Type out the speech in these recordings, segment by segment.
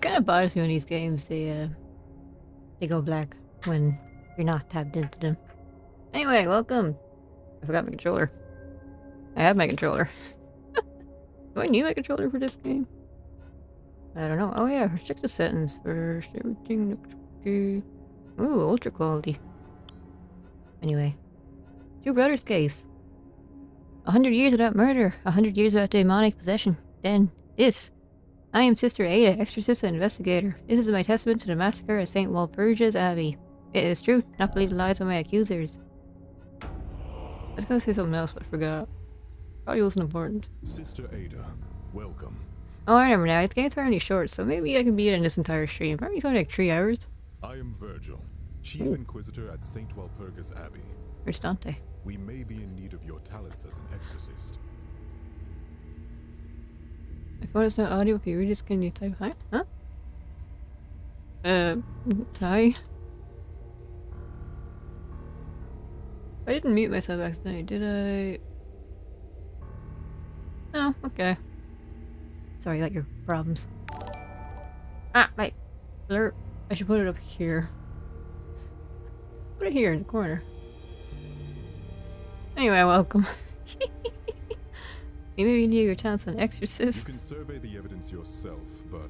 kind of bothers me when these games they go black when you're not tapped into them. Anyway, welcome. I forgot my controller. I have my controller. Do I need my controller for this game? I don't know. Oh yeah, check the settings first. Everything looks okay. Ooh, ultra quality. Anyway. Two brothers case. 100 years without murder. 100 years without demonic possession. Then, this. I am Sister Ada, exorcist and investigator. This is my testament to the massacre at St. Walpurgis Abbey. It is true, not believe the lies of my accusers. I was gonna say something else, but I forgot. Probably wasn't important. Sister Ada, welcome. Oh, I remember now. It's getting fairly short, so maybe I can beat it in this entire stream. Probably only like 3 hours. I am Virgil, Chief Inquisitor at St. Walpurgis Abbey. Where's Dante? We may be in need of your talents as an exorcist. My phone is not audio. If you read this, can you type hi? Huh? Hi? I didn't mute myself accidentally, did I? Oh, okay. Sorry about your problems. Ah, right. Blur. I should put it up here. Put it here in the corner. Anyway, welcome. Maybe you need your talents on exorcist. You can survey the evidence yourself, but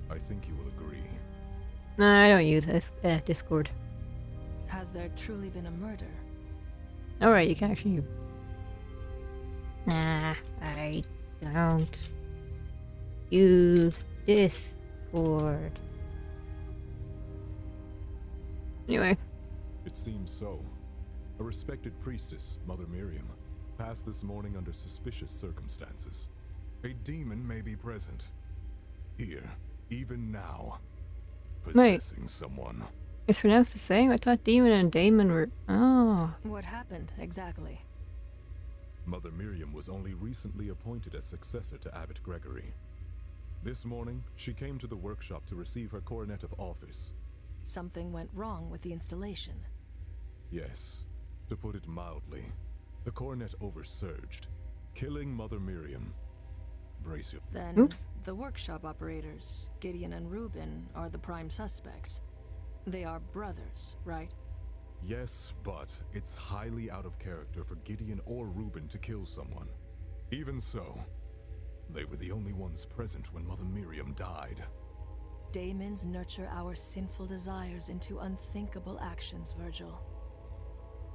I think you will agree. Nah, I don't use this, Discord. Has there truly been a murder? Alright, you can actually... Nah, I don't use Discord. Anyway. It seems so. A respected priestess, Mother Miriam, passed this morning under suspicious circumstances. A demon may be present. Here, even now. Possessing someone. It's pronounced the same? I thought demon and Daemon were... Oh. What happened, exactly? Mother Miriam was only recently appointed as successor to Abbot Gregory. This morning, she came to the workshop to receive her coronet of office. Something went wrong with the installation. Yes. To put it mildly, the coronet oversurged, killing Mother Miriam. Brace you. Then, oops. The workshop operators, Gideon and Reuben, are the prime suspects. They are brothers, right? Yes, but it's highly out of character for Gideon or Reuben to kill someone. Even so, they were the only ones present when Mother Miriam died. Daemons nurture our sinful desires into unthinkable actions, Virgil.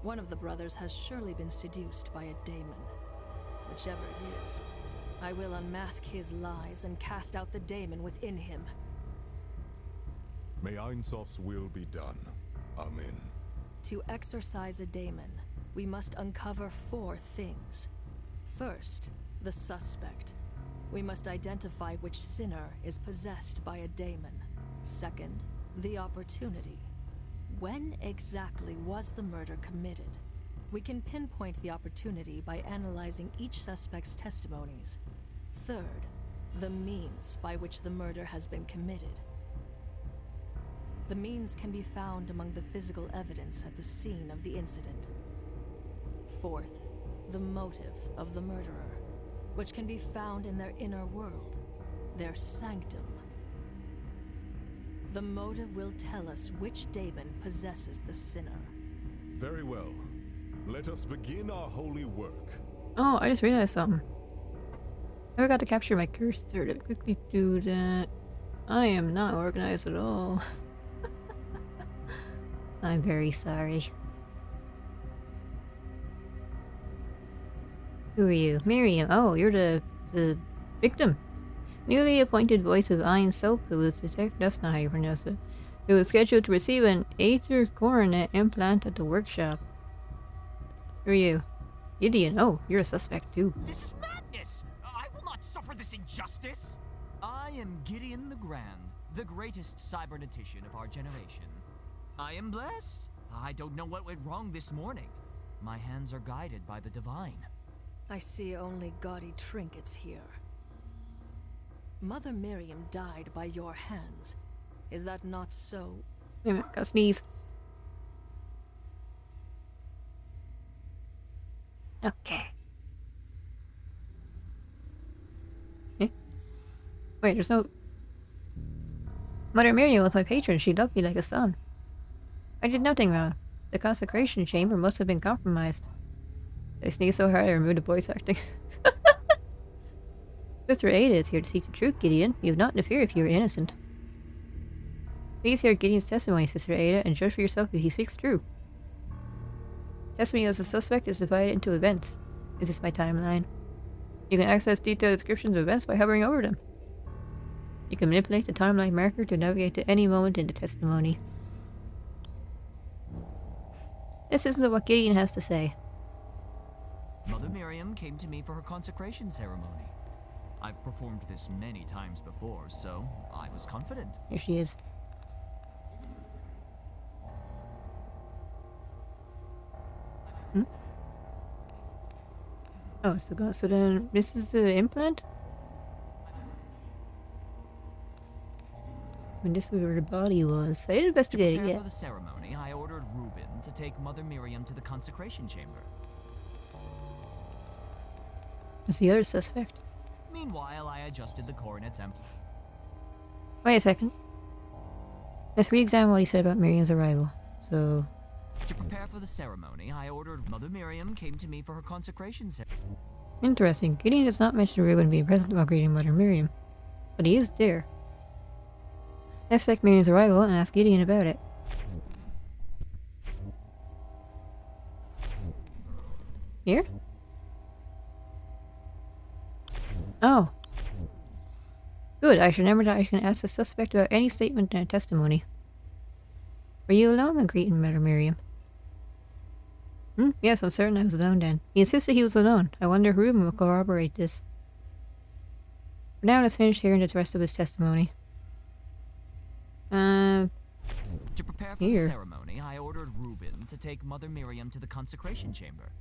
One of the brothers has surely been seduced by a daemon. Whichever it is, I will unmask his lies and cast out the daemon within him. May Einsoff's will be done. Amen. To exorcise a daemon, we must uncover 4 things. First, the suspect. We must identify which sinner is possessed by a daemon. Second, the opportunity. When exactly was the murder committed? We can pinpoint the opportunity by analyzing each suspect's testimonies. Third, the means by which the murder has been committed. The means can be found among the physical evidence at the scene of the incident. Fourth, the motive of the murderer, which can be found in their inner world, their sanctum. The motive will tell us which daemon possesses the sinner. Very well. Let us begin our holy work. Oh, I just realized something. I forgot to capture my cursor to quickly do that. I am not organized at all. I'm very sorry. Who are you? Miriam. Oh, you're the victim. Newly appointed voice of Ein Soap, who was that's not how you pronounce it. Who was scheduled to receive an Aether coronet implant at the workshop. Who are you? Gideon. Oh, you're a suspect too. This is madness! I will not suffer this injustice! I am Gideon the Grand, the greatest cybernetician of our generation. I am blessed. I don't know what went wrong this morning. My hands are guided by the divine. I see only gaudy trinkets here. Mother Miriam died by your hands. Is that not so? Wait a minute, gotta sneeze. Okay. Eh? Wait, there's no... Mother Miriam was my patron. She loved me like a son. I did nothing wrong. The consecration chamber must have been compromised. I sneezed so hard I removed the voice acting. Sister Ada is here to seek the truth, Gideon. You have not to fear if you are innocent. Please hear Gideon's testimony, Sister Ada, and judge for yourself if he speaks true. Testimony of the suspect is divided into events. Is this my timeline? You can access detailed descriptions of events by hovering over them. You can manipulate the timeline marker to navigate to any moment in the testimony. This isn't what Gideon has to say. Mother Miriam came to me for her consecration ceremony. I've performed this many times before, so I was confident. Here she is. Hmm? Oh, so then this is the implant? And this is where the body was. I didn't investigate it yet. For the ceremony, I ordered Reuben to take Mother Miriam to the consecration chamber. What's the other suspect? Meanwhile, I adjusted the coronet's amplifier. Wait a second. Let's re-examine what he said about Miriam's arrival. So... To prepare for the ceremony, I ordered Mother Miriam came to me for her consecration ceremony. Interesting. Gideon does not mention Reuben being present while greeting Mother Miriam. But he is there. Let's check Miriam's arrival and ask Gideon about it. Here? Oh. Good, I should remember that I can ask the suspect about any statement in a testimony. Were you alone when greeting Mother Miriam? Yes, I'm certain I was alone then. He insisted he was alone. I wonder if Reuben will corroborate this. For now, let's finish hearing the rest of his testimony. To prepare for the ceremony, I ordered Reuben to take Mother Miriam to the consecration chamber.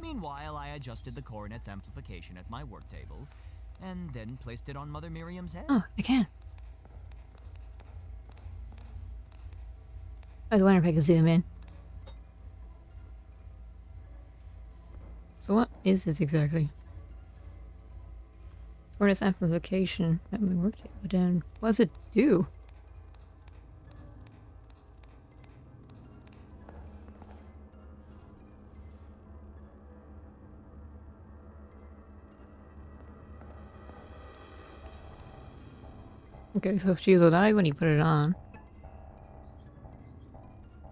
Meanwhile, I adjusted the coronet's amplification at my work table, and then placed it on Mother Miriam's head. Oh, I can. I was wondering if I could zoom in. So what is this exactly? Coronet's amplification at my work table. Then what does it do? Okay, so she was alive when he put it on.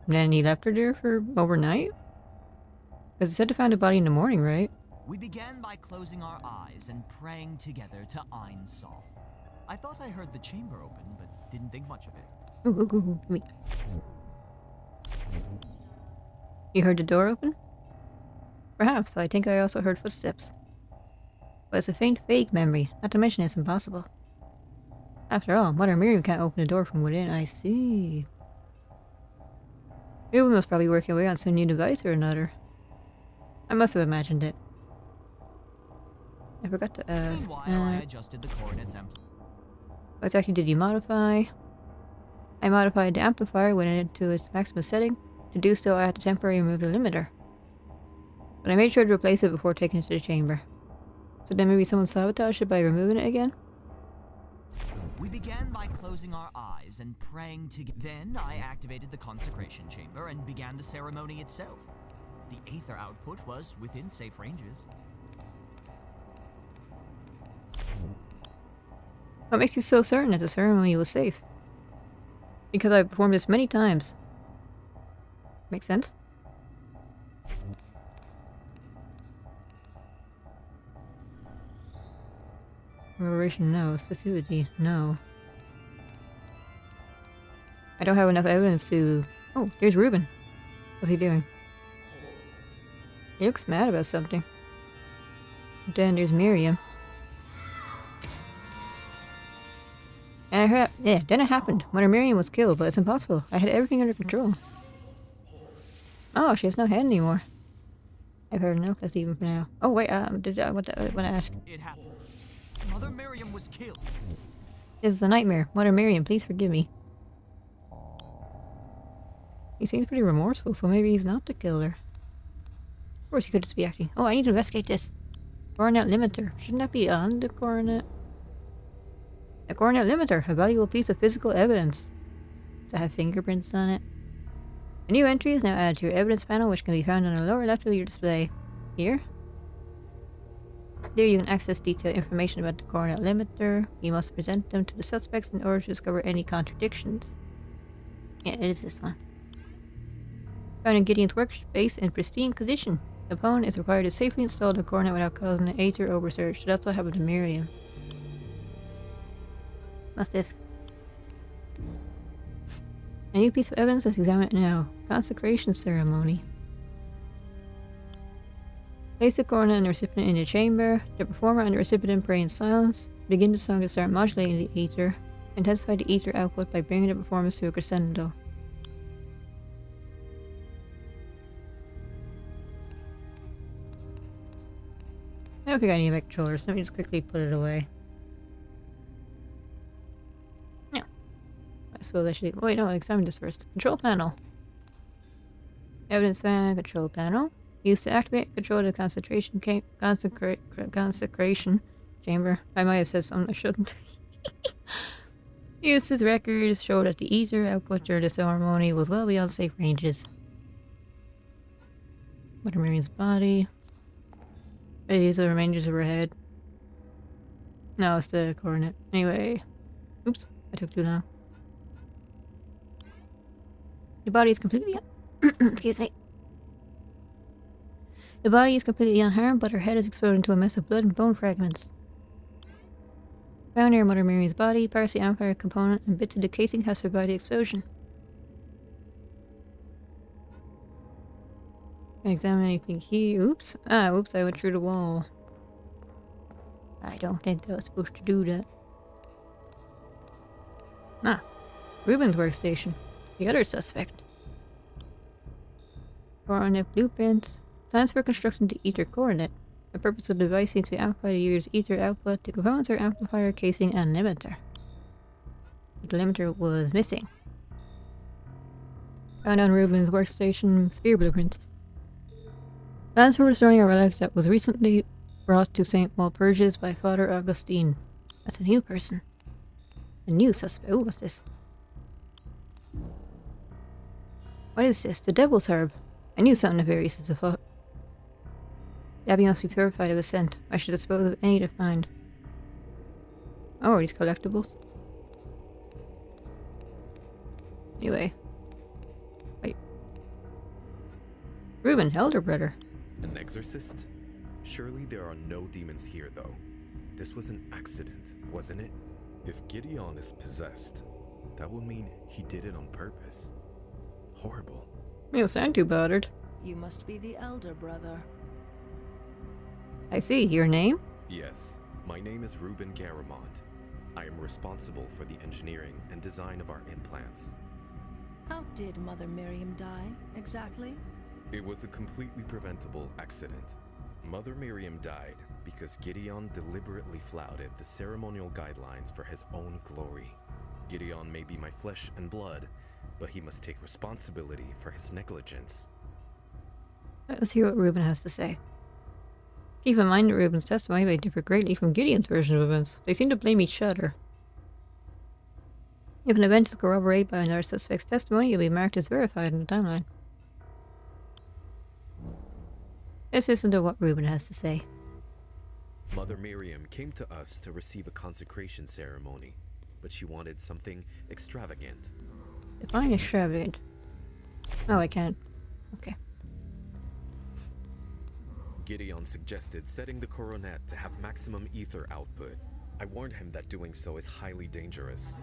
And then he left her there for overnight? Because it said to find a body in the morning, right? We began by closing our eyes and praying together to Ein Sof. I thought I heard the chamber open, but didn't think much of it. Ooh, wait. You heard the door open? Perhaps. I think I also heard footsteps. But it's a faint, vague memory. Not to mention it's impossible. After all, Mother Miriam can't open the door from within. I see. Reuben was probably working away on some new device or another. I must have imagined it. I forgot to ask. I adjusted the coordinates what exactly did you modify? I modified the amplifier, went into its maximum setting. To do so, I had to temporarily remove the limiter. But I made sure to replace it before taking it to the chamber. So then maybe someone sabotaged it by removing it again? We began by closing our eyes and praying together. Then I activated the consecration chamber and began the ceremony itself. The aether output was within safe ranges. What makes you so certain that the ceremony was safe? Because I've performed this many times. Makes sense? Revelation, no. Specificity, no. I don't have enough evidence to... Oh, here's Reuben. What's he doing? He looks mad about something. Then there's Miriam. And then it happened. Mother Miriam was killed, but it's impossible. I had everything under control. Oh, she has no head anymore. I've heard enough. That's even for now. Oh wait, did I want to ask? It happened. Mother Miriam was killed. This is a nightmare. Mother Miriam, please forgive me. He seems pretty remorseful, so maybe he's not the killer. Of course, he could just be acting. Oh, I need to investigate this. Coronet limiter. Shouldn't that be on the coronet? A coronet limiter, a valuable piece of physical evidence. that have fingerprints on it. A new entry is now added to your evidence panel, which can be found on the lower left of your display. Here. There you can access detailed information about the coordinate limiter. You must present them to the suspects in order to discover any contradictions. Yeah, it is this one. Found in Gideon's workspace in pristine condition. The opponent is required to safely install the coordinate without causing an Aether oversurge. That's what happened to Miriam. What's this? A new piece of evidence. Let's examine it now. Consecration ceremony. Place the coordinate and the recipient in the chamber. The performer and the recipient pray in silence. Begin the song to start modulating the ether. Intensify the ether output by bringing the performance to a crescendo. I don't think I need a controller, so let me just quickly put it away. Yeah. I suppose I should... Wait, no, examine this first. Control panel. Evidence fan, control panel. Used to activate and control the consecration chamber. I might have said something I shouldn't. Used as records show that the ether output during the ceremony was well beyond safe ranges. Mother Miriam's body. These are the remainders of her head. No, it's the coordinate. Anyway. Oops, I took too long. The body is completely... Excuse me. The body is completely unharmed, but her head is exploded into a mess of blood and bone fragments. Found near Mother Miriam's body, partially amplifier component, and bits of the casing have survived the explosion. Examine anything here. Oops. Oops, I went through the wall. I don't think I was supposed to do that. Ruben's workstation. The other suspect. Coordinate blueprints. Plans for constructing the ether coordinate. The purpose of the device seems to be amplify the user's ether output. The components are amplifier, casing, and limiter. But the limiter was missing. Found on Ruben's workstation sphere blueprint. Plans for restoring a relic that was recently brought to St. Walpurgis by Father Augustine. That's a new person. A new suspect. Oh, what's this? What is this? The Devil's Herb. I knew something nefarious is afoot. The abbey must be purified of a scent. I should dispose of any to find. Oh, these collectibles. Anyway. Wait. Ruben, elder brother. An exorcist? Surely there are no demons here, though. This was an accident, wasn't it? If Gideon is possessed, that would mean he did it on purpose. Horrible. You don't sound too bothered. You must be the elder brother. I see. Your name? Yes, my name is Ruben Garamond. I am responsible for the engineering and design of our implants. How did Mother Miriam die, exactly? It was a completely preventable accident. Mother Miriam died because Gideon deliberately flouted the ceremonial guidelines for his own glory. Gideon may be my flesh and blood, but he must take responsibility for his negligence. Let's hear what Ruben has to say. Keep in mind that Ruben's testimony may differ greatly from Gideon's version of events. They seem to blame each other. If an event is corroborated by another suspect's testimony, it will be marked as verified in the timeline. Let's listen to what Ruben has to say. Mother Miriam came to us to receive a consecration ceremony, but she wanted something extravagant. Define extravagant. Oh, I can't. Okay. Gideon suggested setting the coronet to have maximum ether output. I warned him that doing so is highly dangerous.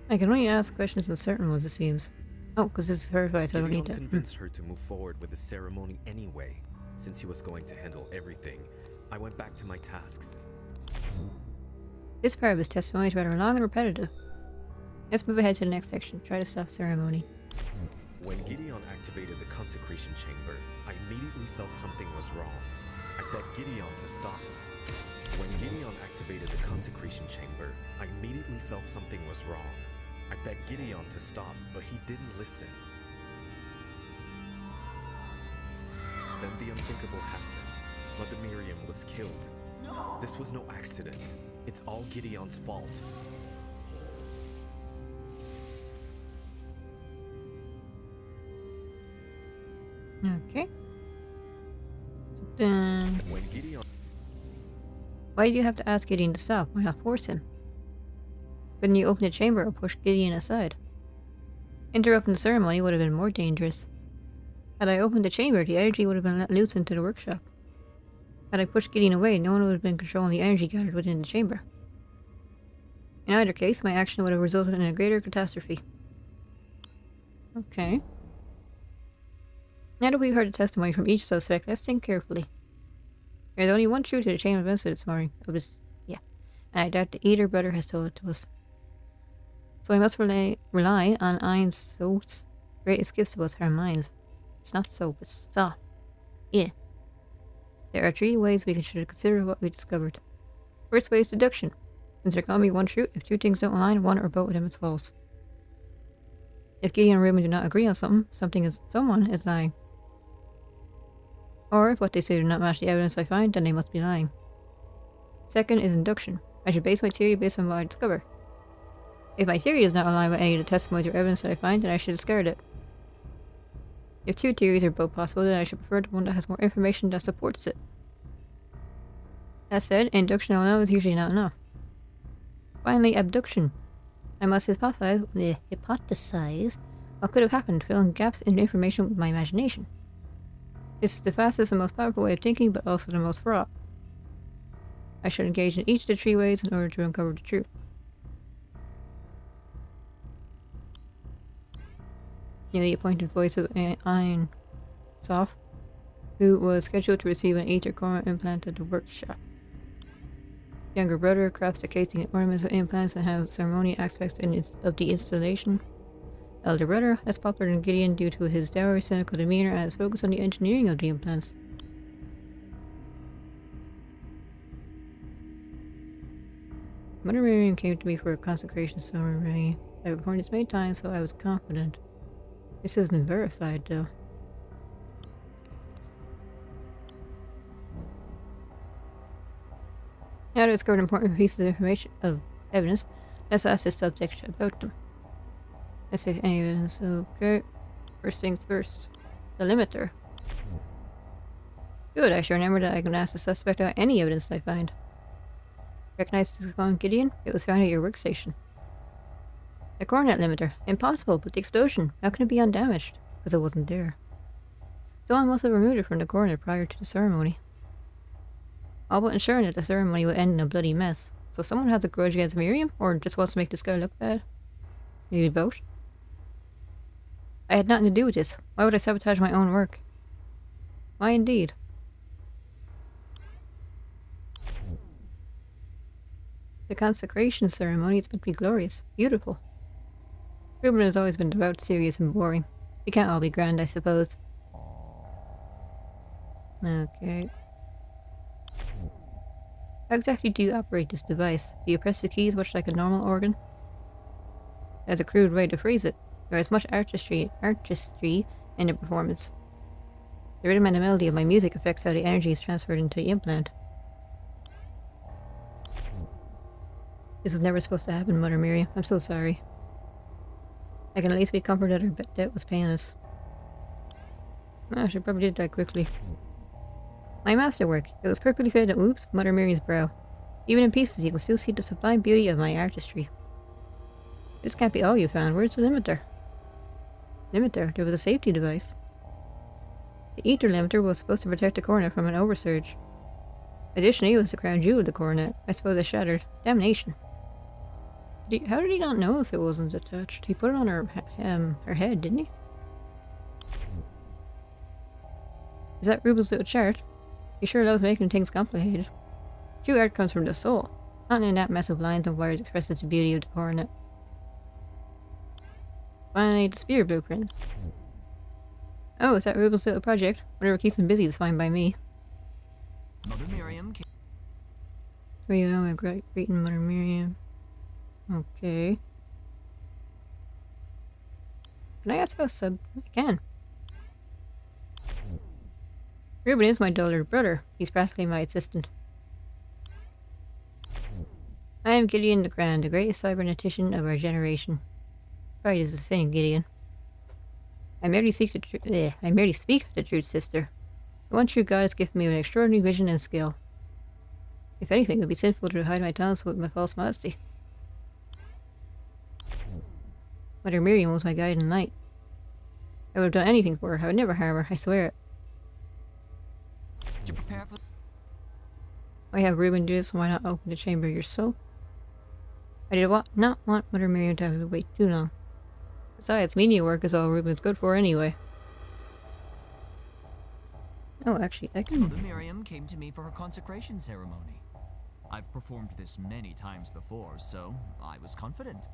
I can only ask questions on certain ones, it seems. Oh, because this is verified, so I don't need to. Gideon convinced her to move forward with the ceremony anyway. Since he was going to handle everything, I went back to my tasks. This part of his testimony is rather long and repetitive. Let's move ahead to the next section. Try to stop ceremony. When Gideon activated the consecration chamber, I immediately felt something was wrong. I begged Gideon to stop. When Gideon activated the consecration chamber, I immediately felt something was wrong. I begged Gideon to stop, but he didn't listen. Then the unthinkable happened. Mother Miriam was killed. This was no accident. It's all Gideon's fault. Okay. So then, When Gideon... why do you have to ask Gideon to stop? Why not force him? Couldn't you open the chamber or push Gideon aside? Interrupting the ceremony would have been more dangerous. Had I opened the chamber, the energy would have been let loose into the workshop. Had I pushed Gideon away, no one would have been controlling the energy gathered within the chamber. In either case, my action would have resulted in a greater catastrophe. Okay. Now that we've heard a testimony from each suspect, let's think carefully. There's only one truth to the chain of events this morning. And I doubt that either brother has told it to us. So we must rely on Ein's soul's greatest gifts to us, our minds. It's not soap, it's thought. Yeah. There are 3 ways we should consider what we discovered. First way is deduction. Since there can only be one truth, if 2 things don't align, one or both of them is false. If Gideon and Reuben do not agree on something, someone is lying. Or if what they say do not match the evidence I find, then they must be lying. Second is induction. I should base my theory based on what I discover. If my theory does not align with any of the testimonies or evidence that I find, then I should discard it. If 2 theories are both possible, then I should prefer the one that has more information that supports it. That said, induction alone is usually not enough. Finally, abduction. I must hypothesize what could have happened, filling gaps in information with my imagination. This is the fastest and most powerful way of thinking, but also the most fraught. I should engage in each of the 3 ways in order to uncover the truth. The appointed voice of Ein Sof, who was scheduled to receive an ether core implant at the workshop. Younger brother crafts the casing and ornaments of implants and has ceremonial aspects of the installation. Elder brother, less popular than Gideon due to his dour, cynical demeanor and his focus on the engineering of the implants. Mother Miriam came to me for a consecration ceremony. I performed this many times, so I was confident. This isn't verified, though. Now that I've discovered important pieces of evidence, let's ask this subject about them. Let's see any evidence. Okay. First things first. The limiter. Good, I should remember that I can ask the suspect about any evidence I find. Recognize this phone, Gideon? It was found at your workstation. The coronet limiter. Impossible, but the explosion. How can it be undamaged? Because it wasn't there. Someone must have removed it from the coronet prior to the ceremony. All but ensuring that the ceremony would end in a bloody mess. So someone has a grudge against Miriam, or just wants to make this guy look bad? Maybe both? I had nothing to do with this. Why would I sabotage my own work? Why indeed? The consecration ceremony is meant to be glorious, beautiful. Reuben has always been devout, serious, and boring. It can't all be grand, I suppose. Okay. How exactly do you operate this device? Do you press the keys much like a normal organ? That's a crude way to phrase it. There is much artistry in the performance. The rhythm and the melody of my music affects how the energy is transferred into the implant. This was never supposed to happen, Mother Miriam. I'm so sorry. I can at least be comforted that her debt was painless. Oh, she probably did that quickly. My masterwork. It was perfectly fitted to Mother Miriam's brow. Even in pieces, you can still see the sublime beauty of my artistry. This can't be all you found. Where's the limiter? Limiter? There was a safety device. The ether limiter was supposed to protect the coronet from an oversurge. Additionally, it was the crown jewel of the coronet. I suppose it shattered. Damnation. How did he not notice it wasn't attached? He put it on her head, didn't he? Is that Rubel's little chart? He sure loves making things complicated. True art comes from the soul. Not in that mess of lines and wires expresses the beauty of the coronet. Finally, the spear blueprints. Oh, is that Rubel's little project? Whatever keeps him busy is fine by me. Mother Miriam. Where you go, my greeting, Mother Miriam. Okay. Can I ask about sub? I can. Reuben is my duller brother. He's practically my assistant. I am Gideon the Grand, the greatest cybernetician of our generation. Pride is the same, Gideon. I merely speak the truth, sister. The one true God has given me an extraordinary vision and skill. If anything, it would be sinful to hide my talents with my false modesty. Mother Miriam was my guide in the night. I would have done anything for her. I would never harm her, I swear it. Did you prepare for... Why have Reuben do this? Why not open the chamber yourself? I did not want Mother Miriam to have to wait too long. Besides, media work is all Reuben's good for anyway. Oh, actually, I can... Mother Miriam came to me for her consecration ceremony. I've performed this many times before, so I was confident.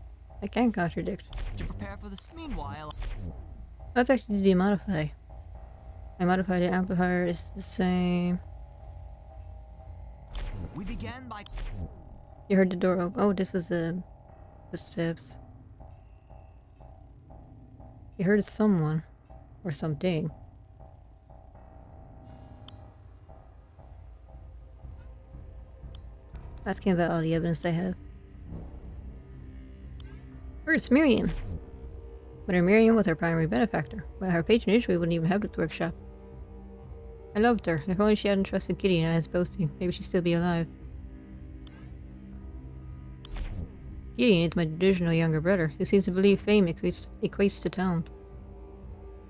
I can't contradict. To prepare for this, meanwhile... Let's actually demodify. I modified the amplifier, it's the same. We began by... You heard the door open. Oh, this is the steps. You heard someone. Or something. Asking about all the evidence they have. Or it's Miriam. But her Miriam was her primary benefactor. Without her patronage, we wouldn't even have this workshop. I loved her. If only she hadn't trusted Gideon and his boasting, maybe she'd still be alive. Gideon is my delusional younger brother, who seems to believe fame equates to talent.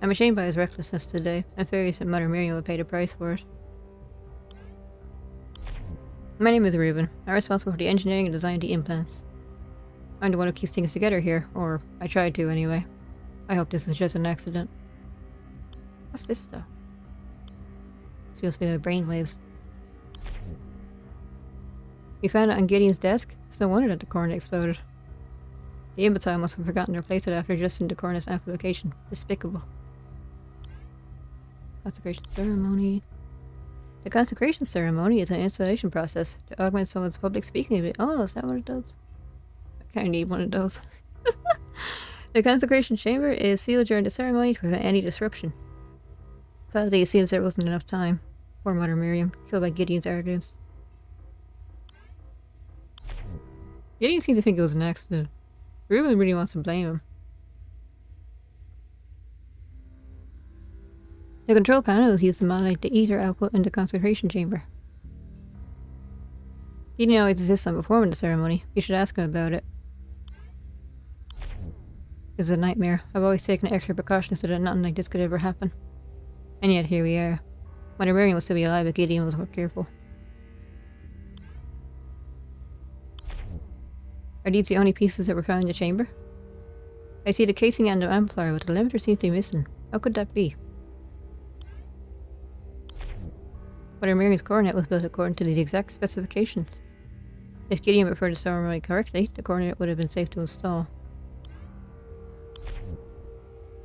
I'm ashamed by his recklessness today, and furious that Mother Miriam would pay the price for it. My name is Reuben. I'm responsible for the engineering and design of the implants. I'm the one who keeps things together here, or I tried to anyway. I hope this was just an accident. What's this stuff? This feels to be my brainwaves. We found it on Gideon's desk. It's no wonder that the coronet exploded. The imbecile must have forgotten to replace it after adjusting the coronet's amplification. Despicable. Consecration ceremony. The consecration ceremony is an installation process to augment someone's public speaking ability. Oh, is that what it does? I kind of need one of those. The consecration chamber is sealed during the ceremony to prevent any disruption. Sadly, it seems there wasn't enough time. Poor Mother Miriam, killed by Gideon's arrogance. Gideon seems to think it was an accident. Reuben really wants to blame him. The control panel is used to modulate the ether output in the consecration chamber. Gideon always insists on performing the ceremony. You should ask him about it. This is a nightmare. I've always taken extra precautions so that nothing like this could ever happen. And yet here we are. Mother Miriam was still be alive if Gideon was more careful. Are these the only pieces that were found in the chamber? I see the casing and the amplifier, but the limiter seems to be missing. How could that be? Mother Miriam's coronet was built according to these exact specifications. If Gideon referred the ceremony correctly, the coronet would have been safe to install.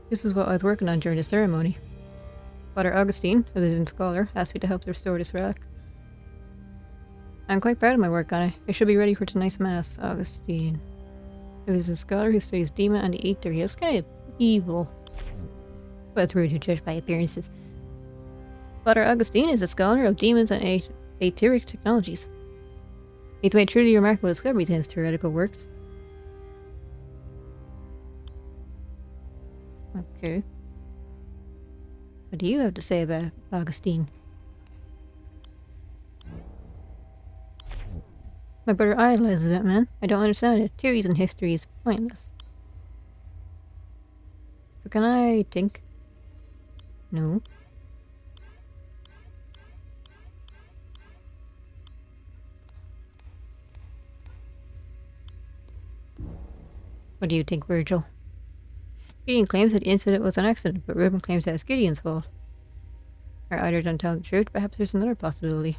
This is what I was working on during the ceremony. Father Augustine, a visiting scholar, asked me to help restore this relic. I'm quite proud of my work on it. It should be ready for tonight's mass. Augustine. He was a scholar who studies demon and the ether. He was kind of evil. But it's rude to judge by appearances. Father Augustine is a scholar of demons and etheric technologies. He's made truly remarkable discoveries in his theoretical works. Okay. What do you have to say about Augustine? My brother idolizes that man. I don't understand it. Theories and history is pointless. So can I think? No. What do you think, Virgil? Gideon claims that the incident was an accident, but Reuben claims that it's Gideon's fault. Or either don't tell the truth, perhaps there's another possibility.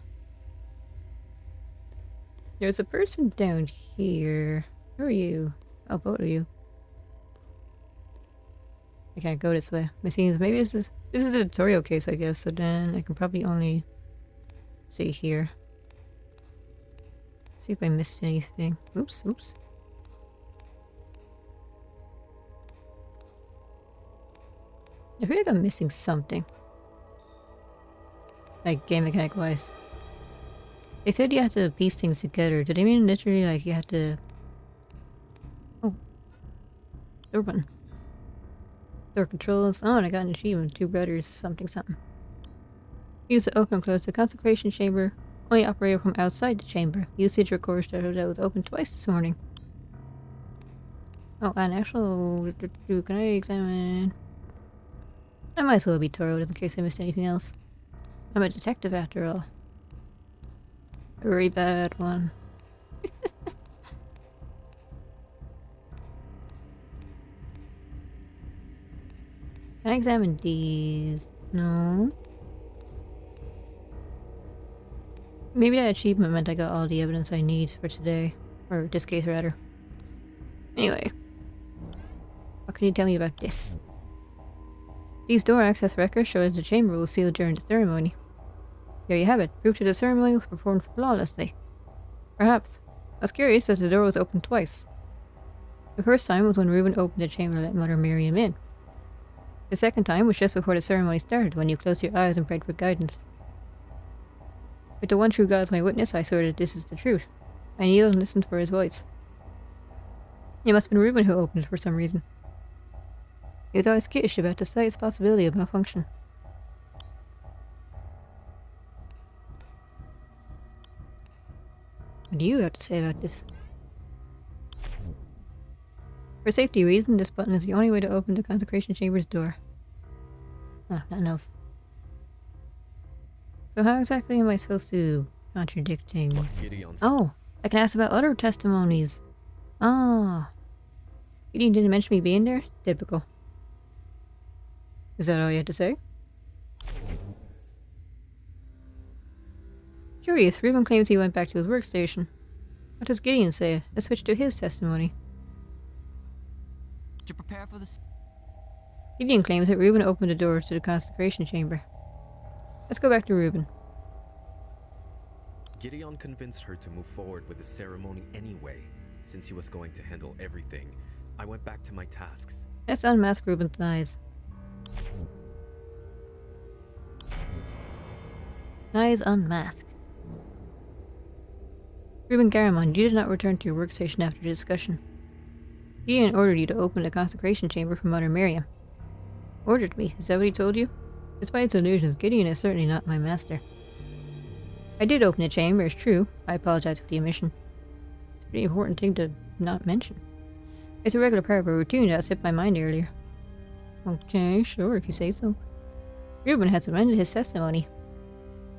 There's a person down here. Who are you? Oh, both of you. I can't go this way. My scenes, maybe this is a tutorial case, I guess, so then I can probably only stay here. See if I missed anything. Oops, oops. I feel like I'm missing something. Like game mechanic wise. They said you had to piece things together. Did they mean literally like you had to... Oh. Door button. Door controls. Oh, and I got an achievement. 2 brothers, something something. Use to open and close the consecration chamber. Only operated from outside the chamber. Usage records that it was open twice this morning. Oh, an actual... Can I examine... I might as well be thorough in case I missed anything else. I'm a detective after all. A very bad one. Can I examine these? No. Maybe that achievement meant I got all the evidence I need for today. Or this case, rather. Anyway. What can you tell me about this? These door access records show that the chamber was sealed during the ceremony. There you have it. Proof that the ceremony was performed flawlessly. Perhaps. I was curious that the door was opened twice. The first time was when Reuben opened the chamber and let Mother Miriam in. The second time was just before the ceremony started, when you closed your eyes and prayed for guidance. With the one true God as my witness, I swear that this is the truth. I kneeled and listened for his voice. It must have been Reuben who opened it for some reason. He was always skittish about the slightest possibility of malfunction. What do you have to say about this? For safety reasons, this button is the only way to open the consecration chamber's door. Oh, nothing else. So how exactly am I supposed to contradict things? Oh, I can ask about other testimonies. Ah. Gideon didn't mention me being there? Typical. Is that all you had to say? Curious, Reuben claims he went back to his workstation. What does Gideon say? Let's switch to his testimony. To prepare for this. Gideon claims that Reuben opened the door to the consecration chamber. Let's go back to Reuben. Gideon convinced her to move forward with the ceremony anyway. Since he was going to handle everything, I went back to my tasks. Let's unmask Reuben's eyes. Eyes unmasked. Reuben Garamond, you did not return to your workstation after the discussion. Gideon ordered you to open the consecration chamber for Mother Miriam. Ordered me? Is that what he told you? Despite his illusions, Gideon is certainly not my master. I did open the chamber, it's true. I apologize for the omission. It's a pretty important thing to not mention. It's a regular part of a routine that slipped my mind earlier. Okay, sure, if you say so. Reuben has amended his testimony.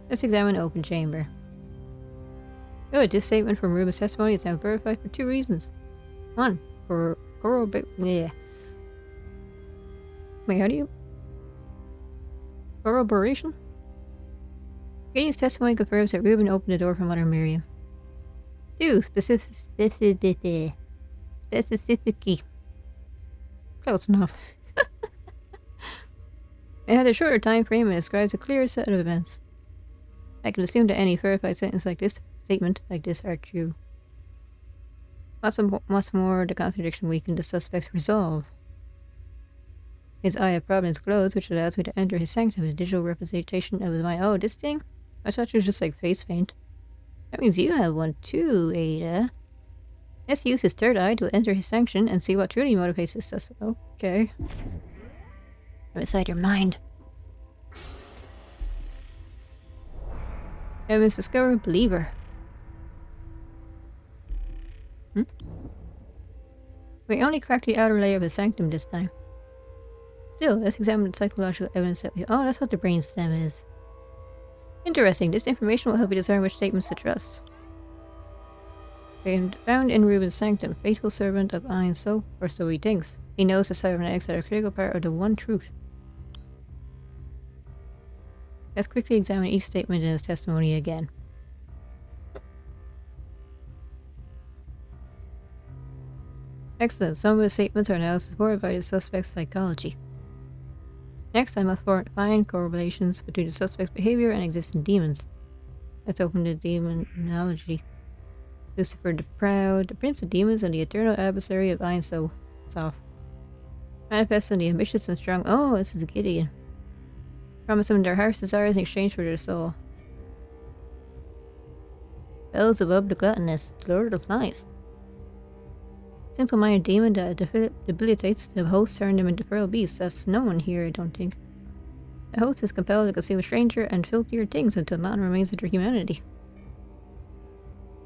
Let's examine open chamber. Good, this statement from Reuben's testimony is now verified for 2 reasons. 1. For corroboration. Wait, how do you... Corroboration? Gideon's testimony confirms that Reuben opened the door for Mother Miriam. 2. Specificity. Close enough. It had a shorter time frame and describes a clearer set of events. I can assume that any verified statement like this are true. What's more, the contradiction weakened the suspect's resolve. His eye of providence glows, which allows me to enter his sanctum, a digital representation of his mind. Oh, this thing? I thought it was just like face paint. That means you have one too, Ada. Let's use his third eye to enter his sanction and see what truly motivates this suspect. Okay. I'm inside your mind. Daemons discover believer. We only cracked the outer layer of his sanctum this time. Still, let's examine the psychological evidence that we... Oh, that's what the brainstem is. Interesting. This information will help you discern which statements to trust. Found in Reuben's sanctum, faithful servant of I and so, or so he thinks. He knows the cybernetics are a critical part of the one truth. Let's quickly examine each statement in his testimony again. Excellent. Some of the statements are now supported by the suspect's psychology. Next, I must find correlations between the suspect's behavior and existing demons. Let's open the demonology. Lucifer the Proud, the Prince of Demons, and the eternal adversary of I and so. Soft. Manifest in the ambitious and strong. Oh, this is Gideon. Promise them their heart's desires in exchange for their soul. Beelzebub the Gluttonous, Lord of the Flies. Simple-minded demon that debilitates the host, turning them into feral beasts. That's no one here, I don't think. The host is compelled to consume a stranger and filthier things until none remains of their humanity.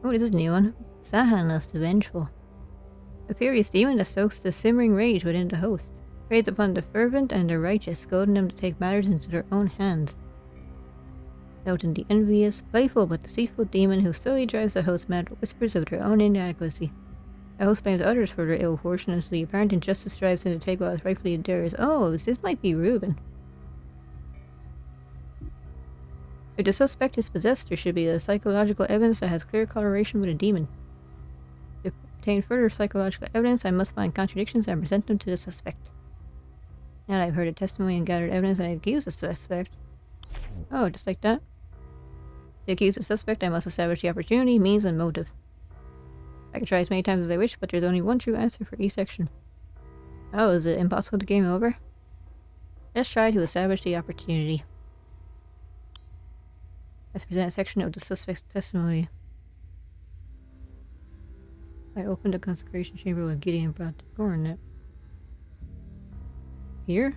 Oh, this is a new one. Sahanus the Vengeful. A furious demon that stokes the simmering rage within the host. Preys upon the fervent and the righteous, goading them to take matters into their own hands. Noting the envious, playful but deceitful demon who slowly drives the host mad with whispers of their own inadequacy. The host blames others for their ill fortune until the apparent injustice drives them to take what is rightfully theirs. Oh, this might be Reuben. If the suspect is possessed, there should be a psychological evidence that has clear correlation with a demon. To obtain further psychological evidence, I must find contradictions and present them to the suspect. Now that I've heard a testimony and gathered evidence, I accuse the suspect. Oh, just like that? To accuse the suspect, I must establish the opportunity, means, and motive. I can try as many times as I wish, but there's only one true answer for each section. Oh, is it impossible to game over? Let's try to establish the opportunity. Let's present a section of the suspect's testimony. I opened the consecration chamber with Gideon brought the coronet. Here?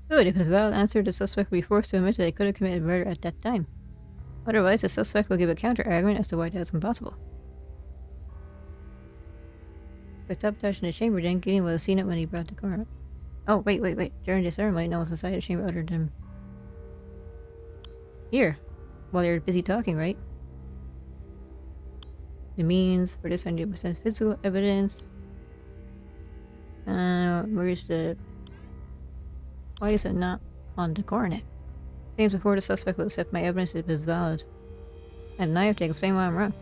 Good, if it's a valid answer, the suspect will be forced to admit that they could have committed murder at that time. Otherwise, the suspect will give a counter-argument as to why that is impossible. If I sabotaged in the chamber, then Gideon would have seen it when he brought the coronet. Oh, wait. During the ceremony, no one's inside the chamber other than... Here. While you're busy talking, right? The means for this 100% physical evidence. Where's the... Why is it not on the coronet? Seems before the suspect will accept my evidence if it is valid. And now I have to explain why I'm wrong.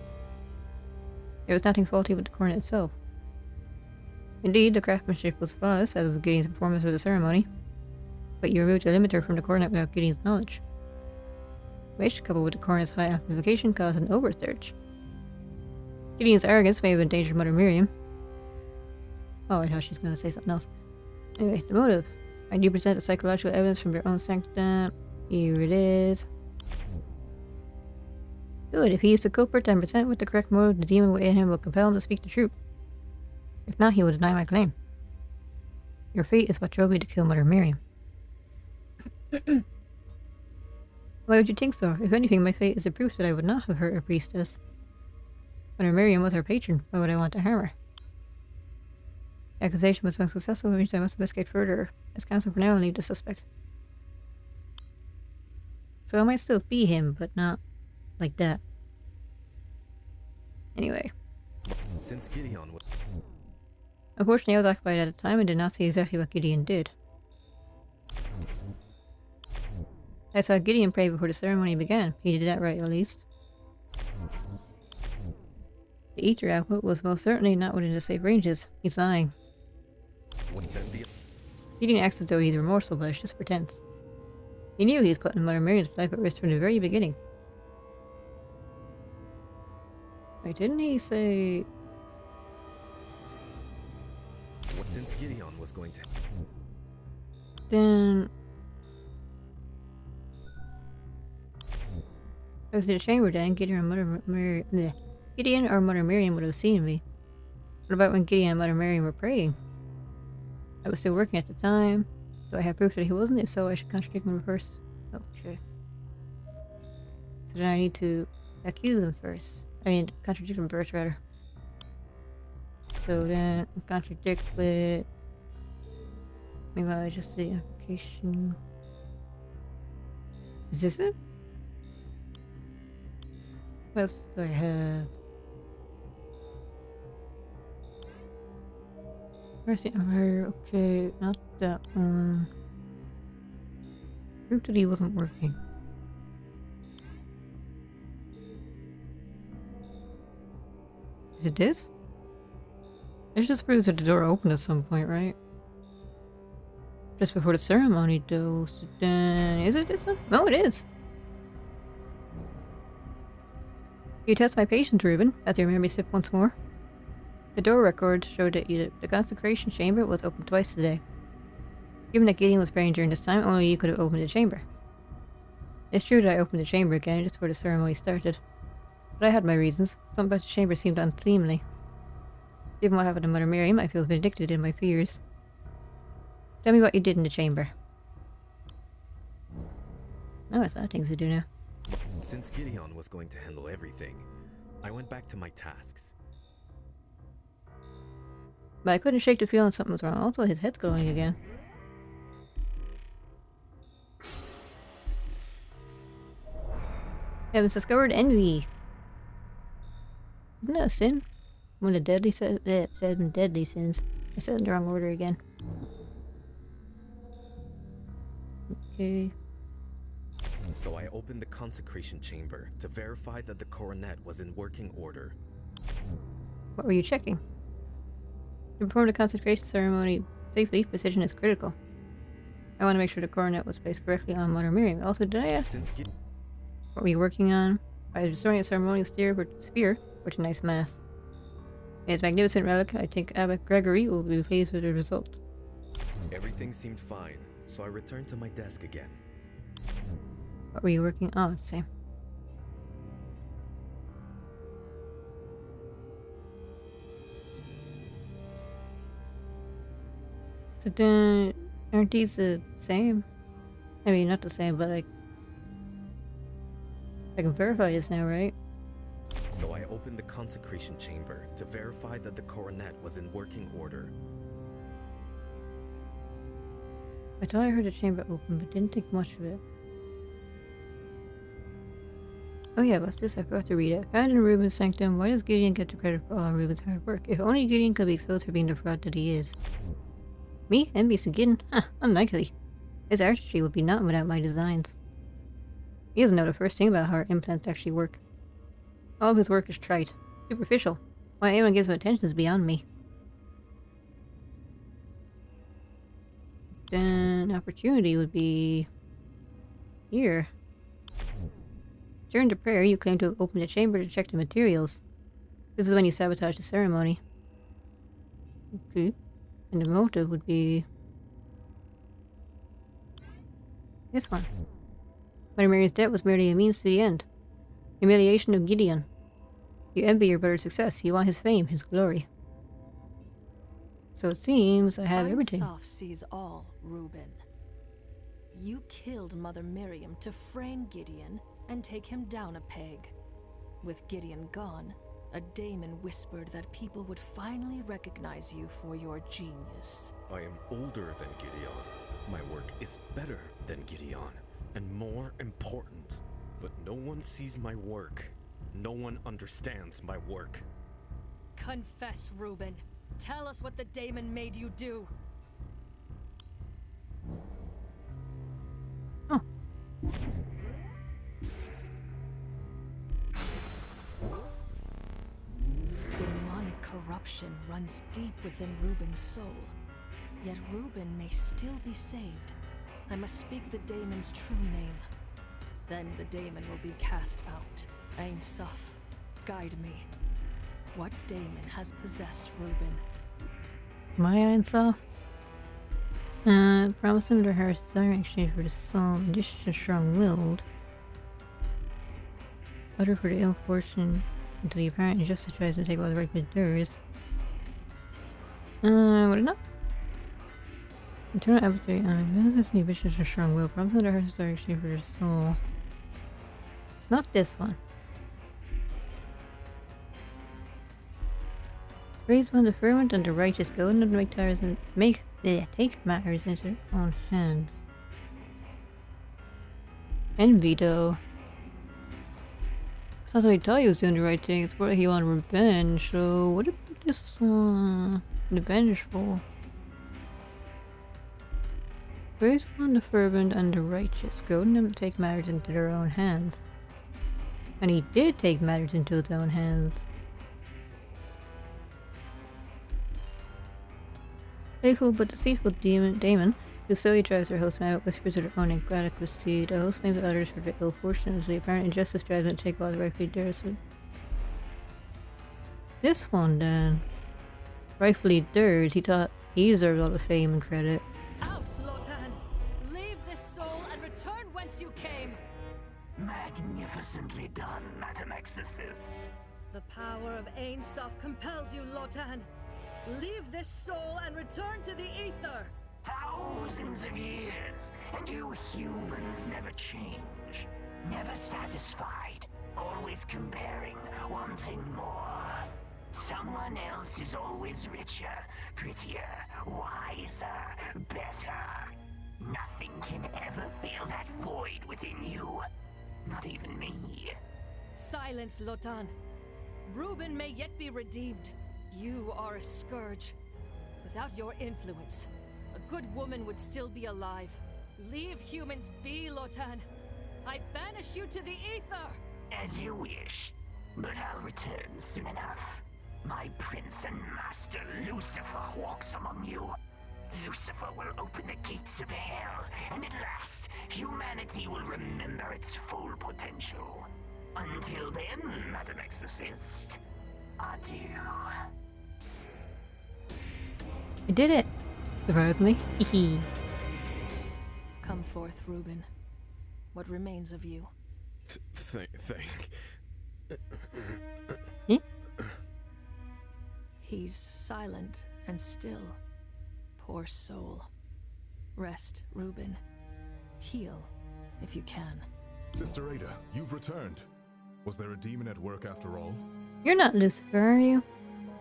There was nothing faulty with the coronet itself. Indeed, the craftsmanship was flawless, as was Gideon's performance of the ceremony. But you removed the limiter from the coronet without Gideon's knowledge. Which, coupled with the coronet's high amplification, caused an oversurge. Gideon's arrogance may have endangered Mother Miriam. Oh, I thought she was going to say something else. Anyway, the motive. I do present the psychological evidence from their own sanctum. Here it is. Good, if he is the culprit, then present with the correct motive, the demon within him will compel him to speak the truth. If not, he will deny my claim. Your fate is what drove me to kill Mother Miriam. Why would you think so? If anything, my fate is the proof that I would not have hurt a priestess. Mother Miriam was our patron. Why would I want to harm her? The accusation was unsuccessful, which means I must investigate further. As counsel for now, I'll leave the suspect. So I might still be him, but not like that. Anyway. Since Gideon was... Unfortunately, I was occupied at the time and did not see exactly what Gideon did. I saw Gideon pray before the ceremony began. He did that right, at least. The ether output was most certainly not within the safe ranges. He's lying. Gideon acts as though he's remorseful, but it's just pretense. He knew he was putting Mother Miriam's life at risk from the very beginning. Wait, didn't he say... Since Gideon was going to... Then... I was in the chamber then, Gideon or Mother Miriam would have seen me. What about when Gideon and Mother Miriam were praying? I was still working at the time. Do I have proof that he wasn't? If so, I should contradict him first. Okay. So then I need to accuse him first. I mean, contradict him first, rather. So then, contradict with... Maybe I just the application... Is this it? What else do I have? Where's the other? Okay, not that one. Proof that he wasn't working. Is it this? It just proves that the door opened at some point, right? Just before the ceremony, though. So then, is it this one? No, it is. You test my patience, Reuben, as you remember me sip once more. The door records showed that the consecration chamber was opened twice today. Given that Gideon was praying during this time, only you could have opened the chamber. It's true that I opened the chamber again just before the ceremony started. But I had my reasons. Something about the chamber seemed unseemly. Given what happened to Mother Miriam, I feel vindicted in my fears. Tell me what you did in the chamber. Oh, it's other things to do now. Since Gideon was going to handle everything, I went back to my tasks. But I couldn't shake the feeling something was wrong. Also, his head's glowing again. Heavens discovered envy. Isn't that a sin? One of the deadly seven deadly sins. I said it in the wrong order again. Okay. So I opened the consecration chamber to verify that the coronet was in working order. What were you checking? To perform the consecration ceremony safely, precision is critical. I want to make sure the coronet was placed correctly on Mother Miriam. Also, did I ask what were you working on? I was restoring a ceremonial spear for tonight's mass. It's a magnificent relic. I think Abbot Gregory will be pleased with the result. Everything seemed fine, so I returned to my desk again. What were you working on? Oh, same. So then, aren't these the same? I mean, not the same, but like, I can verify this now, right? So I opened the consecration chamber to verify that the coronet was in working order. I thought I heard the chamber open, but didn't think much of it. Oh yeah, what's this? I forgot to read it. Found in Reuben's sanctum, why does Gideon get the credit for all of Reuben's hard work? If only Gideon could be exposed for being the fraud that he is. Me? Envious of Gideon? Huh, unlikely. His artistry would be nothing without my designs. He doesn't know the first thing about how our implants actually work. All of his work is trite, superficial. Why anyone gives him attention is beyond me. Then opportunity would be here. During the prayer, you claim to have opened the chamber to check the materials. This is when you sabotage the ceremony. Okay. And the motive would be this one. Mother Mary's death was merely a means to the end. Humiliation of Gideon. You envy your brother's success. You want his fame, his glory. So it seems I have everything. Soft sees all, Reuben. You killed Mother Miriam to frame Gideon and take him down a peg. With Gideon gone, a daemon whispered that people would finally recognize you for your genius. I am older than Gideon. My work is better than Gideon, and more important. But no one sees my work. No one understands my work. Confess, Reuben. Tell us what the daemon made you do. Oh. Demonic corruption runs deep within Reuben's soul. Yet Reuben may still be saved. I must speak the daemon's true name. Then the daemon will be cast out. Ein Sof, guide me. What daemon has possessed Reuben? My Ein Sof? Promise him to her desire in exchange for the soul, in addition to strong-willed. Utter for the ill fortune until the apparent injustice tries to take all the right with theirs. Would it not? Eternal appetite on business and ambitions for strong will. Promise to her desire in exchange for their soul. It's not this one. Raise one the fervent and the righteous, go and take matters into their own hands. Envy, though. It's not that he thought he was doing the right thing, it's more like he wanted revenge, so what about this one? The vengeful. Raise one the fervent and the righteous, goading them to take matters into their own hands. And he did take matters into his own hands. Playful but deceitful Daemon, who slowly drives her host mad, whispers of her own inadequacy. The host blames others for their ill fortune, as the apparent injustice drives them to take all the rightfully theirs. This one, then. Rightfully theirs, he thought he deserved all the fame and credit. Out, Lotan! Leave this soul and return whence you came! Magnificently done, Madam Exorcist. The power of Ainsof compels you, Lotan. Leave this soul and return to the ether. Thousands of years, and you humans never change. Never satisfied, always comparing, wanting more. Someone else is always richer, prettier, wiser, better. Nothing can ever fill that void within you. Not even me. Silence, Lotan. Reuben may yet be redeemed. You are a scourge. Without your influence, a good woman would still be alive. Leave humans be, Lotan. I banish you to the ether! As you wish, but I'll return soon enough. My prince and master Lucifer walks among you. Lucifer will open the gates of hell, and at last, humanity will remember its full potential. Until then, Madam Exorcist, adieu. I did it! Surprise me. Hee. Come forth, Reuben. What remains of you? Thank. Eh? He's silent and still. Poor soul. Rest, Reuben. Heal, if you can. Sister Ada, you've returned. Was there a demon at work after all? You're not Lucifer, are you?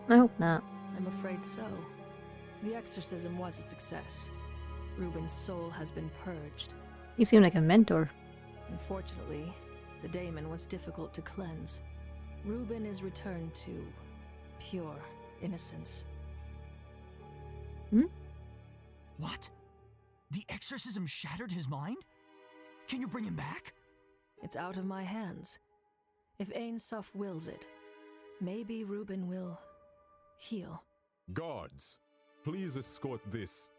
I hope not. I'm afraid so. The exorcism was a success. Reuben's soul has been purged. You seem like a mentor. Unfortunately, the daemon was difficult to cleanse. Reuben is returned to pure innocence. Hmm? What? The exorcism shattered his mind? Can you bring him back? It's out of my hands. If Ainsof wills it, maybe Reuben will heal. Guards, please escort this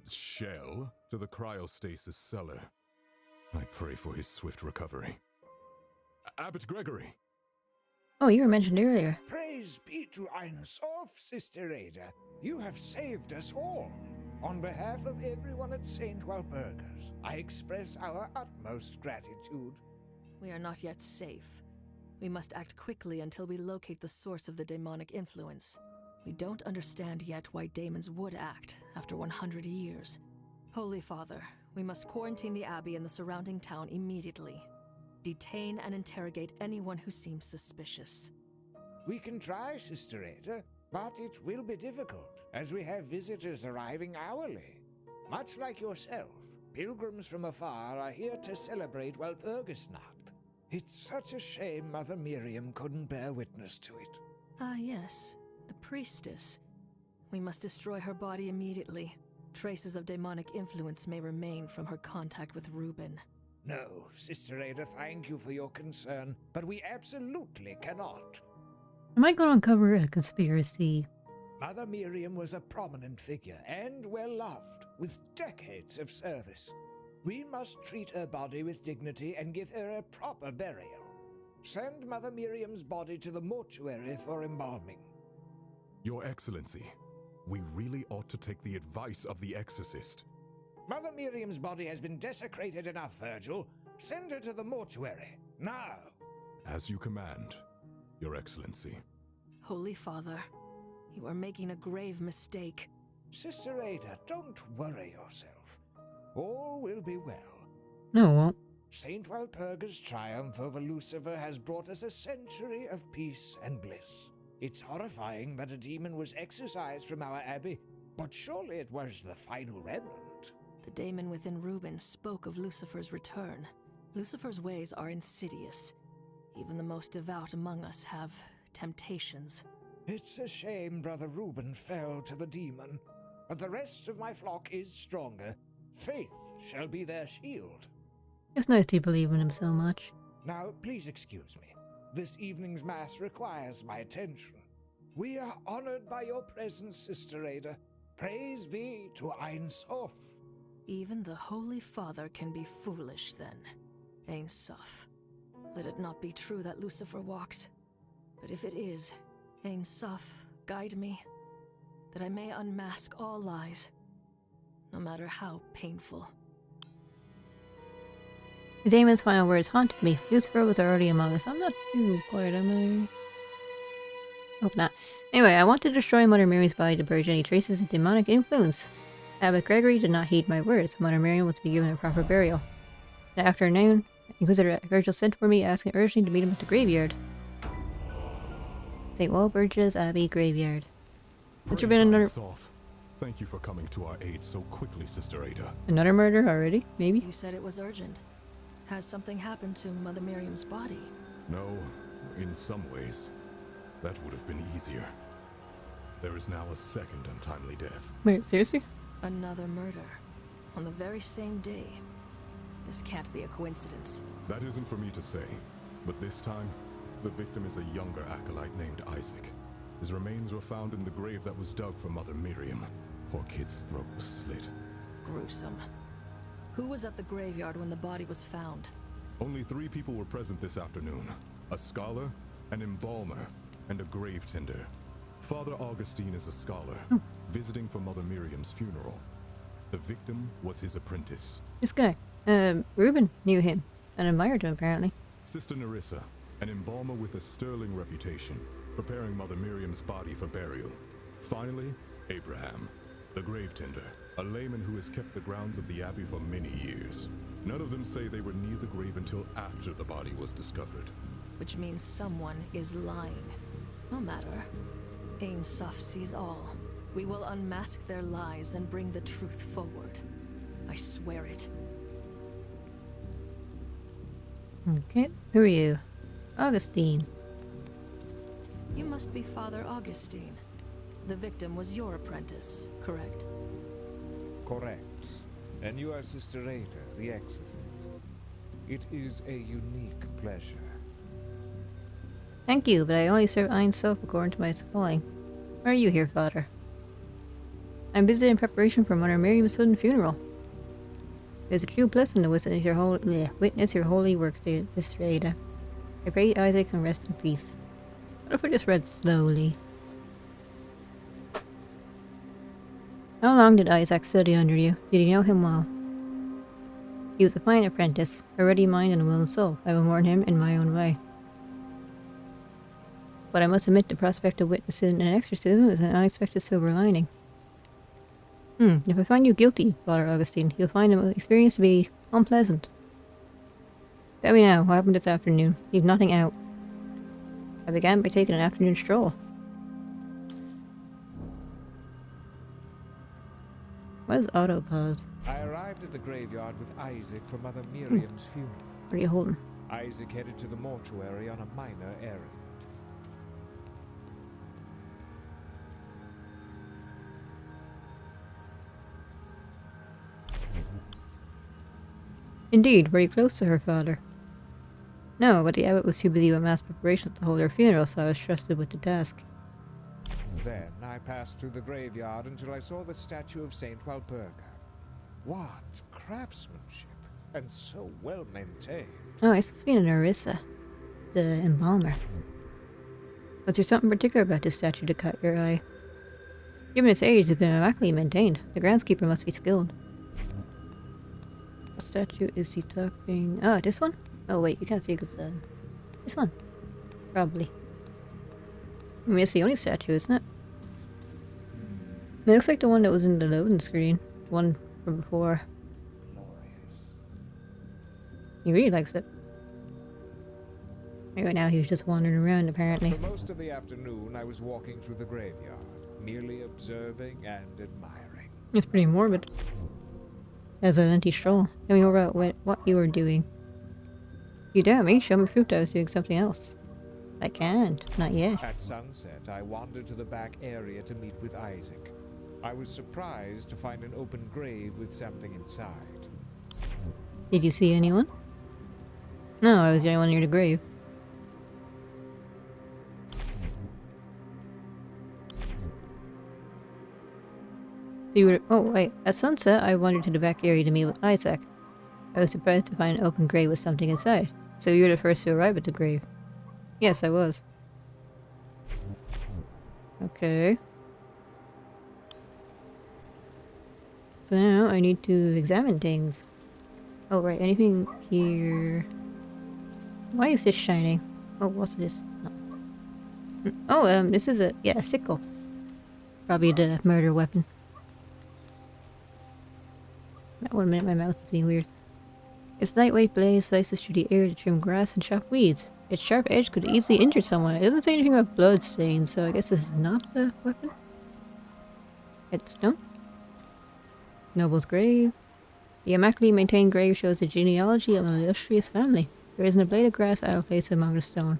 shell to the cryostasis cellar. I pray for his swift recovery. Abbot Gregory! Oh, you were mentioned earlier. Praise be to Ainsof, Sister Ada. You have saved us all. On behalf of everyone at St. Walpurgis, I express our utmost gratitude. We are not yet safe. We must act quickly until we locate the source of the demonic influence. We don't understand yet why Daemons would act after 100 years. Holy Father, we must quarantine the abbey and the surrounding town immediately. Detain and interrogate anyone who seems suspicious. We can try, Sister Ada, but it will be difficult, as we have visitors arriving hourly. Much like yourself, pilgrims from afar are here to celebrate Walpurgisnacht. It's such a shame Mother Miriam couldn't bear witness to it. Ah, yes. The priestess. We must destroy her body immediately. Traces of demonic influence may remain from her contact with Reuben. No, Sister Ada, thank you for your concern, but we absolutely cannot. Am I going to uncover a conspiracy? Mother Miriam was a prominent figure and well-loved, with decades of service. We must treat her body with dignity and give her a proper burial. Send Mother Miriam's body to the mortuary for embalming. Your Excellency, we really ought to take the advice of the exorcist. Mother Miriam's body has been desecrated enough, Virgil. Send her to the mortuary, now. As you command, Your Excellency. Holy Father, you are making a grave mistake. Sister Ada, don't worry yourself. All will be well. No, it won't. St. Walpurgis' triumph over Lucifer has brought us a century of peace and bliss. It's horrifying that a demon was exorcised from our abbey, but surely it was the final remnant. The daemon within Reuben spoke of Lucifer's return. Lucifer's ways are insidious. Even the most devout among us have temptations. It's a shame Brother Reuben fell to the demon, but the rest of my flock is stronger. Faith shall be their shield. It's nice to believe in him so much. Now, please excuse me. This evening's mass requires my attention. We are honored by your presence, Sister Ada. Praise be to Ainsof. Even the Holy Father can be foolish then. Ainsof. Let it not be true that Lucifer walks. But if it is, Ainsof, guide me, that I may unmask all lies, no matter how painful. The Daemon's final words haunted me. Lucifer was already among us. I'm not too quiet, am I? Hope not. Anyway, I want to destroy Mother Miriam's body to purge any traces of demonic influence. Abbot Gregory did not heed my words. Mother Miriam was to be given a proper burial. That afternoon, Inquisitor Virgil sent for me, asking urgently to meet him at the graveyard. St. Walburge's Abbey Graveyard. Must have been another... Thank you for coming to our aid so quickly, Sister Ada. Another murder already? Maybe? You said it was urgent. Has something happened to Mother Miriam's body? No, in some ways. That would have been easier. There is now a second untimely death. Wait, seriously? Another murder. On the very same day. This can't be a coincidence. That isn't for me to say, but this time, the victim is a younger acolyte named Isaac. His remains were found in the grave that was dug for Mother Miriam. Poor kid's throat was slit. Gruesome. Who was at the graveyard when the body was found? Only 3 people were present this afternoon. A scholar, an embalmer, and a grave tender. Father Augustine is a scholar, visiting for Mother Miriam's funeral. The victim was his apprentice. This guy. Reuben knew him and admired him, apparently. Sister Nerissa, an embalmer with a sterling reputation, preparing Mother Miriam's body for burial. Finally, Abraham, the grave tender, a layman who has kept the grounds of the abbey for many years. None of them say they were near the grave until after the body was discovered. Which means someone is lying. No matter. Ein Sof sees all. We will unmask their lies and bring the truth forward. I swear it. Okay, who are you? Augustine. You must be Father Augustine. The victim was your apprentice, correct? Correct. And you are Sister Ada, the Exorcist. It is a unique pleasure. Thank you, but I only serve Ein Sof according to my calling. Why are you here, Father? I'm busy in preparation for Mother Miriam's sudden funeral. It is a true blessing to witness your holy work, Sister Ada. I pray Isaac can rest in peace. What if I just read slowly? How long did Isaac study under you? Did you know him well? He was a fine apprentice, a ready mind and a willing soul. I will mourn him in my own way. But I must admit the prospect of witnessing an exorcism is an unexpected silver lining. If I find you guilty, Father Augustine, you'll find the experience to be unpleasant. Tell me now, what happened this afternoon? Leave nothing out. I began by taking an afternoon stroll. What is autopause? I arrived at the graveyard with Isaac for Mother Miriam's funeral. What are you holding? Isaac headed to the mortuary on a minor errand. Indeed, were you close to her, Father? No, but the abbot was too busy with mass preparations to hold her funeral, so I was trusted with the task. Then I passed through the graveyard until I saw the statue of Saint Walburga. What craftsmanship, and so well maintained. Oh, I supposed to be a Nerissa, the embalmer. Was there something particular about this statue to caught your eye? Given its age, it's been immaculately maintained. The groundskeeper must be skilled. What statue is he talking? Oh, this one? Oh wait, you can't see because this one. Probably. I mean, it's the only statue, isn't it? It looks like the one that was in the loading screen. The one from before. Glorious. He really likes it. Right now he was just wandering around, apparently. For most of the afternoon, I was walking through the graveyard, merely observing and admiring. It's pretty morbid. As an empty stroll. Tell me more about what you were doing. You dare me? Show me proof that I was doing something else. I can't. Not yet. At sunset, I wandered to the back area to meet with Isaac. I was surprised to find an open grave with something inside. Did you see anyone? No, I was the only one near the grave. So you were— oh wait, at sunset I wandered to the back area to meet with Isaac. I was surprised to find an open grave with something inside. So you were the first to arrive at the grave. Yes, I was. Okay. So now I need to examine things. Oh, right. Anything here? Why is this shining? Oh, what's this? No. Oh, this is a sickle. Probably the murder weapon. That 1 minute my mouse is being weird. Its lightweight blade slices through the air to trim grass and chop weeds. Its sharp edge could easily injure someone. It doesn't say anything about blood stains, so I guess this is not the weapon. Headstone. Noble's grave. The immaculately maintained grave shows the genealogy of an illustrious family. There isn't a blade of grass out of place among the stone.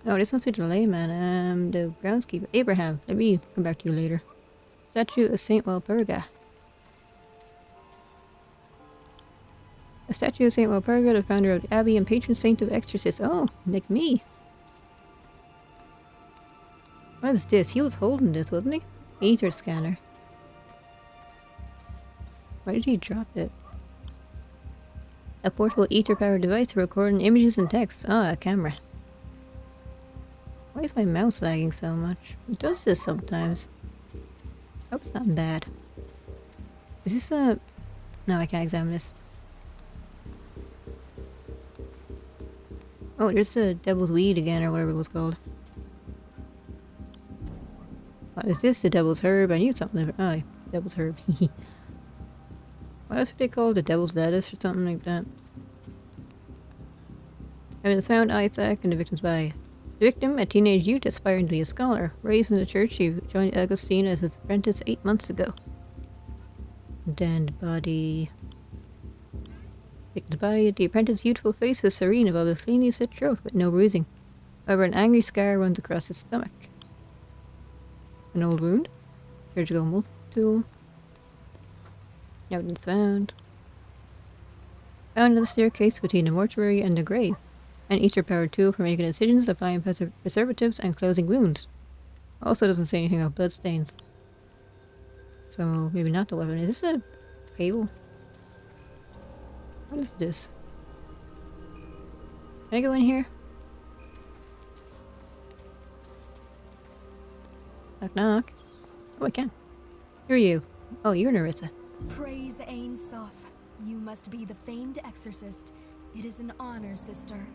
Oh, this must be the layman. The groundskeeper. Abraham. Let me come back to you later. Statue of Saint Walpurga. A statue of Saint Walpurga, the founder of the abbey and patron saint of exorcists. Oh, like me. What is this? He was holding this, wasn't he? Ether scanner. Why did he drop it? A portable ether-powered device to record images and text. Ah, a camera. Why is my mouse lagging so much? It does this sometimes. Hope it's not bad. Is this a... No, I can't examine this. Oh, there's the devil's weed again, or whatever it was called. What is this? The devil's herb? I knew something different. Oh, devil's herb. What else would they call it? The devil's lettuce or something like that? Evidence found Isaac and the victim's body. The victim, a teenage youth aspiring to be a scholar. Raised in the church, she joined Augustine as his apprentice 8 months ago. Then the body... Victim's body, the apprentice's youthful face is serene above a cleanly slit throat with no bruising. However, an angry scar runs across his stomach. An old wound. Surgical multi-tool. Evidence found. Found on the staircase between the mortuary and the grave. An ether-powered tool for making incisions, applying preservatives, and closing wounds. Also doesn't say anything about bloodstains. So, maybe not the weapon. Is this a cable? What is this? Can I go in here? Knock knock. Oh, I can. Who are you? Oh, you're Nerissa. Praise Ain Soph. You must be the famed exorcist. It is an honor, sister.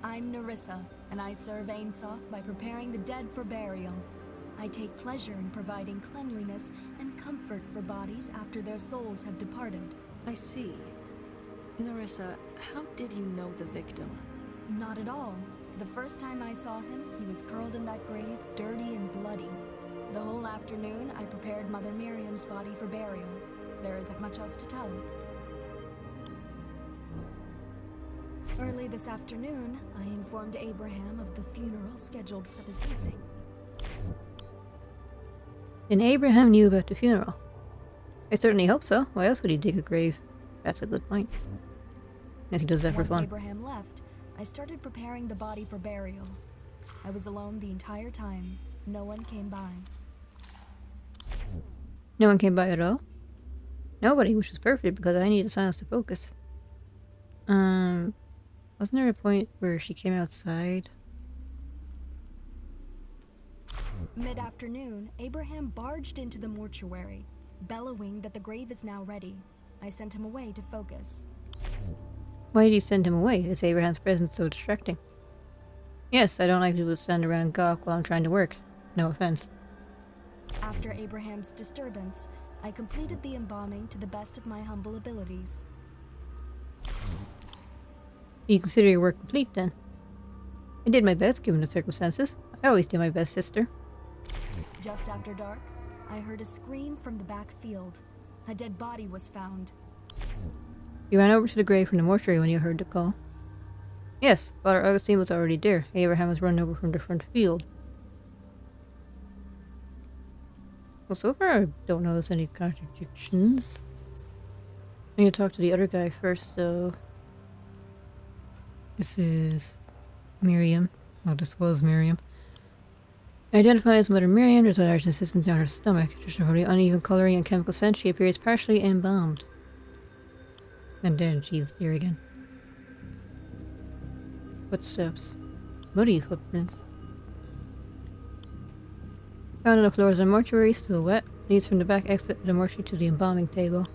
I'm Nerissa, and I serve Ain Soph by preparing the dead for burial. I take pleasure in providing cleanliness and comfort for bodies after their souls have departed. I see. Nerissa, how did you know the victim? Not at all. The first time I saw him, he was curled in that grave, dirty and bloody. The whole afternoon, I prepared Mother Miriam's body for burial. There isn't much else to tell. Early this afternoon, I informed Abraham of the funeral scheduled for this evening. Then Abraham knew about the funeral. I certainly hope so. Why else would he dig a grave? That's a good point. Unless he does that for fun. Once Abraham left, I started preparing the body for burial. I was alone the entire time. No one came by. No one came by at all? Nobody, which was perfect because I needed silence to focus. Wasn't there a point where she came outside? Mid-afternoon, Abraham barged into the mortuary, bellowing that the grave is now ready. I sent him away to focus. Why did you send him away? Is Abraham's presence so distracting? Yes, I don't like people to stand around and gawk while I'm trying to work. No offense. After Abraham's disturbance, I completed the embalming to the best of my humble abilities. You consider your work complete, then? I did my best, given the circumstances. I always do my best, sister. Just after dark, I heard a scream from the back field. A dead body was found. You ran over to the grave from the mortuary when you heard the call. Yes, Father Augustine was already there. Abraham was run over from the front field. Well, so far I don't notice any contradictions. I need to talk to the other guy first, though. This is Miriam. Oh, this was Miriam. Identified as Mother Miriam, there's a large insistence down her stomach. Just from the uneven coloring and chemical scent, she appears partially embalmed. And then she's there again. Footsteps. Muddy footprints. Found on the floors of the mortuary, still wet. Leads from the back exit of the mortuary to the embalming table.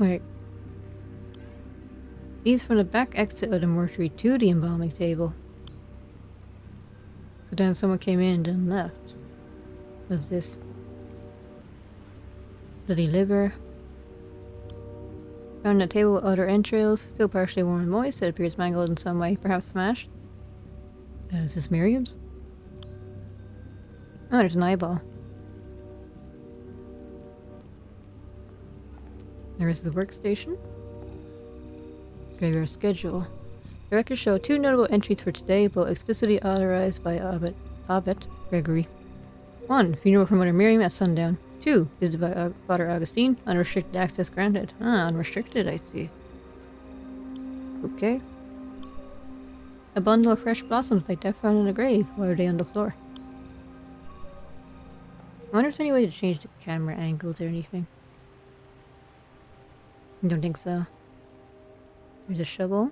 Wait. Leads from the back exit of the mortuary to the embalming table. So then someone came in and then left. What's this? Bloody liver. Found on a table with other entrails, still partially warm and moist. It appears mangled in some way, perhaps smashed. Is this Miriam's? Oh, there's an eyeball. There is the workstation. Graveyard schedule. The records show 2 notable entries for today, both explicitly authorized by Abbot Gregory. 1. Funeral for Mother Miriam at sundown. 2. Visit by Father Augustine. Unrestricted access granted. Ah, unrestricted, I see. Okay. A bundle of fresh blossoms like death found in a grave. Why are they on the floor? I wonder if there's any way to change the camera angles or anything. I don't think so. There's a shovel.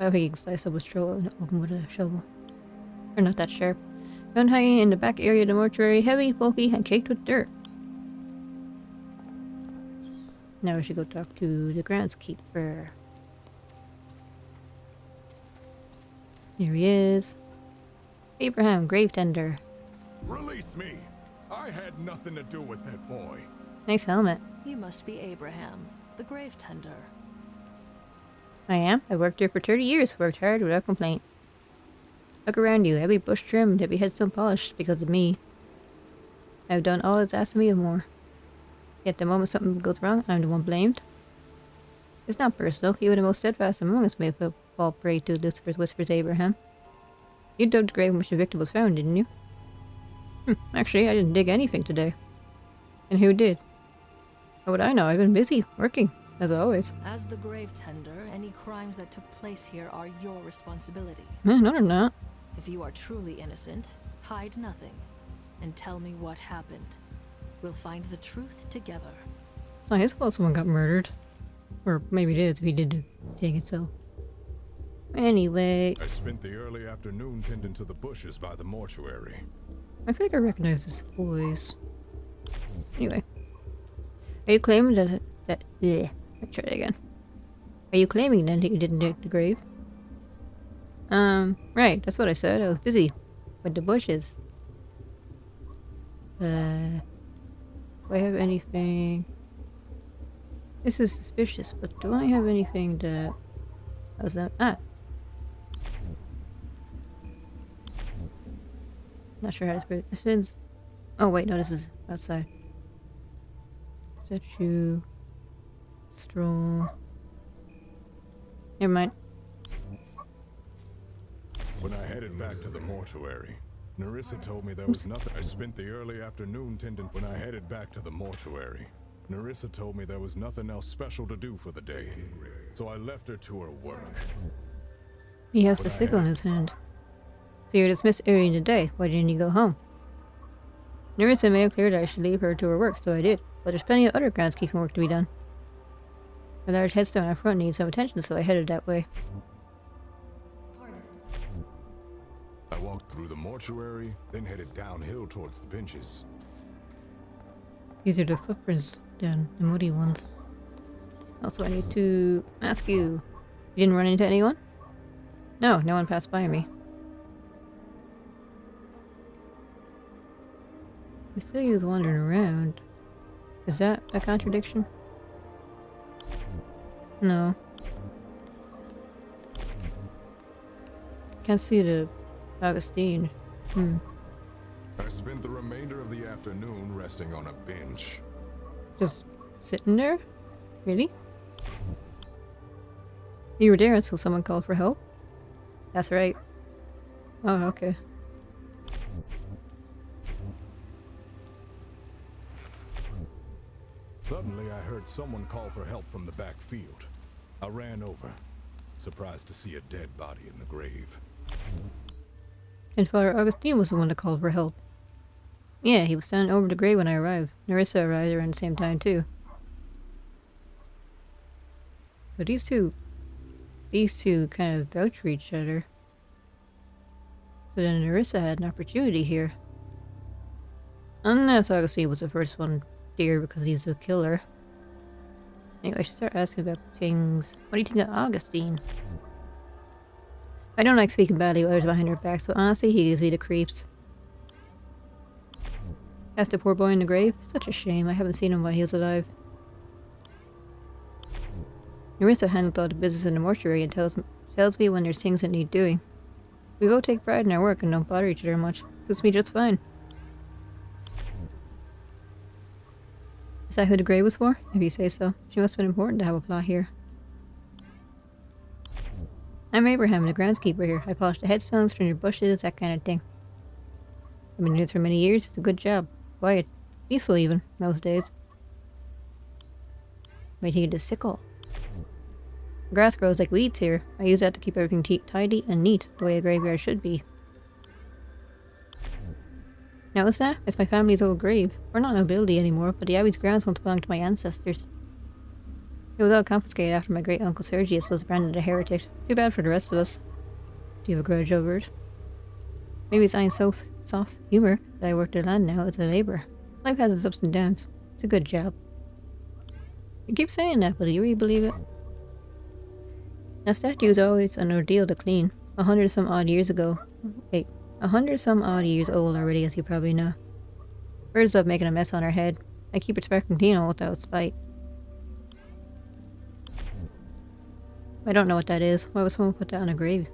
I don't think you can slice up a shovel open with a shovel. Or not that sharp. Found hanging in the back area of the mortuary, heavy, bulky, and caked with dirt. Now we should go talk to the groundskeeper. Here he is. Abraham, grave tender. Release me! I had nothing to do with that boy. Nice helmet. You must be Abraham, the grave tender. I am. I worked here for 30 years, worked hard without complaint. Look around you, every bush trimmed, every headstone polished because of me. I've done all that's asked of me and more. Yet the moment something goes wrong, I'm the one blamed. It's not personal, even the most steadfast among us may fall prey to Lucifer's whispers, Abraham. You dug the grave in which the victim was found, didn't you? Actually, I didn't dig anything today. And who did? How would I know? I've been busy, working, as always. As the grave tender, any crimes that took place here are your responsibility. No, they're not. If you are truly innocent, hide nothing, and tell me what happened. We'll find the truth together. It's not his fault someone got murdered. Or maybe it is if he did take it so. Anyway. I spent the early afternoon tending to the bushes by the mortuary. I feel like I recognize this voice. Anyway. Are you claiming that yeah, let's try it again. Are you claiming then that you didn't dig the grave? Right, that's what I said. I was busy with the bushes. Do I have anything? This is suspicious, but do I have anything that... How's that? Ah! Not sure how to put it. This is... Oh wait, no, this is outside. Statue... Stroll... Never mind. When I headed back to the mortuary, Nerissa told me there was nothing. I spent the early afternoon tending. When I headed back to the mortuary, Nerissa told me there was nothing else special to do for the day, so I left her to her work. He has the sickle in his hand. So you're dismissed early in the day. Why didn't you go home? Nerissa made it clear that I should leave her to her work, so I did. But there's plenty of other groundskeeping work to be done. The large headstone out front needs some attention, so I headed that way. I walked through the mortuary, then headed downhill towards the benches. These are the footprints down, the muddy ones. Also, I need to ask you, you didn't run into anyone? No, no one passed by me. I saw he was wandering around. Is that a contradiction? No. Can't see the Augustine. I spent the remainder of the afternoon resting on a bench. Just sitting there? Really? You were there until someone called for help? That's right. Oh, okay. Suddenly, I heard someone call for help from the back field. I ran over, surprised to see a dead body in the grave. And Father Augustine was the one that called for help. Yeah, he was standing over the grave when I arrived. Nerissa arrived around the same time, too. So these two kind of vouch for each other. So then Nerissa had an opportunity here. Unless Augustine was the first one there because he's the killer. Anyway, I should start asking about things. What do you think of Augustine? I don't like speaking badly of others behind their backs, but honestly, he gives me the creeps. That's the poor boy in the grave? Such a shame. I haven't seen him while he was alive. Nerissa handles all the business in the mortuary and tells me when there's things that need doing. We both take pride in our work and don't bother each other much. Suits me just fine. Is that who the grave was for? If you say so. She must have been important to have a plot here. I'm Abraham, the groundskeeper here. I polish the headstones, trim the bushes, that kind of thing. I've been doing it for many years. It's a good job. Quiet. Peaceful even, most days. Wait till you get a sickle. Grass grows like weeds here. I use that to keep everything tidy and neat, the way a graveyard should be. Notice that? It's my family's old grave. We're not nobility anymore, but the abbey's grounds once belonged to my ancestors. It was all confiscated after my great-uncle Sergius was branded a heretic. Too bad for the rest of us. Do you have a grudge over it? Maybe it's Ian's so soft humor that I work the land now as a labourer. Life has its ups and downs. It's a good job. You keep saying that, but do you really believe it? That statue is always an ordeal to clean. 100-some odd years ago. Wait, 100-some odd years old already, as you probably know. Birds love making a mess on her head. I keep it sparkling clean all without spite. I don't know what that is. Why would someone put that on a grave?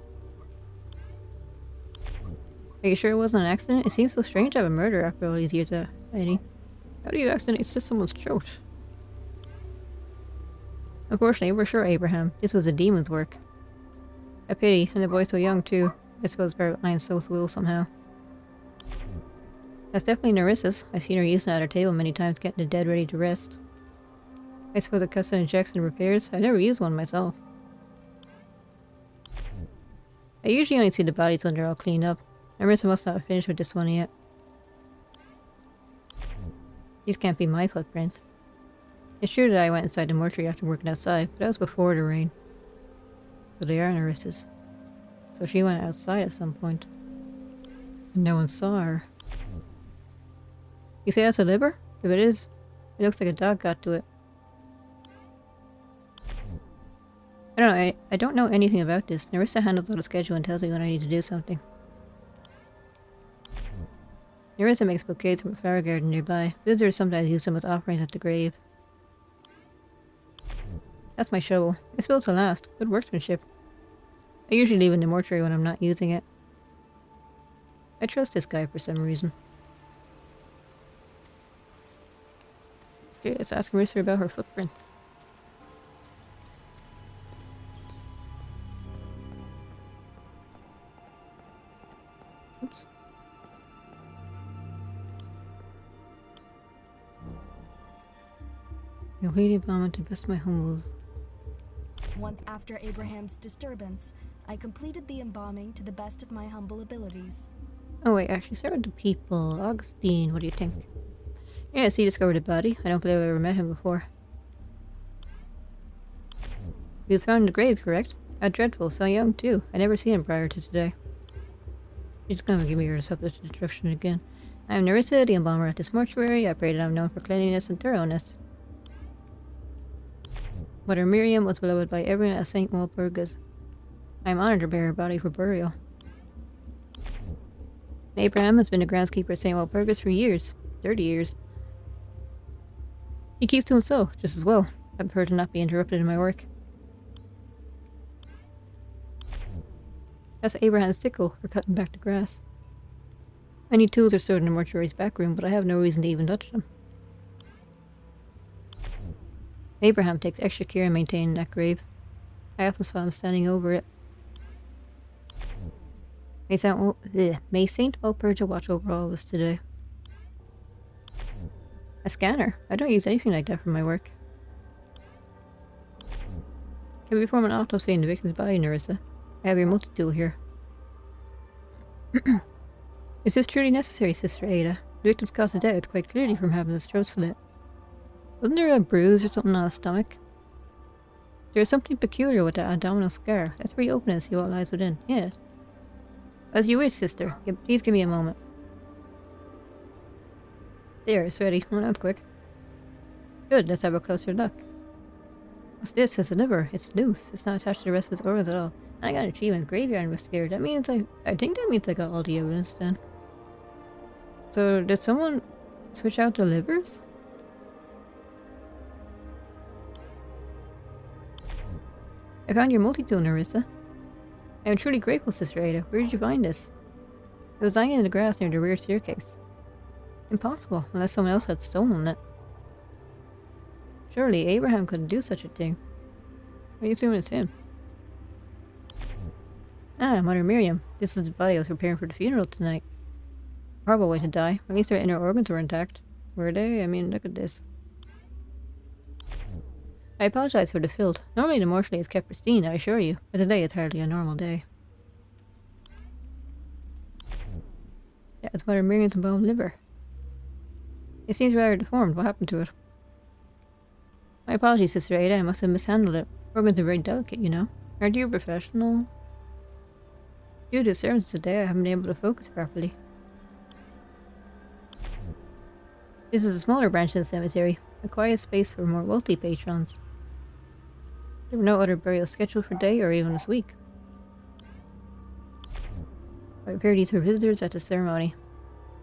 Are you sure it wasn't an accident? It seems so strange to have a murder after all these years, Eddie. How do you accidentally slit someone's throat? Unfortunately, we're sure, Abraham. This was a demon's work. A pity, and the boy so young, too. I suppose part of Ian's soul's will somehow. That's definitely Nerissa's. I've seen her using it at her table many times, getting the dead ready to rest. I suppose it custom injects and repairs. I never used one myself. I usually only see the bodies when they're all cleaned up. Nerissa must not have finished with this one yet. These can't be my footprints. It's true that I went inside the mortuary after working outside, but that was before the rain. So they are Nerissa's. So she went outside at some point. And no one saw her. You say that's a liver? If it is, it looks like a dog got to it. I don't know anything about this. Nerissa handles all the schedule and tells me when I need to do something. Nerissa makes bouquets from a flower garden nearby. Visitors sometimes use them as offerings at the grave. That's my shovel. It's built to last. Good workmanship. I usually leave it in the mortuary when I'm not using it. I trust this guy for some reason. Okay, let's ask Marissa about her footprints. Oops. You'll hate a moment to best my humbles. Once after Abraham's disturbance, I completed the embalming to the best of my humble abilities. Oh wait, actually start with the people. Augustine, what do you think? Yes, he discovered a body. I don't believe I ever met him before. He was found in the grave, correct? How dreadful, so young too. I never seen him prior to today. You're just gonna give me your subject introduction again. I am Nerissa, the embalmer at this mortuary. I pray that I'm known for cleanliness and thoroughness. Mother Miriam was beloved by everyone at St. Walpurgis. I am honored to bear her body for burial. Abraham has been a groundskeeper at St. Walpurgis for years. 30 years. He keeps to himself, just as well. I prefer to not be interrupted in my work. That's Abraham's sickle for cutting back the grass. Many tools are stored in the mortuary's back room, but I have no reason to even touch them. Abraham takes extra care in maintaining that grave. I often saw him standing over it. May Saint Walpurga watch over all of us today. A scanner? I don't use anything like that for my work. Can we perform an autopsy on the victim's body, Nerissa? I have your multi-tool here. Is this truly necessary, Sister Ada? The victim's cause of death quite clearly from having his throat slit. Wasn't there a bruise or something on his stomach? There is something peculiar with that abdominal scar. Let's reopen it and see what lies within. Yeah. As you wish, sister. Please give me a moment. There, it's ready. Well, that was quick. Good, let's have a closer look. What's this? It's a liver. It's loose. It's not attached to the rest of its organs at all. I got an achievement. Graveyard investigator. That means I think that means I got all the evidence then. So did someone switch out the livers? I found your multi-tool, Nerissa. I am truly grateful, Sister Ada. Where did you find this? It was lying in the grass near the rear staircase. Impossible, unless someone else had stolen it. Surely Abraham couldn't do such a thing. Are you assuming it's him? Ah, Mother Miriam. This is the body I was preparing for the funeral tonight. Horrible way to die. At least her inner organs were intact. Were they? I mean, look at this. I apologize for the filth. Normally the mortuary is kept pristine, I assure you, but today it's hardly a normal day. That's Mother Miriam's bone liver. It seems rather deformed. What happened to it? My apologies, Sister Ada. I must have mishandled it. Organs are very delicate, you know. Aren't you a professional? Due to sermons today, I haven't been able to focus properly. This is a smaller branch of the cemetery, a quiet space for more wealthy patrons. There were no other burials scheduled for today or even this week. I prepared these for visitors at the ceremony.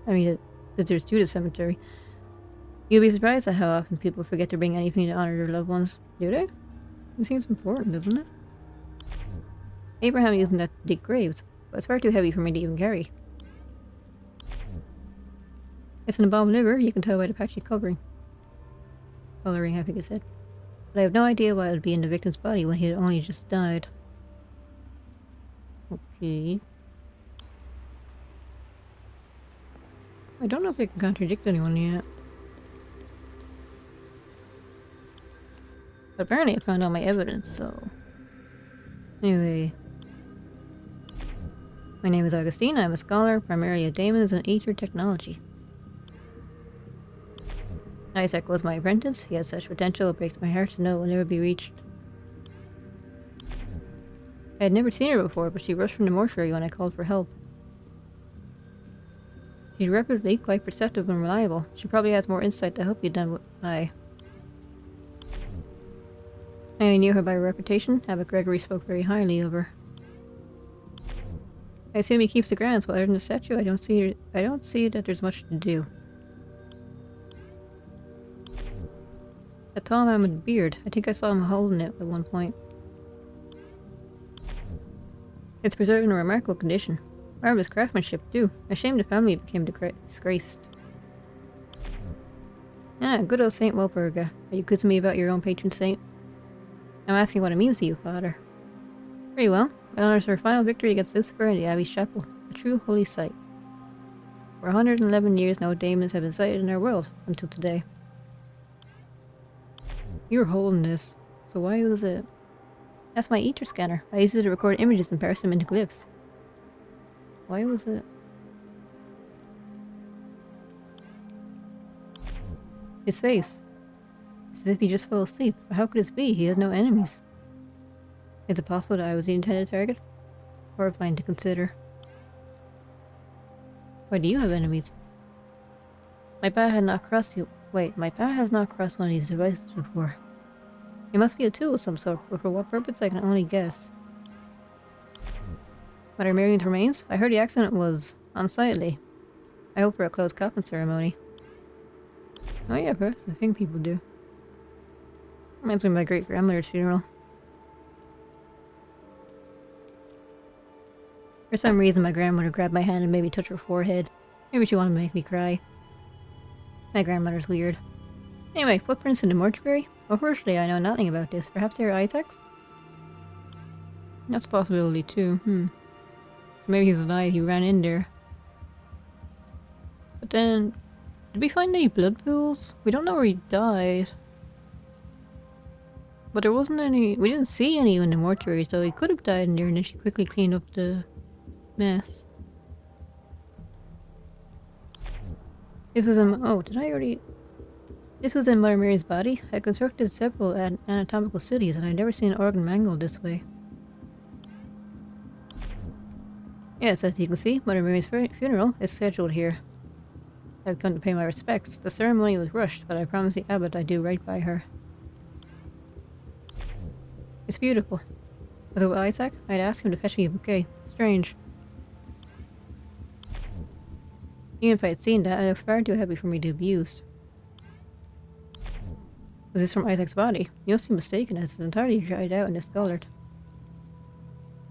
I mean, visitors to the cemetery. You'll be surprised at how often people forget to bring anything to honor their loved ones, do they? It seems important, doesn't it? Abraham using that to dig graves, but it's far too heavy for me to even carry. It's an embalmed liver, you can tell by the patchy coloring, I think it said. But I have no idea why it would be in the victim's body when he had only just died. Okay. I don't know if I can contradict anyone yet. But apparently I found all my evidence, so... Anyway... My name is Augustine, I'm a scholar, primarily at Daemons and Aether Technology. Isaac was my apprentice. He had such potential, it breaks my heart to know it will never be reached. I had never seen her before, but she rushed from the mortuary when I called for help. She's reputedly quite perceptive and reliable. She probably has more insight to help you than I. I only knew her by reputation. Abbot Gregory spoke very highly of her. I assume he keeps the grounds, but other than the statue, I don't see that there's much to do. A tall man with a beard. I think I saw him holding it at one point. It's preserved in a remarkable condition. Marvelous craftsmanship, too. A shame the family became disgraced. Ah, good old Saint Walpurga. Are you quizzing me about your own patron saint? I'm asking what it means to you, Father. Very well. It honors her final victory against Lucifer in the Abbey's chapel. A true holy sight. For 111 years, no demons have been sighted in our world, until today. You're holding this, so why was it? That's my ether scanner. I use it to record images and parse them into glyphs. Why was it? His face. It's as if he just fell asleep. But how could this be? He has no enemies. Is it possible that I was the intended target? Horrifying to consider. Why do you have enemies? My path had not crossed you. Wait, my path has not crossed one of these devices before. It must be a tool of some sort, but for what purpose I can only guess. What are Miriam's remains? I heard the accident was unsightly. I hope for a closed coffin ceremony. Oh yeah, that's the thing people do. Reminds me of my great-grandmother's funeral. For some reason my grandmother grabbed my hand and made me touch her forehead. Maybe she wanted to make me cry. My grandmother's weird. Anyway, footprints in the mortuary? Unfortunately, I know nothing about this. Perhaps they are Isaac's? That's a possibility too, So maybe he's a guy who ran in there. But then... Did we find any blood pools? We don't know where he died. But there wasn't any... We didn't see any in the mortuary, so he could have died in there and then she quickly cleaned up the mess. This was in... Oh, did I already... This was in Mother Mary's body. I constructed several anatomical studies and I've never seen an organ mangled this way. Yes, as you can see, Mother Mary's funeral is scheduled here. I've come to pay my respects. The ceremony was rushed, but I promised the abbot I'd do right by her. It's beautiful. Was it with Isaac? I'd ask him to fetch me a bouquet. Strange. Even if I had seen that, it looks far too heavy for me to have used. Was this from Isaac's body? You must be mistaken, as it's entirely dried out and discolored.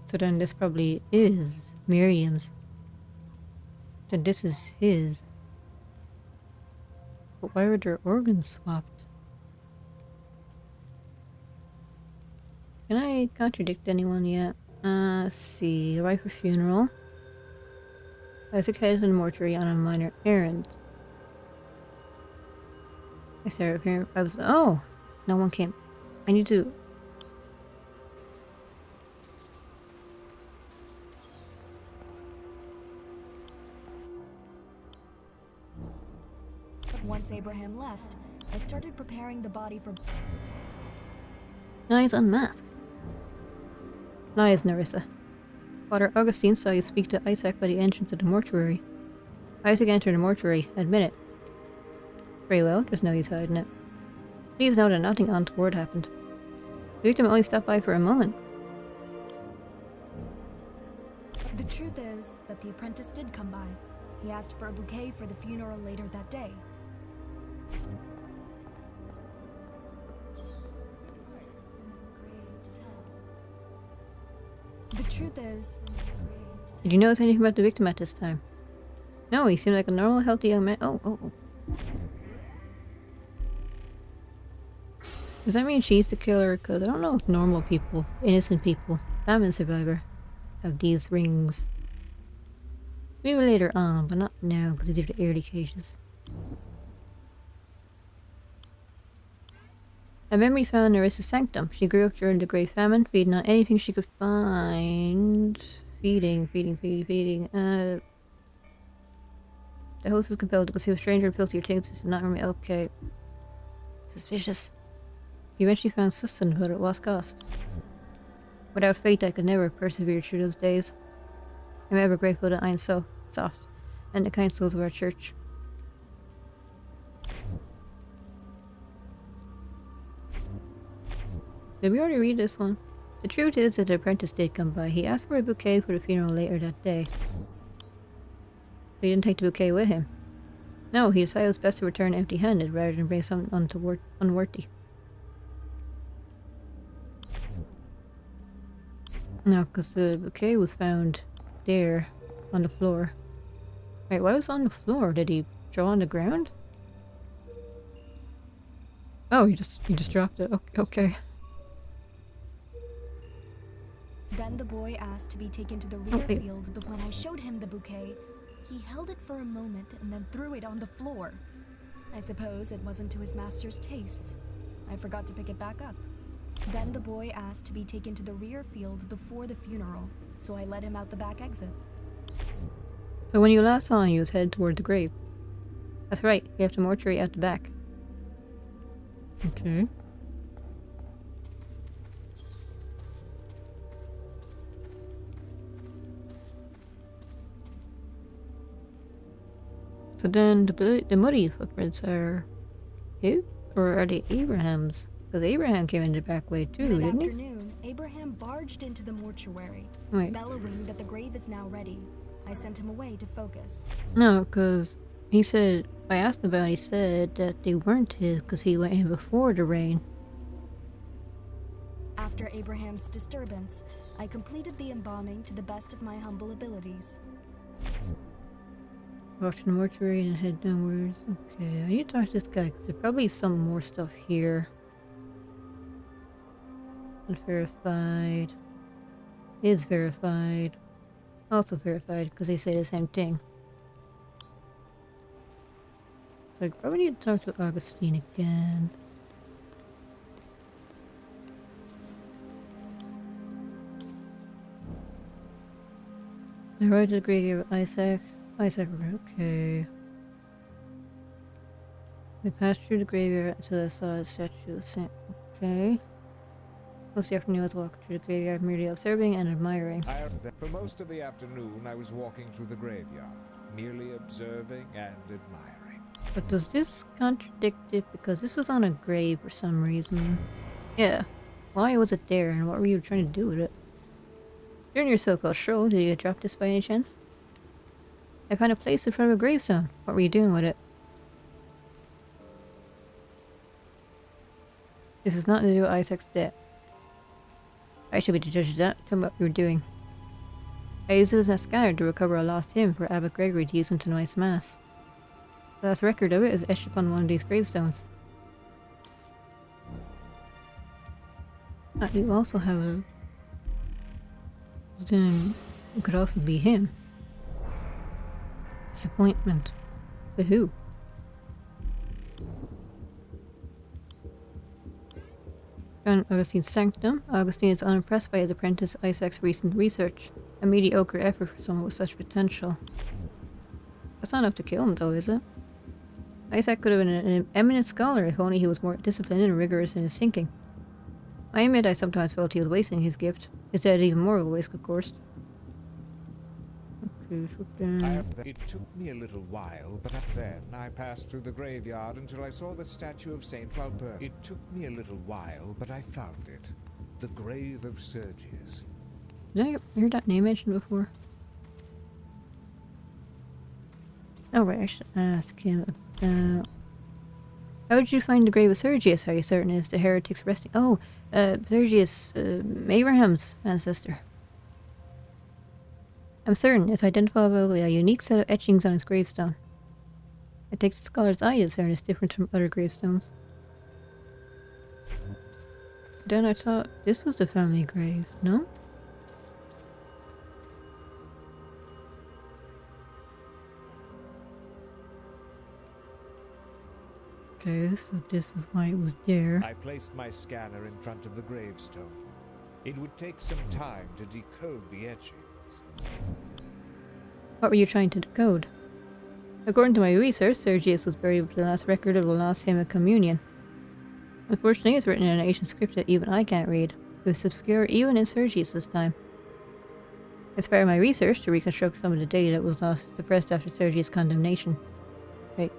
So then this probably is Miriam's. Then this is his. But why were their organs swapped? Can I contradict anyone yet? Let's see. Arrive for funeral. Isaac headed to the mortuary on a minor errand. I started appearing. Oh! No one came. I need to. Once Abraham left, I started preparing the body for. Now he's unmasked. Lies, Nerissa. Father Augustine saw you speak to Isaac by the entrance of the mortuary. Isaac entered the mortuary. Admit it. Very well, there's no use hiding it. Please know that nothing untoward happened. The victim only stopped by for a moment. The truth is that the apprentice did come by. He asked for a bouquet for the funeral later that day. The truth is... Did you notice anything about the victim at this time? No, he seemed like a normal, healthy young man. Oh. Does that mean she's the killer? Because I don't know if normal people, innocent people, famine survivor, have these rings. Maybe later on, but not now because these are the early cases. A memory found in Nerissa's sanctum. She grew up during the Great Famine, feeding on anything she could find. Feeding. The host is compelled to conceal stranger and filthier things to not remain. Okay. Suspicious. He eventually found sustenance, but at what cost? Without faith, I could never persevere through those days. I'm ever grateful that I am so soft, and the kind souls of our church. Did we already read this one? The truth is that the apprentice did come by. He asked for a bouquet for the funeral later that day. So he didn't take the bouquet with him. No, he decided it was best to return empty-handed rather than bring something unworthy. No, because the bouquet was found there, on the floor. Wait, why was it on the floor? Did he throw on the ground? Oh, he just dropped it. Okay. Then the boy asked to be taken to the rear fields, but when I showed him the bouquet, he held it for a moment and then threw it on the floor. I suppose it wasn't to his master's tastes. I forgot to pick it back up. Then the boy asked to be taken to the rear fields before the funeral, so I led him out the back exit. So when you last saw him, he was headed toward the grave. That's right, you have the mortuary out the back. Okay. So then the muddy footprints are his? Or are they Abraham's? Because Abraham came in the back way too, didn't he? Mid-afternoon, Abraham barged into the mortuary, bellowing that the grave is now ready. I sent him away to focus. No, because he said, I asked him about it, he said that they weren't his because he went in before the rain. After Abraham's disturbance, I completed the embalming to the best of my humble abilities. Walk to the mortuary and head downwards. Okay, I need to talk to this guy because there's probably some more stuff here. Unverified. Is verified. Also verified because they say the same thing. So I probably need to talk to Augustine again. I rode to the graveyard with Isaac. Okay. We passed through the graveyard until I saw a statue of Saint. Okay. Most of the afternoon I was walking through the graveyard, merely observing and admiring. For most of the afternoon, I was walking through the graveyard, merely observing and admiring. But does this contradict it? Because this was on a grave for some reason. Yeah. Why was it there, and what were you trying to do with it? During your so-called stroll, did you drop this by any chance? I found a place in front of a gravestone. What were you doing with it? This is not to do with Isaac's death. I should be the judge of that. Tell me what you were doing. I used it as a scanner to recover a lost hymn for Abbot Gregory to use in tonight's mass. The last record of it is etched upon one of these gravestones. You also have a... Then it could also be him. Disappointment. But who? Found Augustine's sanctum. Augustine is unimpressed by his apprentice Isaac's recent research. A mediocre effort for someone with such potential. That's not enough to kill him though, is it? Isaac could have been an eminent scholar if only he was more disciplined and rigorous in his thinking. I admit I sometimes felt he was wasting his gift. His death even more of a waste, of course. Okay, it took me a little while, but then I passed through the graveyard until I saw the statue of Saint Walpurgis. It took me a little while, but I found it. The grave of Sergius. Did I hear that name mentioned before? Oh right, I should ask him about... How did you find the grave of Sergius? Are you certain it's the heretics resting? Oh, Sergius, Abraham's ancestor. I'm certain it's identifiable by a unique set of etchings on his gravestone. It takes the scholar's eye to discern it's different from other gravestones. Then I thought this was the family grave, no? Okay, so this is why it was there. I placed my scanner in front of the gravestone. It would take some time to decode the etchings. What were you trying to decode? According to my research, Sergius was buried with the last record of the last hymn of communion. Unfortunately, it's written in an ancient script that even I can't read. It was obscure even in Sergius' time. As part of my research to reconstruct some of the data that was lost suppressed after Sergius' condemnation. Wait,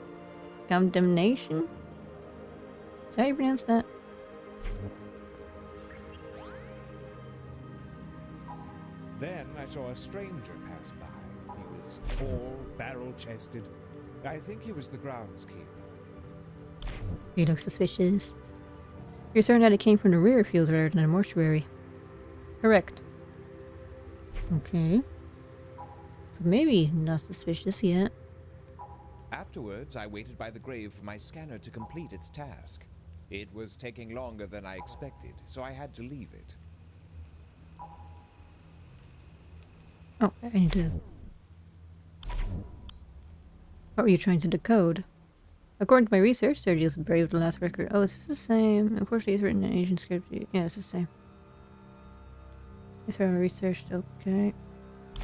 condemnation? Is that how you pronounce that? Then I saw a stranger pass by. He was tall, barrel-chested. I think he was the groundskeeper. He looks suspicious. You're certain that it came from the rear field rather than a mortuary? Correct. Okay. So maybe not suspicious yet. Afterwards, I waited by the grave for my scanner to complete its task. It was taking longer than I expected, so I had to leave it. Oh, I need to... What were you trying to decode? According to my research, Sergius was buried with the last record. Oh, is this the same? Unfortunately, it's written in ancient script. Yeah, it's the same. It's from my research, okay.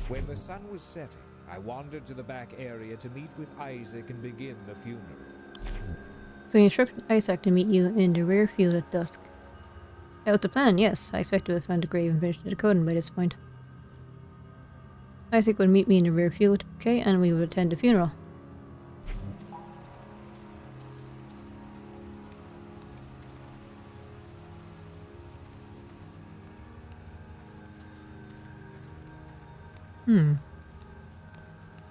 When the sun was setting, I wandered to the back area to meet with Isaac and begin the funeral. So you instructed Isaac to meet you in the rear field at dusk. That was the plan, yes. I expect to have found the grave and finished the decoding by this point. Isaac would meet me in the rear field, okay, and we would attend the funeral.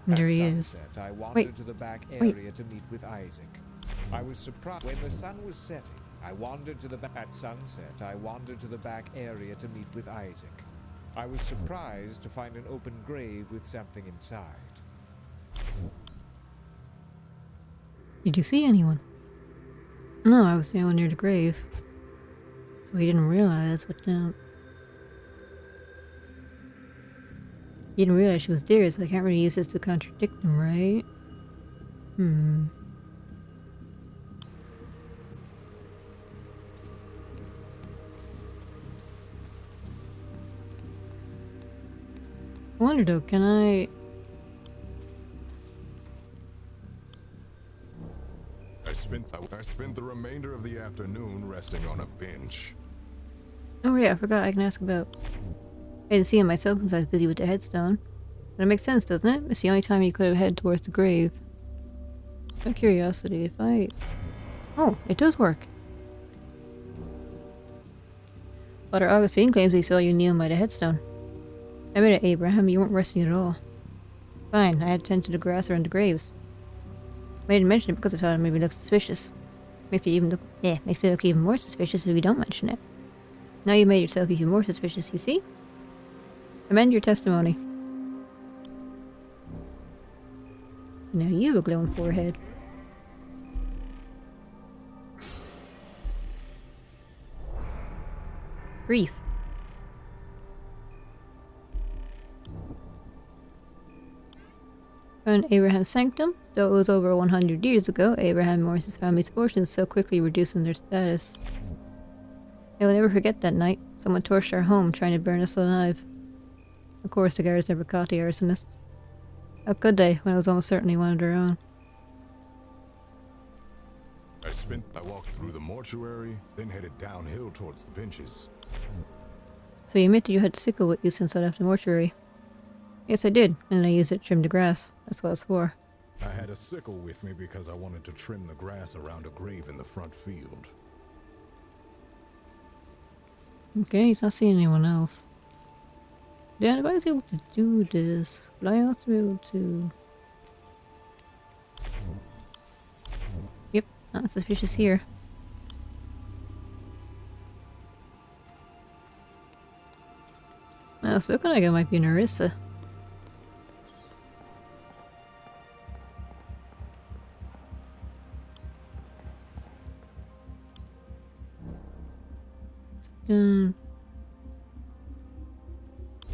There he is. I wandered to the back area to meet with Isaac. I was surprised when the sun was setting. I wandered to the back at sunset. I wandered to the back area to meet with Isaac. I was surprised to find an open grave with something inside. Did you see anyone? No, I was the only one near the grave. So he didn't realize what now. He didn't realize she was there, so I can't really use this to contradict him, right? I wonder though, can I... I spent the remainder of the afternoon resting on a bench. Oh yeah, I forgot I can ask about... I didn't see him myself since I was busy with the headstone. But it makes sense, doesn't it? It's the only time you could have headed towards the grave. Out of curiosity, if I... Oh, it does work. Father Augustine claims he saw you kneel by the headstone. I admit it, Abraham, you weren't resting at all. Fine, I had to tend to the grass around the graves. I didn't mention it because I thought it maybe looked suspicious. Makes it look even more suspicious if you don't mention it. Now you made yourself even more suspicious, you see? Amend your testimony. Now you have a glowing forehead. Grief. Found Abraham's sanctum. Though it was over 100 years ago, Abraham and Morris's family's fortunes so quickly reduced in their status. I will never forget that night. Someone torched our home, trying to burn us alive. Of course, the guards never caught the arsonist. How could they, when it was almost certainly one of their own? I walked through the mortuary, then headed downhill towards the benches. So you admit that you had sickle with you since I left the mortuary? Yes, I did, and I used it to trim the grass. That's what it's for. I had a sickle with me because I wanted to trim the grass around a grave in the front field. Okay, he's not seeing anyone else. Yeah, if I was able to do this, but I also be able to... Yep, not suspicious here. Oh, so looking like it might be Nerissa.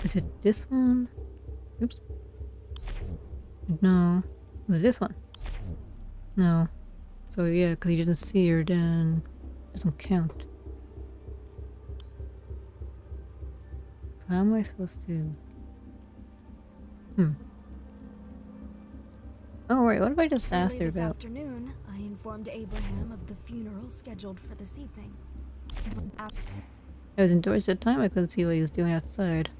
Is it this one? Oops. No. Was it this one? No. So yeah, because you didn't see her, then it doesn't count. So how am I supposed to... Oh right, what if I just asked her This about... afternoon, I informed Abraham of the funeral scheduled for this evening. I was indoors at the time, I couldn't see what he was doing outside.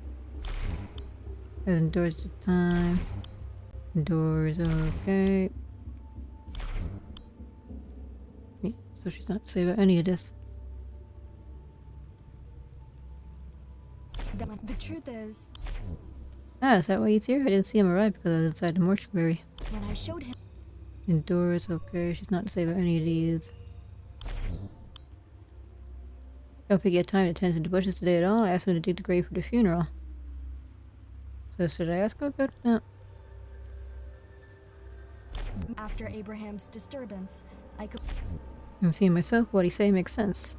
I was indoors at the time. Indoors, okay. So she's not to say about any of this. The truth is, Ah, is that why he's here? I didn't see him arrive because I was inside the mortuary. when I showed him Indoors, okay. She's not to say about any of these. I don't think he had time to tend to the bushes today at all. I asked him to dig the grave for the funeral. So should I ask him about that? after Abraham's disturbance, I could. I'm seeing myself. What he say makes sense.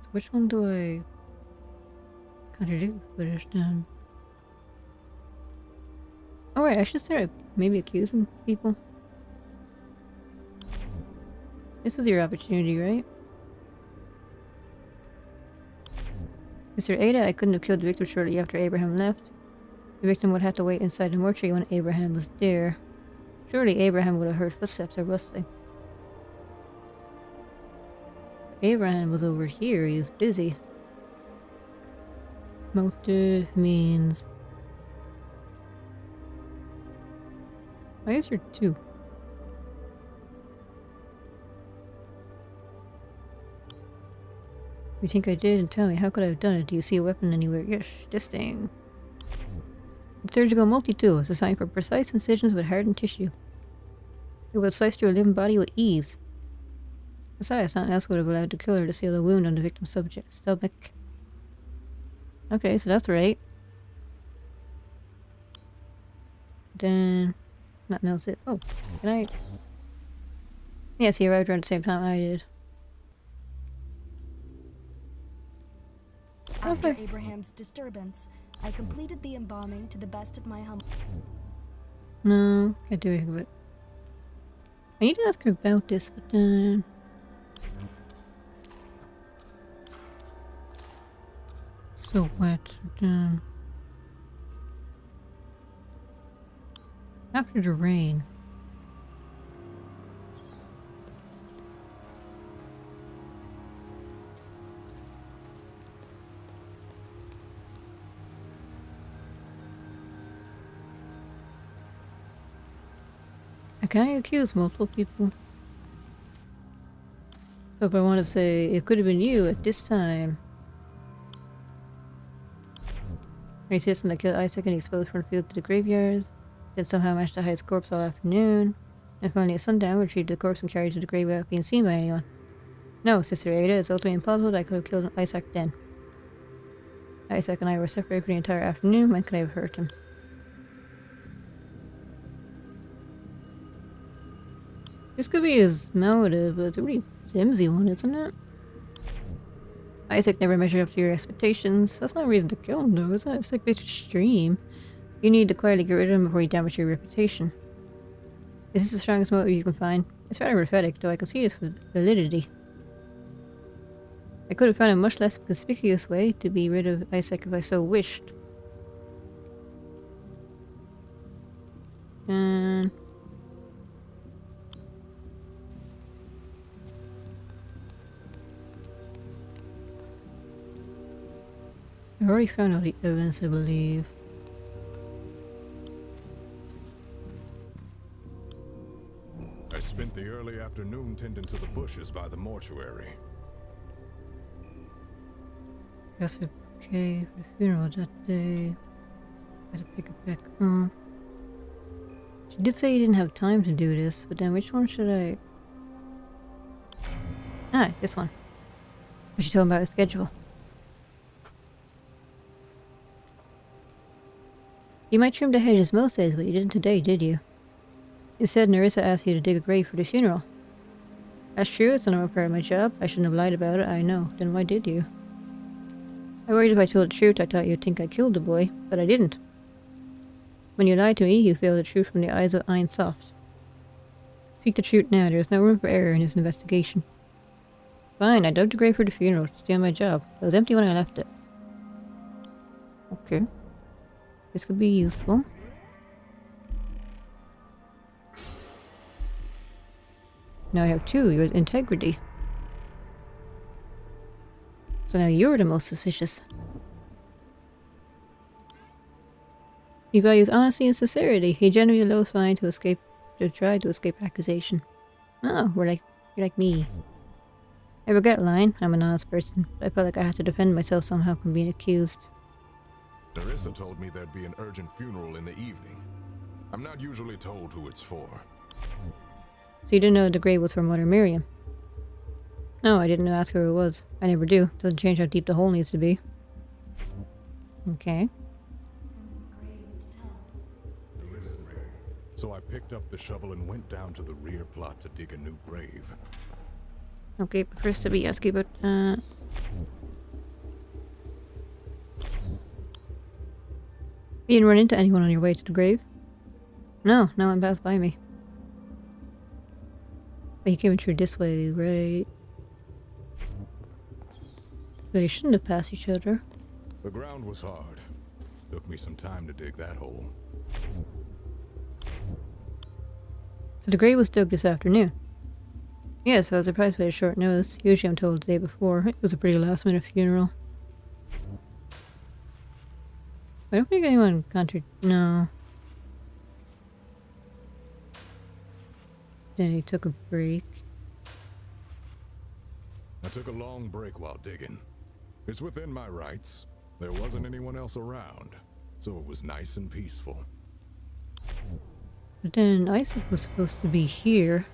So which one do I contradict with this then? Oh right, I should start maybe accusing people. This is your opportunity, right? Mr. Ada, I couldn't have killed the victim shortly after Abraham left. The victim would have to wait inside the mortuary when Abraham was there. Surely Abraham would have heard footsteps or rustling. Abraham was over here, he was busy. Motive means... I guess you're two. You think I did? And tell me, how could I have done it? Do you see a weapon anywhere? Yes, this thing. The surgical multi-tool is designed for precise incisions with hardened tissue. It would slice through a living body with ease. Besides, nothing else would have allowed the killer to seal a wound on the victim's subject's stomach. Okay, so that's right. Then... nothing else is... Oh, can I... Yes, he arrived around the same time I did. After Abraham's disturbance, I completed the embalming to the best of my humble. No, can't do anything with it. I need to ask her about this, but then... So wet, but then... After the rain... Can I accuse multiple people? So if I want to say it could have been you at this time. Are you suggesting that killed Isaac and exposed from the field to the graveyards? Then somehow managed to hide his corpse all afternoon. And finally at sundown retrieved the corpse and carried it to the grave without being seen by anyone. No, Sister Ada, it's ultimately impossible that I could have killed Isaac then. Isaac and I were separated for the entire afternoon. When could I have hurt him? This could be his motive, but it's a really flimsy one, isn't it? Isaac never measured up to your expectations. That's not a reason to kill him, though, is it? It's like a bit extreme. You need to quietly get rid of him before you damage your reputation. Is this the strongest motive you can find? It's rather prophetic, though I can see its validity. I could have found a much less conspicuous way to be rid of Isaac if I so wished. And... I already found all the evidence, I believe. I spent the early afternoon tending to the bushes by the mortuary. Guess okay for the funeral that day. Gotta pick it back up. She did say you didn't have time to do this, but then which one should I... Ah, this one. I should tell him about his schedule. You might trim the hedges most days, but you didn't today, did you? Instead, Nerissa asked you to dig a grave for the funeral. That's true, it's a normal part of my job. I shouldn't have lied about it, I know. Then why did you? I worried if I told the truth, I thought you'd think I killed the boy, but I didn't. When you lied to me, you veiled the truth from the eyes of Ein Soft. Speak the truth now, there is no room for error in this investigation. Fine, I dug the grave for the funeral to stay on my job. It was empty when I left it. Okay. This could be useful. Now I have two, your integrity. So now you're the most suspicious. He values honesty and sincerity. He genuinely loves trying to try to escape accusation. Oh, you're like me. I regret lying. I'm an honest person. But I felt like I had to defend myself somehow from being accused. Nerissa told me there'd be an urgent funeral in the evening. I'm not usually told who it's for. So you didn't know the grave was for Mother Miriam? No, I didn't ask her who it was. I never do. Doesn't change how deep the hole needs to be. Okay. So I picked up the shovel and went down to the rear plot to dig a new grave. Okay, but first let me ask you about, You didn't run into anyone on your way to the grave? No, no one passed by me. But you came through this way, right? So they shouldn't have passed each other. The ground was hard. Took me some time to dig that hole. So the grave was dug this afternoon. Yes, I was surprised by the short notice. Usually I'm told the day before. It was a pretty last minute funeral. I don't think anyone no. Then he took a break. I took a long break while digging. It's within my rights. There wasn't anyone else around, so it was nice and peaceful. But then Isaac was supposed to be here.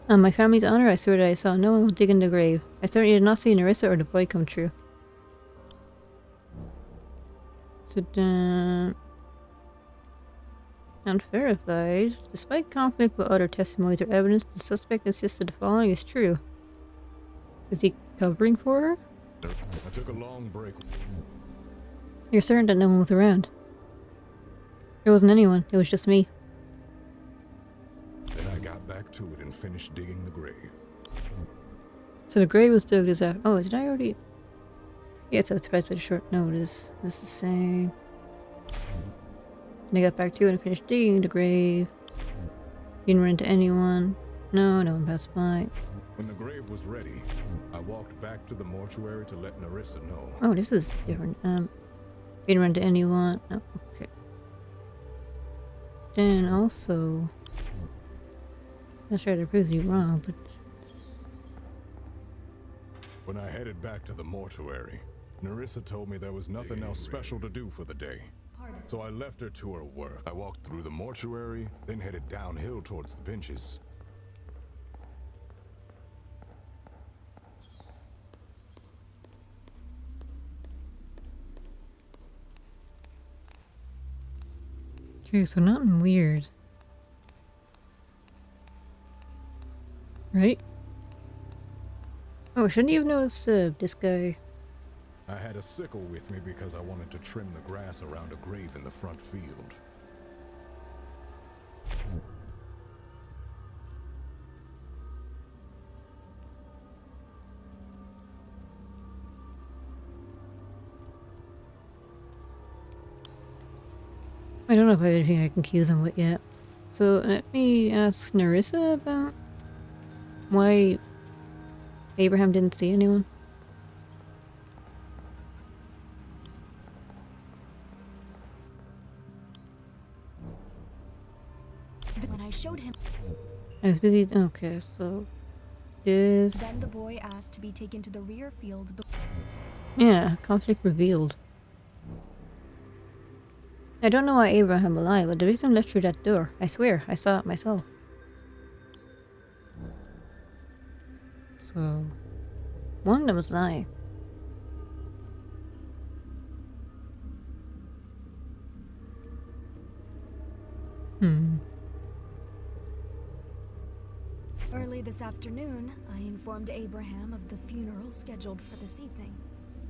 On my family's honor, I swear that I saw no one while digging the grave. I certainly did not see Nerissa or the boy come true. So then... Unverified. Despite conflict with other testimonies or evidence, the suspect insisted the following is true. Is he covering for her? I took a long break. You're certain that no one was around? There wasn't anyone, it was just me. Then I got back to it and finished digging the grave. So the grave was dug this afternoon. Oh, did I already... Yeah, it's surprised by the short notice. This is the same. And I got back to it and finished digging the grave. Didn't run into anyone. No, no one passed by. When the grave was ready, I walked back to the mortuary to let Nerissa know. Oh, this is different. Didn't run into anyone. Oh, okay. then also, not sure to prove you wrong, but When I headed back to the mortuary, Nerissa told me there was nothing else special to do for the day. So I left her to her work. I walked through the mortuary, then headed downhill towards the benches. okay, so nothing weird. Right? Oh, shouldn't you have noticed this guy? I had a sickle with me because I wanted to trim the grass around a grave in the front field. I don't know if I have anything I can accuse him with yet. So let me ask Nerissa about why Abraham didn't see anyone. When I showed him, I was busy. Okay, so this. then the boy asked to be taken to the rear field. Yeah, conflict revealed. I don't know why Abraham lied, but the victim left through that door. I swear, I saw it myself. So, one of them was lying. Early this afternoon, I informed Abraham of the funeral scheduled for this evening.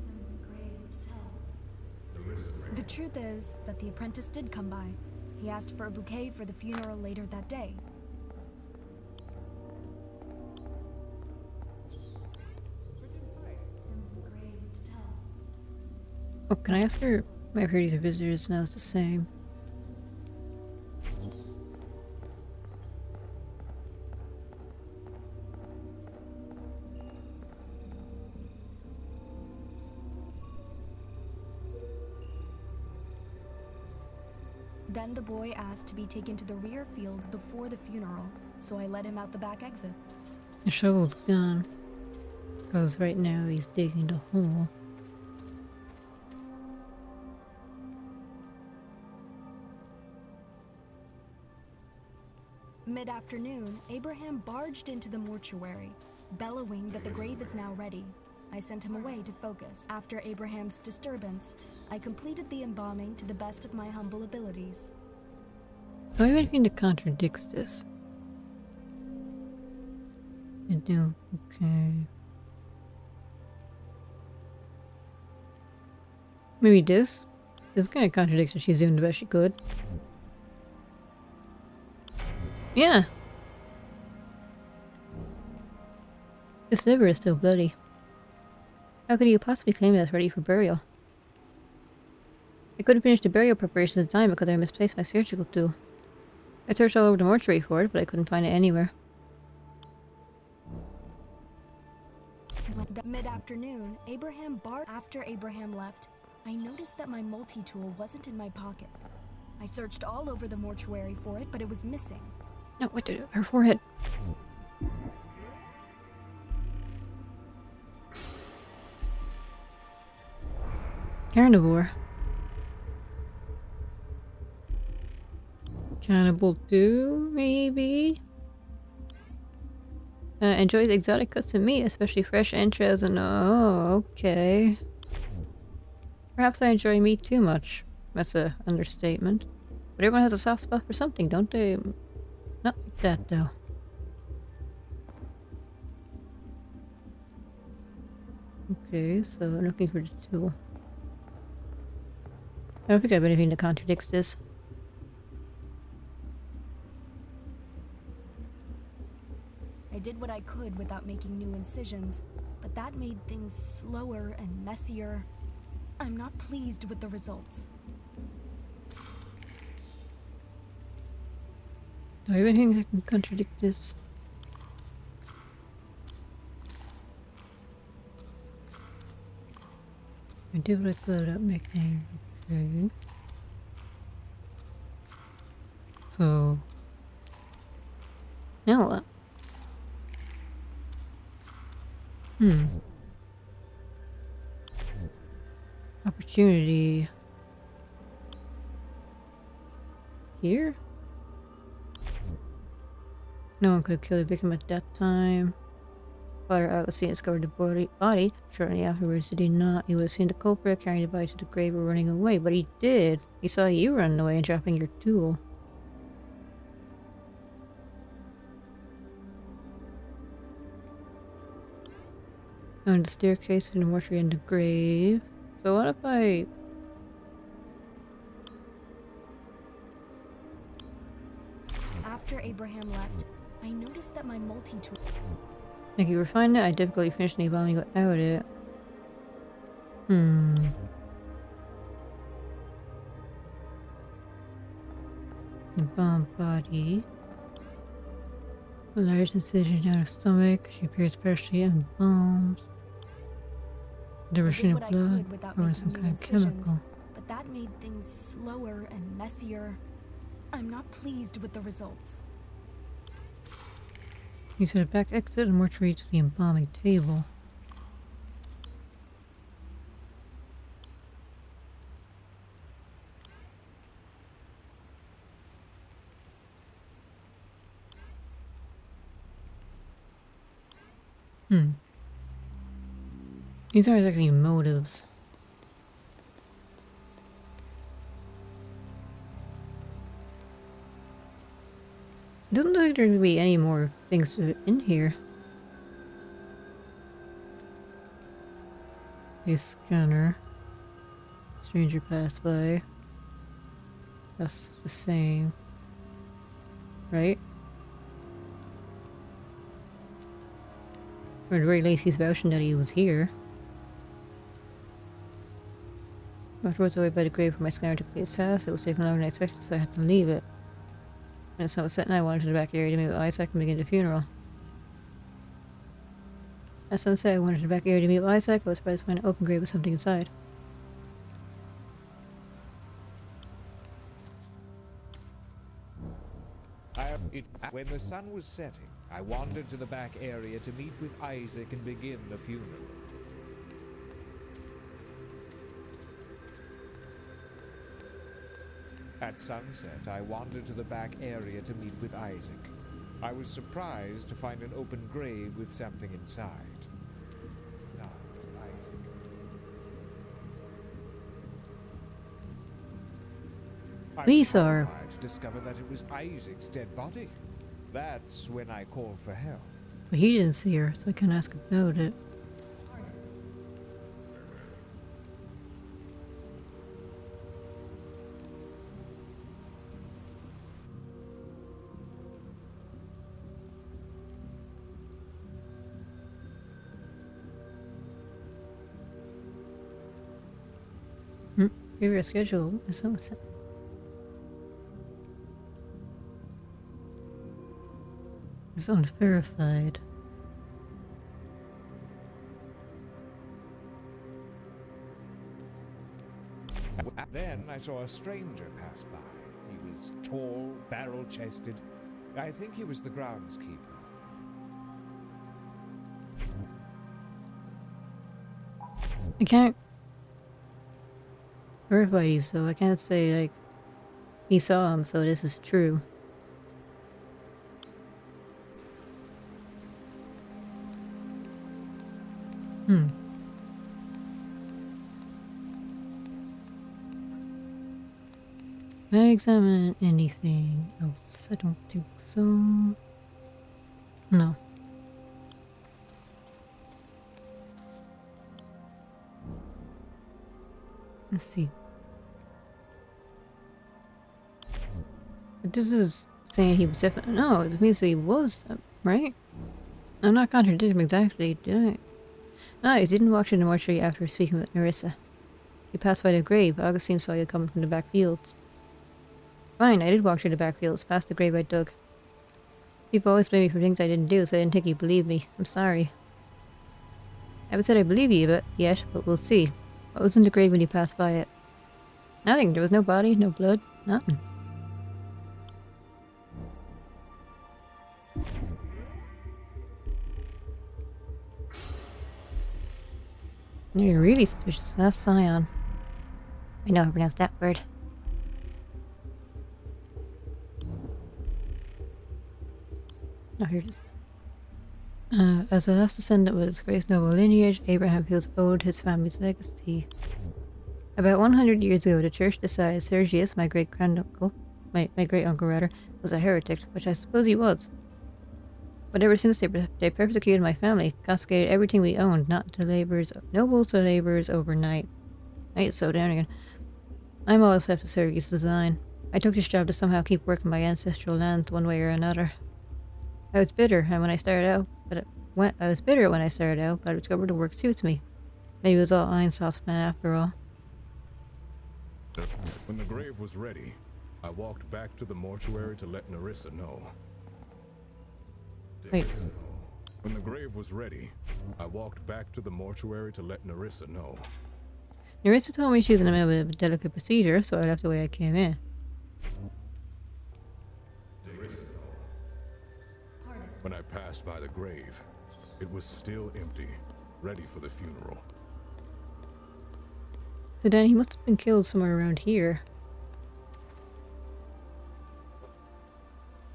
I'm grave to tell. The truth is that the apprentice did come by. He asked for a bouquet for the funeral later that day. I'm grave to tell. Oh, can I ask her? My priorities or visitors now is the same. Then the boy asked to be taken to the rear fields before the funeral, so I led him out the back exit. The shovel's gone. Because right now he's digging the hole. Mid-afternoon, Abraham barged into the mortuary, bellowing that the grave is now ready. I sent him away to focus. After Abraham's disturbance, I completed the embalming to the best of my humble abilities. Do I have anything that contradicts this? I do. Okay. Maybe this? This kind of contradicts that she's doing the best she could. Yeah. This liver is still bloody. How could you possibly claim that it's ready for burial? I couldn't finish the burial preparations in time because I misplaced my surgical tool. I searched all over the mortuary for it, but I couldn't find it anywhere. Mid-afternoon, After Abraham left, I noticed that my multi-tool wasn't in my pocket. I searched all over the mortuary for it, but it was missing. No, what did her forehead? Carnivore. Cannibal 2, maybe? Enjoys exotic cuts of meat, especially fresh entrails and... Oh, okay. Perhaps I enjoy meat too much. That's an understatement. But everyone has a soft spot for something, don't they? Not like that, though. Okay, so I'm looking for the tool. I don't think I have anything that contradicts this. I did what I could without making new incisions, but that made things slower and messier. I'm not pleased with the results. Do I have anything that can contradict this? I did what I could without making... Okay. So... now what? Opportunity... here? No one could have killed a victim at that time. Father Augustine discovered the body shortly afterwards. Did he not? He would have seen the culprit carrying the body to the grave or running away, but he did. He saw you running away and dropping your tool. Found the staircase in the mortuary and the grave. So what if I... After Abraham left, I noticed that my multi-tool... If you refined it, I difficultly finished the bombing without it. The bomb body. A large incision down her stomach. She appears partially embalmed. Diversion of blood or some kind of chemical. But that made things slower and messier. I'm not pleased with the results. You set a back exit and mortuary to the embalming table. These aren't exactly motives. Doesn't look like there would be any more things in here. A scanner. Stranger passed by. That's the same. Right? Or at the very least he's vouching that he was here. Afterwards I went by the grave for my scanner to complete its task. It was taking longer than I expected, so I had to leave it. When the sun was setting, I wandered to the back area to meet with Isaac and begin the funeral. At sunset, I wandered to the back area to meet with Isaac. I was surprised to find an open grave with something inside. When the sun was setting, I wandered to the back area to meet with Isaac and begin the funeral. At sunset, I wandered to the back area to meet with Isaac. I was surprised to find an open grave with something inside. Not Isaac. We saw her. I was to discover that it was Isaac's dead body. That's when I called for help. But he didn't see her, so I can't ask about it. Your schedule is so set. It's unverified. Then I saw a stranger pass by. He was tall, barrel-chested. I think he was the groundskeeper. I can't verify these, so I can't say, like, he saw him, so this is true. Can I examine anything else? I don't think so. No. Let's see. But this is saying he was definitely... No, it means he was, right? I'm not contradicting him exactly, did I? No, he didn't walk through the mortuary after speaking with Nerissa. He passed by the grave. Augustine saw you coming from the back fields. Fine, I did walk through the back fields, past the grave I dug. People always blame me for things I didn't do, so I didn't think you'd believe me. I'm sorry. I haven't said I believe you yet, but we'll see. What was in the grave when you passed by it? Nothing. There was no body, no blood, nothing. You're really suspicious. That's Scion. I know I pronounced that word. Oh, here it is. As the last descendant with his great noble lineage, Abraham feels owed his family's legacy. About 100 years ago, the church decided Sergius, my great-granduncle, my great-uncle rather, was a heretic, which I suppose he was. But ever since they persecuted my family, confiscated everything we owned, not to nobles to laborers overnight. I ain't so down again. I'm always left with Sergius' design. I took this job to somehow keep working my ancestral lands one way or another. I was bitter when I started out, but I discovered the work suits me. Maybe it was all Einsoft's plan after all. When the grave was ready, I walked back to the mortuary to let Nerissa know. Wait. When the grave was ready, I walked back to the mortuary to let Nerissa know. Nerissa told me she was in the middle of a delicate procedure, so I left the way I came in. When I passed by the grave, it was still empty, ready for the funeral. So then he must have been killed somewhere around here.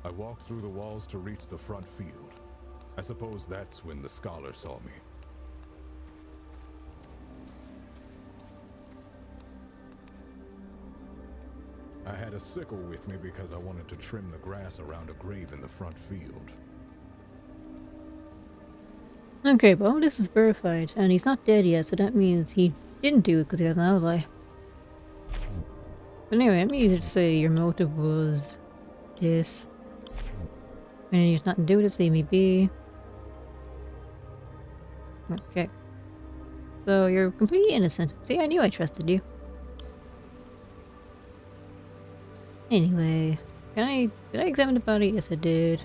I walked through the walls to reach the front field. I suppose that's when the scholar saw me. I had a sickle with me because I wanted to trim the grass around a grave in the front field. Okay, but all this is verified, and he's not dead yet, so that means he didn't do it because he has an alibi. But anyway, let me just say your motive was this. And there's nothing to do with it, so leave me be. Okay. So you're completely innocent. See, I knew I trusted you. Anyway, did I examine the body? Yes, I did.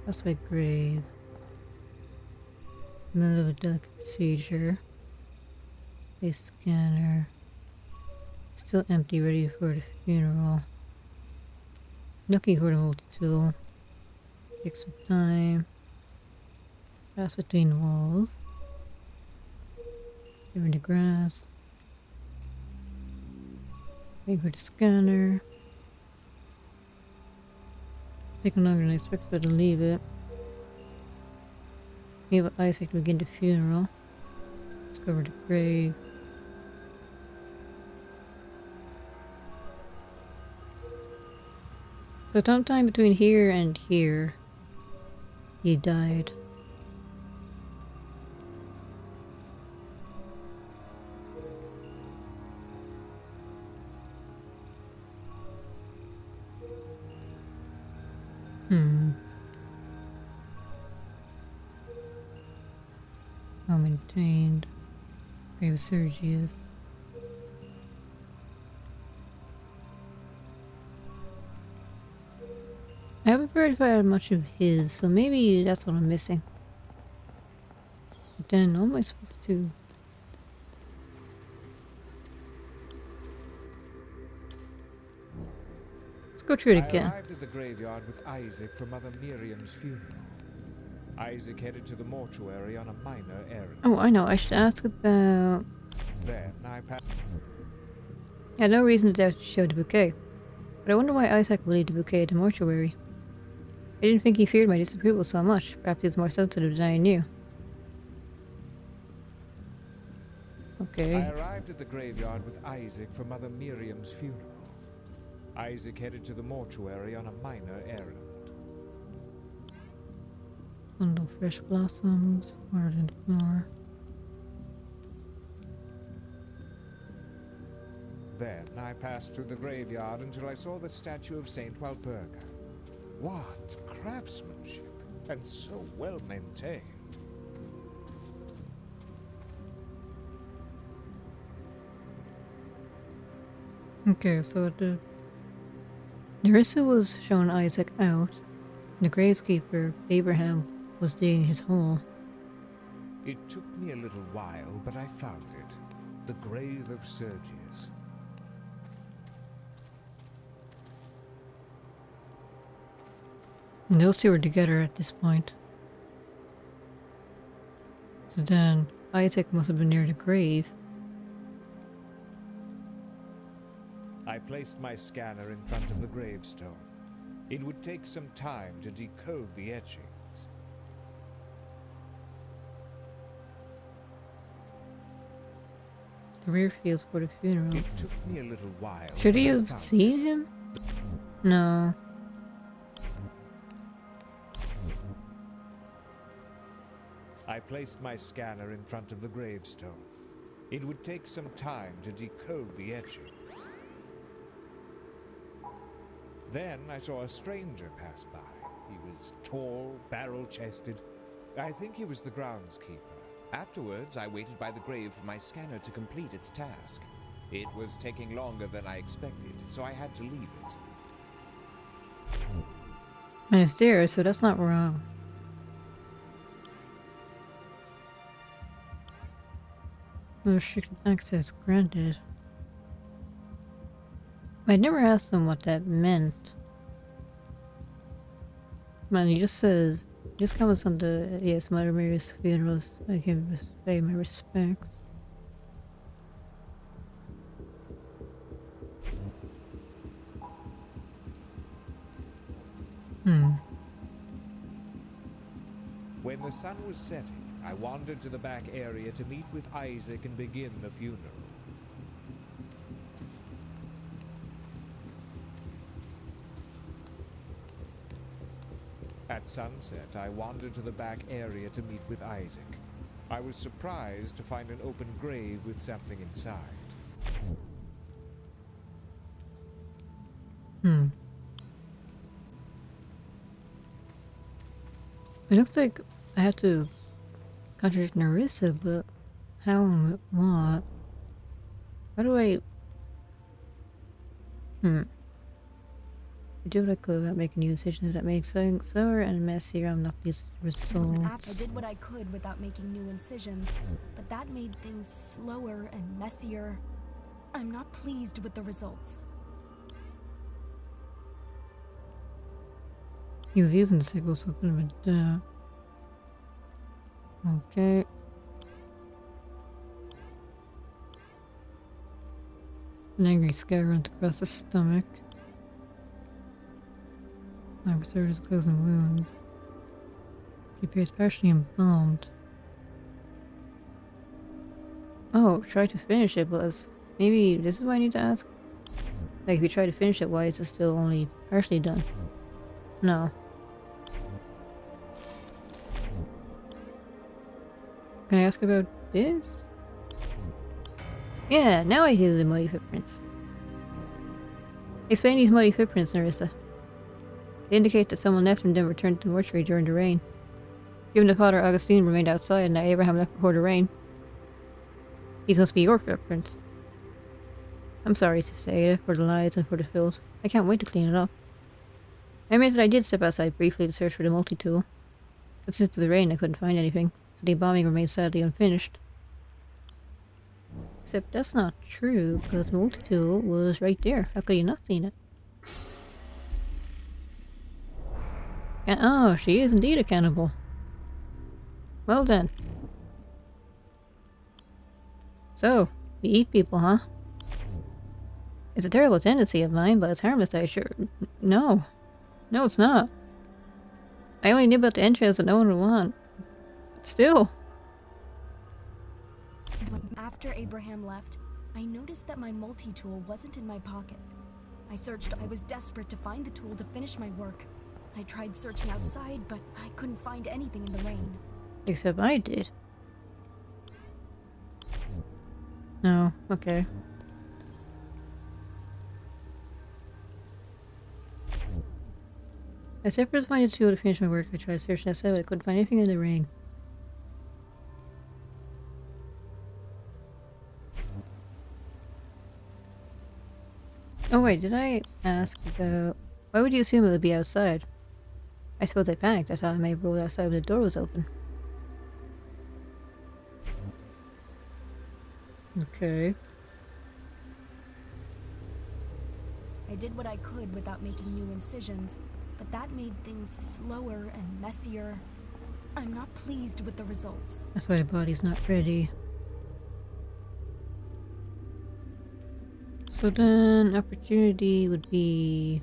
That's my grave. Middle of a delicate procedure. Face scanner. Still empty, ready for the funeral. Looking for the multi-tool. Take some time. Pass between the walls. Clearing the grass. Wait for the scanner. Taking longer than I expected to leave it. Give Isaac to begin the funeral. Discover the grave. So sometime between here and here, he died. Well maintained. Grave of Sergius. I haven't verified much of his, so maybe that's what I'm missing. But then, what am I supposed to... Let's go through it again. I arrived at the graveyard with Isaac for Mother Miriam's funeral. Isaac headed to the mortuary on a minor errand. Oh, I know. I should ask about... Then I passed... I had no reason to doubt you showed the bouquet. But I wonder why Isaac would leave the bouquet at the mortuary. I didn't think he feared my disapproval so much. Perhaps he was more sensitive than I knew. Okay. I arrived at the graveyard with Isaac for Mother Miriam's funeral. Isaac headed to the mortuary on a minor errand. Bundle fresh blossoms, ardent flower. Then I passed through the graveyard until I saw the statue of Saint Walburga. What craftsmanship, and so well maintained. Okay, so Nerissa was showing Isaac out. The gravekeeper, Abraham, was digging his hole. It took me a little while, but I found it. The grave of Sergius. And those two were together at this point. So then, Isaac must have been near the grave. I placed my scanner in front of the gravestone. It would take some time to decode the etchings. The rear fields for the funeral. It took me a little while. Should but I you have found seen it. him? No. I placed my scanner in front of the gravestone. It would take some time to decode the etchings. Then I saw a stranger pass by. He was tall, barrel-chested. I think he was the groundskeeper. Afterwards, I waited by the grave for my scanner to complete its task. It was taking longer than I expected, so I had to leave it. And it's there, so that's not wrong. Restricted access granted. I never asked him what that meant. Man, he just says, just comments on the, yes, Mother Mary's funerals. I give pay my respects. When the sun was setting, I wandered to the back area to meet with Isaac and begin the funeral. At sunset, I wandered to the back area to meet with Isaac. I was surprised to find an open grave with something inside. It looks like I have to contradict Nerissa, but how and what? How do I... I do what I could without making new decisions that make sense. Slower and messier, I'm not pleased with the results. I did what I could without making new incisions, but that made things slower and messier. I'm not pleased with the results. He was using the sickle, so it could have been that. Okay. An angry scare runs across the stomach. Like third is closing wounds. She appears partially embalmed. Oh, try to finish it, but maybe this is what I need to ask? Like, if you try to finish it, why is it still only partially done? No. Can I ask about this? Yeah, now I hear the muddy footprints. Explain these muddy footprints, Nerissa. They indicate that someone left and then returned to the mortuary during the rain. Given that Father Augustine remained outside and that Abraham left before the rain, these must be your footprints. I'm sorry, Sister Ada, for the lies and for the filth. I can't wait to clean it up. I admit that I did step outside briefly to search for the multi-tool. But since the rain, I couldn't find anything, so the embalming remains sadly unfinished. Except that's not true, because the multi-tool was right there. How could you not seen it? Oh, she is indeed a cannibal. Well then. So, you eat people, huh? It's a terrible tendency of mine, but it's harmless, I assure. No. No, it's not. I only nib out the entrails that no one would want. But still. After Abraham left, I noticed that my multi-tool wasn't in my pocket. I searched. I was desperate to find the tool to finish my work. I tried searching outside, but I couldn't find anything in the rain. Except I did. No, okay. I separate to find a tool to finish my work. I tried searching outside, but I couldn't find anything in the rain. Oh wait, did I ask about... Why would you assume it would be outside? I suppose I panicked. I thought I may have rolled outside when the door was open. Okay. I did what I could without making new incisions, but that made things slower and messier. I'm not pleased with the results. That's why the body's not ready. So then, opportunity would be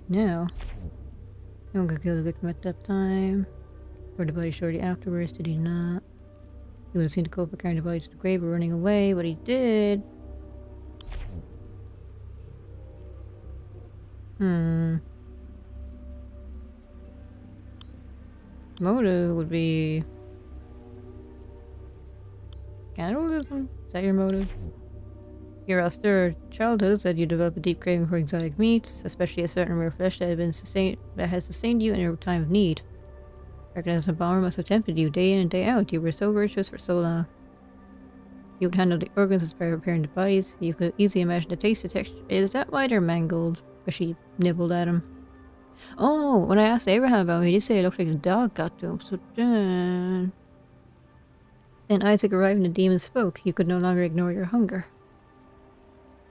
now. No one could kill the victim at that time. Or the body shortly afterwards, did he not? He would have seen the culprit carrying the body to the grave or running away, but he did. Motive would be cannibalism? Is that your motive? Your austere childhood said you develop a deep craving for exotic meats, especially a certain rare flesh that has sustained you in your time of need. Recognizing a bomber must have tempted you day in and day out. You were so virtuous for so long. You would handle the organs as by preparing the bodies. You could easily imagine the taste, the texture. Is that why they're mangled? Because she nibbled at him. Oh, when I asked Abraham about him, he did say it looked like the dog got to him. So then Isaac arrived and the demon spoke. You could no longer ignore your hunger.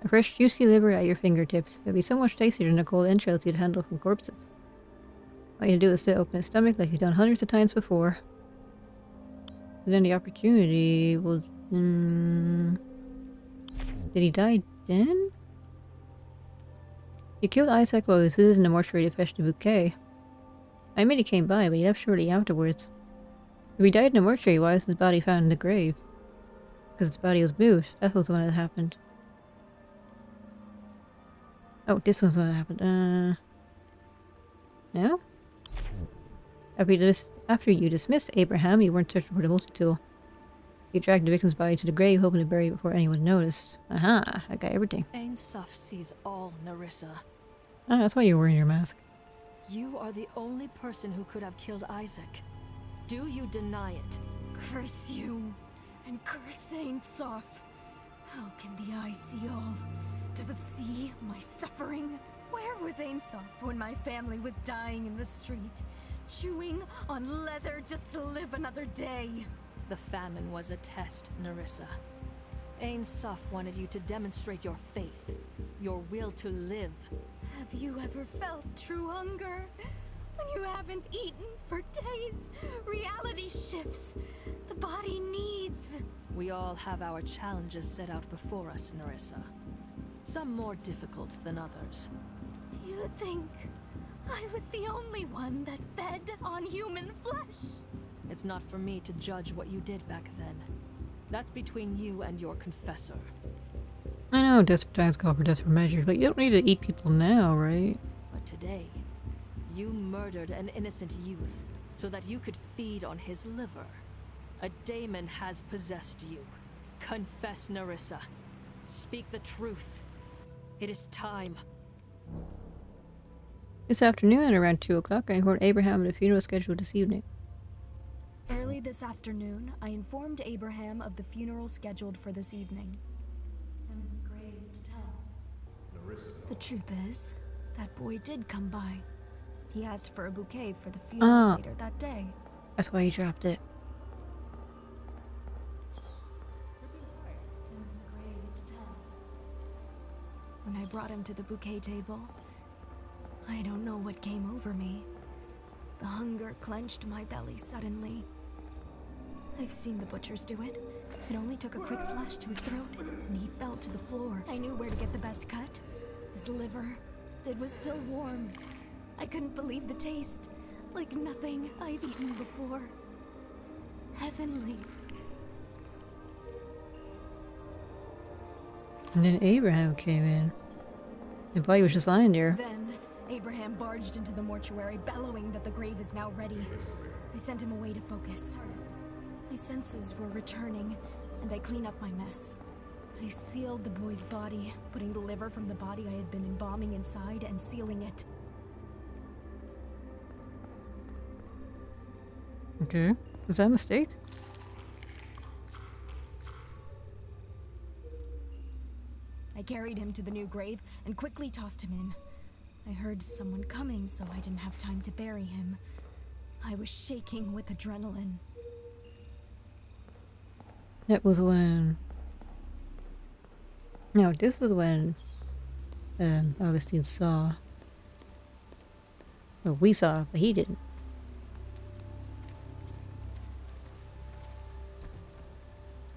A fresh, juicy liver at your fingertips. It would be so much tastier than the cold entrails you'd handle from corpses. All you had to do is sit open his stomach like you've done hundreds of times before. So then the opportunity was... Did he die then? You killed Isaac while he was visiting the mortuary to fetch the bouquet. I admit he came by, but he left shortly afterwards. If he died in the mortuary, why was his body found in the grave? Because his body was moved. That was when it happened. Oh, this was when it happened. No? After you dismissed Abraham, you weren't searching for the multi-tool. You dragged the victim's body to the grave, hoping to bury it before anyone noticed. Aha, I got everything. Ain Suf sees all, Nerissa. Oh, that's why you're wearing your mask. You are the only person who could have killed Isaac. Do you deny it? Curse you, and curse Ain Suf. How can the eye see all? Does it see my suffering? Where was Ain Suf when my family was dying in the street? Chewing on leather just to live another day? The famine was a test, Nerissa. Ain Suf wanted you to demonstrate your faith, your will to live. Have you ever felt true hunger? When you haven't eaten for days, reality shifts. The body needs. We all have our challenges set out before us, Nerissa. Some more difficult than others. Do you think I was the only one that fed on human flesh? It's not for me to judge what you did back then. That's between you and your confessor. I know desperate times call for desperate measures, but you don't need to eat people now, right? But today, you murdered an innocent youth so that you could feed on his liver. A daemon has possessed you. Confess, Nerissa. Speak the truth. It is time. This afternoon at around 2 o'clock, I informed Abraham of the funeral scheduled this evening. Early this afternoon, I informed Abraham of the funeral scheduled for this evening. I'm grave to tell. The truth is, that boy did come by. He asked for a bouquet for the funeral later that day. That's why he dropped it. When I brought him to the bouquet table, I don't know what came over me. The hunger clenched my belly suddenly. I've seen the butchers do it. It only took a quick slash to his throat, and he fell to the floor. I knew where to get the best cut. His liver. It was still warm. I couldn't believe the taste. Like nothing I've eaten before. Heavenly. And then Abraham came in. The body was just lying there. Then, Abraham barged into the mortuary, bellowing that the grave is now ready. I sent him away to focus. My senses were returning, and I cleaned up my mess. I sealed the boy's body, putting the liver from the body I had been embalming inside and sealing it. Okay. Was that a mistake? I carried him to the new grave and quickly tossed him in. I heard someone coming, so I didn't have time to bury him. I was shaking with adrenaline. That was when... No, this was when Augustine saw... Well, we saw, but he didn't.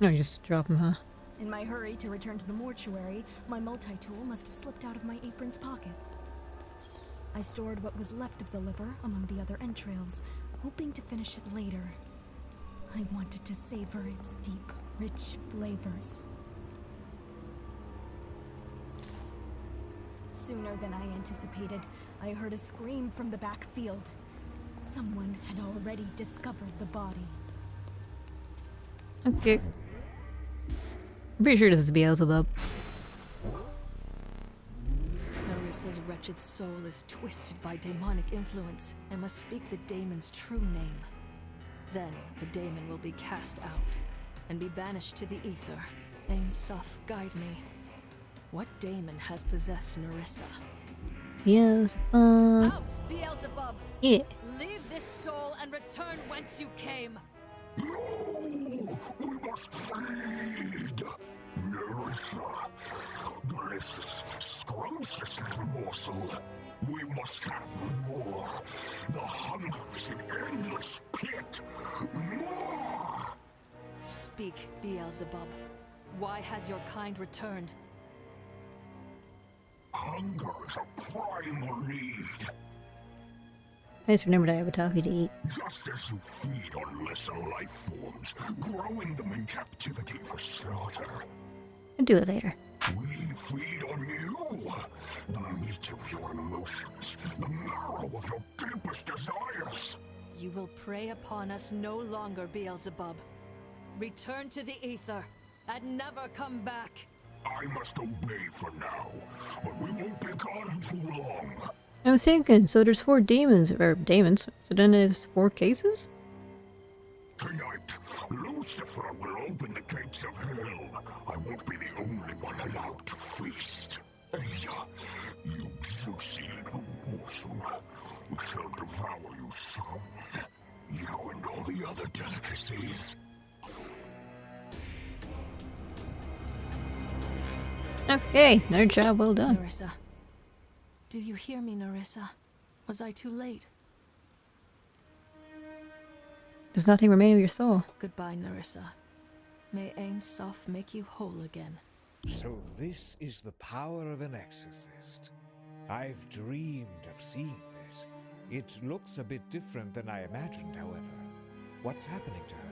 No, you just drop him, huh? In my hurry to return to the mortuary, my multi-tool must have slipped out of my apron's pocket. I stored what was left of the liver among the other entrails, hoping to finish it later. I wanted to savor its deep, rich flavors. Sooner than I anticipated, I heard a scream from the backfield. Someone had already discovered the body. Okay. I'm pretty sure this is Beelzebub. Narissa's wretched soul is twisted by demonic influence and must speak the daemon's true name. Then the daemon will be cast out and be banished to the ether. Ain Soph, guide me. What daemon has possessed Narissa? Beelzebub. Out, Beelzebub! Yeah. Leave this soul and return whence you came! No! We must feed! Nerissa! This scrumptious little morsel. We must have more. The hunger is an endless pit. More! Speak, Beelzebub. Why has your kind returned? Hunger is a primal need. I just remembered I have a toffee to eat. Just as you feed on lesser life forms, growing them in captivity for slaughter. I'll do it later. We feed on you, the meat of your emotions, the marrow of your deepest desires. You will prey upon us no longer, Beelzebub. Return to the ether and never come back. I must obey for now, but we won't be gone too long. I was thinking, so there's 4 demons, or daemons, so then there's 4 cases? Tonight, Lucifer will open the gates of hell. I won't be the only one allowed to feast. Ada, you juicy little morsel, we shall devour you soon. You and all the other delicacies. Okay, another job well done. Narissa. Do you hear me, Narissa? Was I too late? There's nothing remaining of your soul. Goodbye, Narissa. May Ain Soph make you whole again. So this is the power of an exorcist. I've dreamed of seeing this. It looks a bit different than I imagined, however. What's happening to her?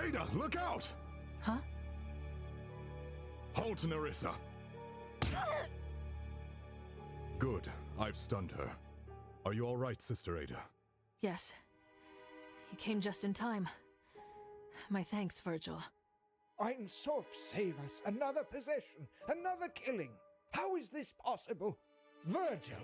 Ada, look out! Huh? Halt, Narissa! Good. I've stunned her. Are you all right, Sister Ada? Yes. You came just in time. My thanks, Virgil. Ain Soph, save us! Another possession! Another killing! How is this possible? Virgil,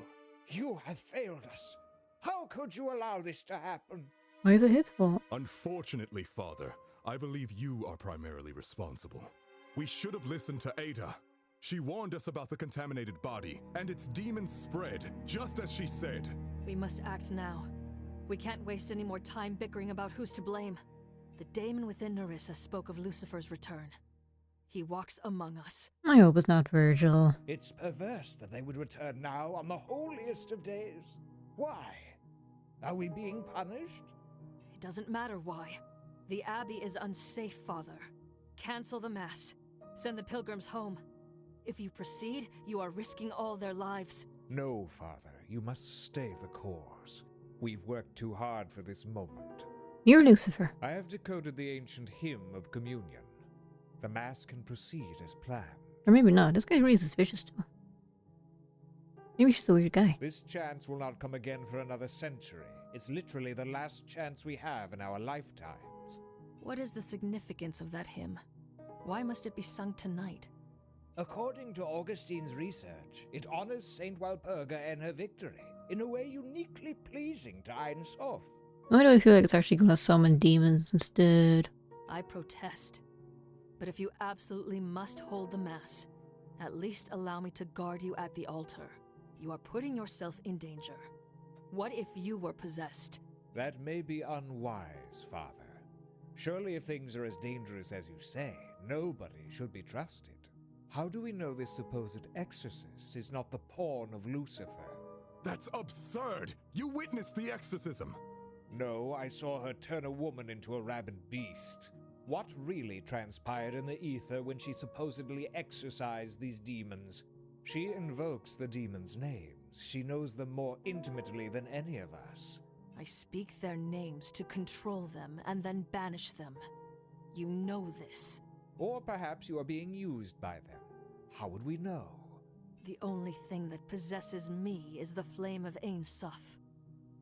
you have failed us. How could you allow this to happen? Why is it his fault? Unfortunately, Father, I believe you are primarily responsible. We should have listened to Ada. She warned us about the contaminated body, and its demons spread, just as she said. We must act now. We can't waste any more time bickering about who's to blame. The daemon within Narissa spoke of Lucifer's return. He walks among us. I hope it's not Virgil. It's perverse that they would return now on the holiest of days. Why? Are we being punished? It doesn't matter why. The Abbey is unsafe, Father. Cancel the Mass. Send the pilgrims home. If you proceed, you are risking all their lives. No, Father. You must stay the course. We've worked too hard for this moment. You're Lucifer. I have decoded the ancient hymn of communion. The Mass can proceed as planned. Or maybe not. This guy's really suspicious too. Maybe she's a weird guy. This chance will not come again for another century. It's literally the last chance we have in our lifetimes. What is the significance of that hymn? Why must it be sung tonight? According to Augustine's research, it honors Saint Walpurga and her victory in a way uniquely pleasing to Ain Soph. Why do I feel like it's actually gonna summon demons instead? I protest. But if you absolutely must hold the Mass, at least allow me to guard you at the altar. You are putting yourself in danger. What if you were possessed? That may be unwise, Father. Surely if things are as dangerous as you say, nobody should be trusted. How do we know this supposed exorcist is not the pawn of Lucifer? That's absurd! You witnessed the exorcism! No, I saw her turn a woman into a rabid beast. What really transpired in the ether when she supposedly exorcised these demons? She invokes the demons' names. She knows them more intimately than any of us. I speak their names to control them and then banish them. You know this. Or perhaps you are being used by them. How would we know? The only thing that possesses me is the flame of Ein Sof.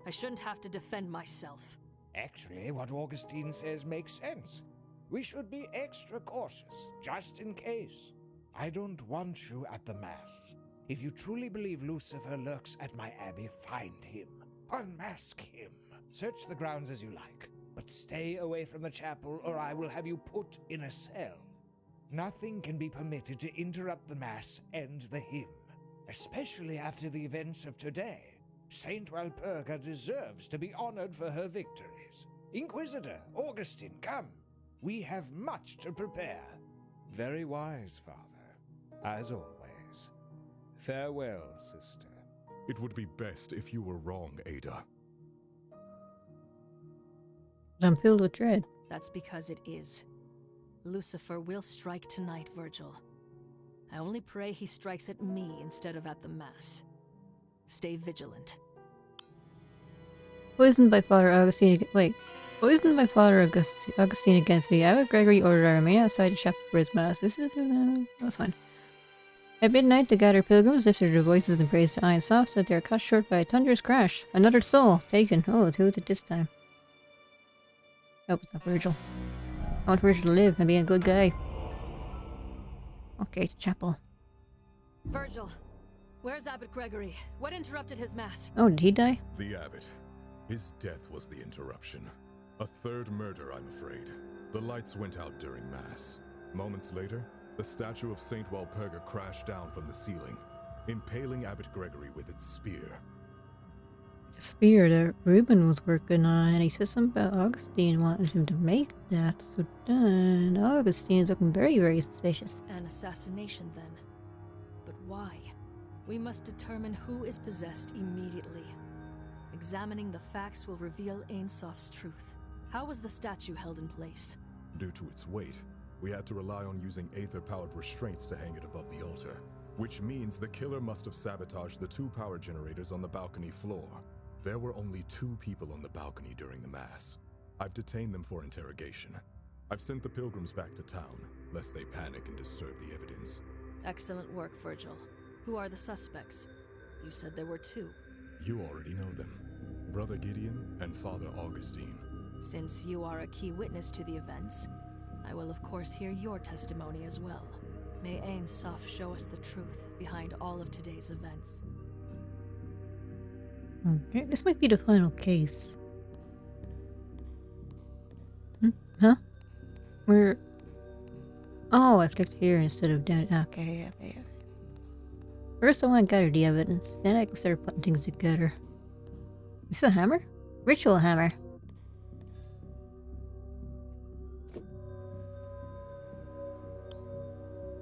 I shouldn't have to defend myself. Actually, what Augustine says makes sense. We should be extra cautious, just in case. I don't want you at the Mass. If you truly believe Lucifer lurks at my abbey, find him. Unmask him. Search the grounds as you like, but stay away from the chapel or I will have you put in a cell. Nothing can be permitted to interrupt the Mass and the hymn, especially after the events of today. Saint Walpurga deserves to be honored for her victories. Inquisitor, Augustine, come. We have much to prepare. Very wise, Father. As always. Farewell, sister. It would be best if you were wrong, Ada. I'm filled with dread. That's because it is. Lucifer will strike tonight, Virgil. I only pray he strikes at me instead of at the Mass. Stay vigilant. Poisoned by Father Augustine. Poisoned by Father Augustine against me. Abbot Gregory ordered I remain outside the chapel for his Mass. This is that's fine. At midnight, the gathered pilgrims lifted their voices in praise to Ein Sof, but they are cut short by a thunderous crash. Another soul taken. Oh, who is it this time? Oh, it's not Virgil. I want Virgil to live and be a good guy. Okay, chapel. Virgil, where's Abbot Gregory? What interrupted his Mass? Oh, did he die? The abbot. His death was the interruption. A third murder, I'm afraid. The lights went out during Mass. Moments later, the statue of Saint Walpurga crashed down from the ceiling, impaling Abbot Gregory with its spear. The spear that Reuben was working on, and he said something about Augustine wanted him to make that, so then Augustine's looking very, very suspicious. An assassination, then. But why? We must determine who is possessed immediately. Examining the facts will reveal Ein Sof's truth. How was the statue held in place? Due to its weight, we had to rely on using aether-powered restraints to hang it above the altar, which means the killer must have sabotaged the 2 power generators on the balcony floor. There were only 2 people on the balcony during the Mass. I've detained them for interrogation. I've sent the pilgrims back to town, lest they panic and disturb the evidence. Excellent work, Virgil. Who are the suspects? You said there were 2. You already know them. Brother Gideon and Father Augustine. Since you are a key witness to the events, I will of course hear your testimony as well. May Ein Sof show us the truth behind all of today's events. Okay, this might be the final case. Huh? Where? Oh, I clicked here instead of down. Okay. First I want to gather the evidence, then I can start putting things together. Is this a hammer? Ritual hammer.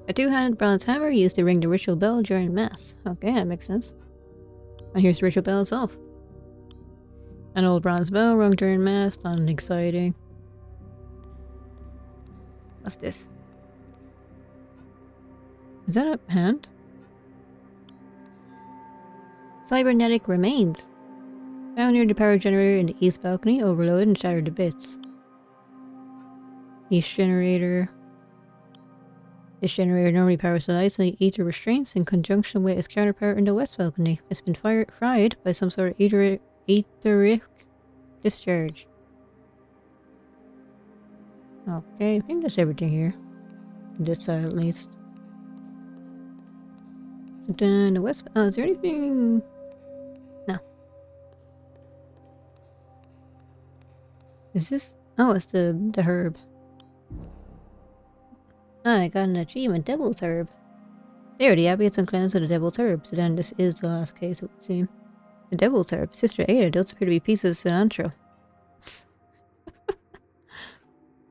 A 2-handed bronze hammer used to ring the ritual bell during Mass. Okay, that makes sense. And here's the ritual bell itself. An old bronze bell rung during Mass, not exciting. What's this? Is that a hand? Cybernetic remains. Found near the power generator in the east balcony, overloaded and shattered to bits. East generator. This generator normally powers the lights and the ether restraints in conjunction with its counterpart in the west balcony. It's been fried by some sort of etheric discharge. Okay, I think that's everything here. This side at least. And then the west... Oh, is there anything... No. Is this... Oh, it's the herb. Ah, I got an achievement, Devil's Herb. There, the abbey has been cleansed of the Devil's Herb, so then this is the last case, it would seem. The Devil's Herb. Sister Ada, those appear to be pieces of cilantro.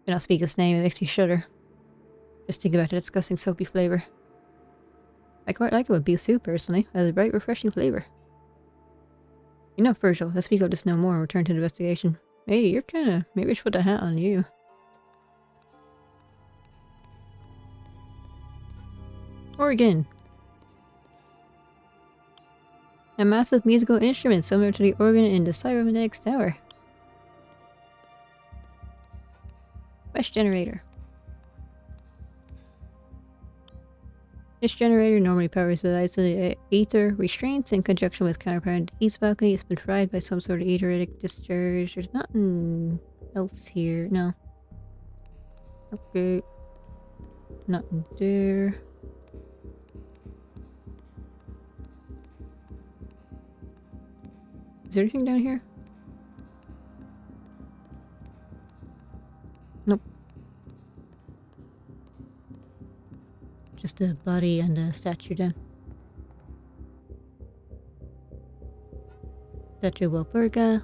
When I speak its name, it makes me shudder. Just think about the disgusting soapy flavor. I quite like it with beef soup, personally. It has a bright, refreshing flavor. Enough, Virgil. Let's speak of this no more and return to the investigation. Hey, you're kinda... Maybe I should put a hat on you. Organ. A massive musical instrument similar to the organ in the cybernetics tower. Mesh generator. This generator normally powers the lights of the ether restraints in conjunction with counterpart. The east balcony has been fried by some sort of etheric discharge. There's nothing else here. No. Okay. Nothing there. Is there anything down here? Nope. Just a body and a statue then. Statue of Walpurga.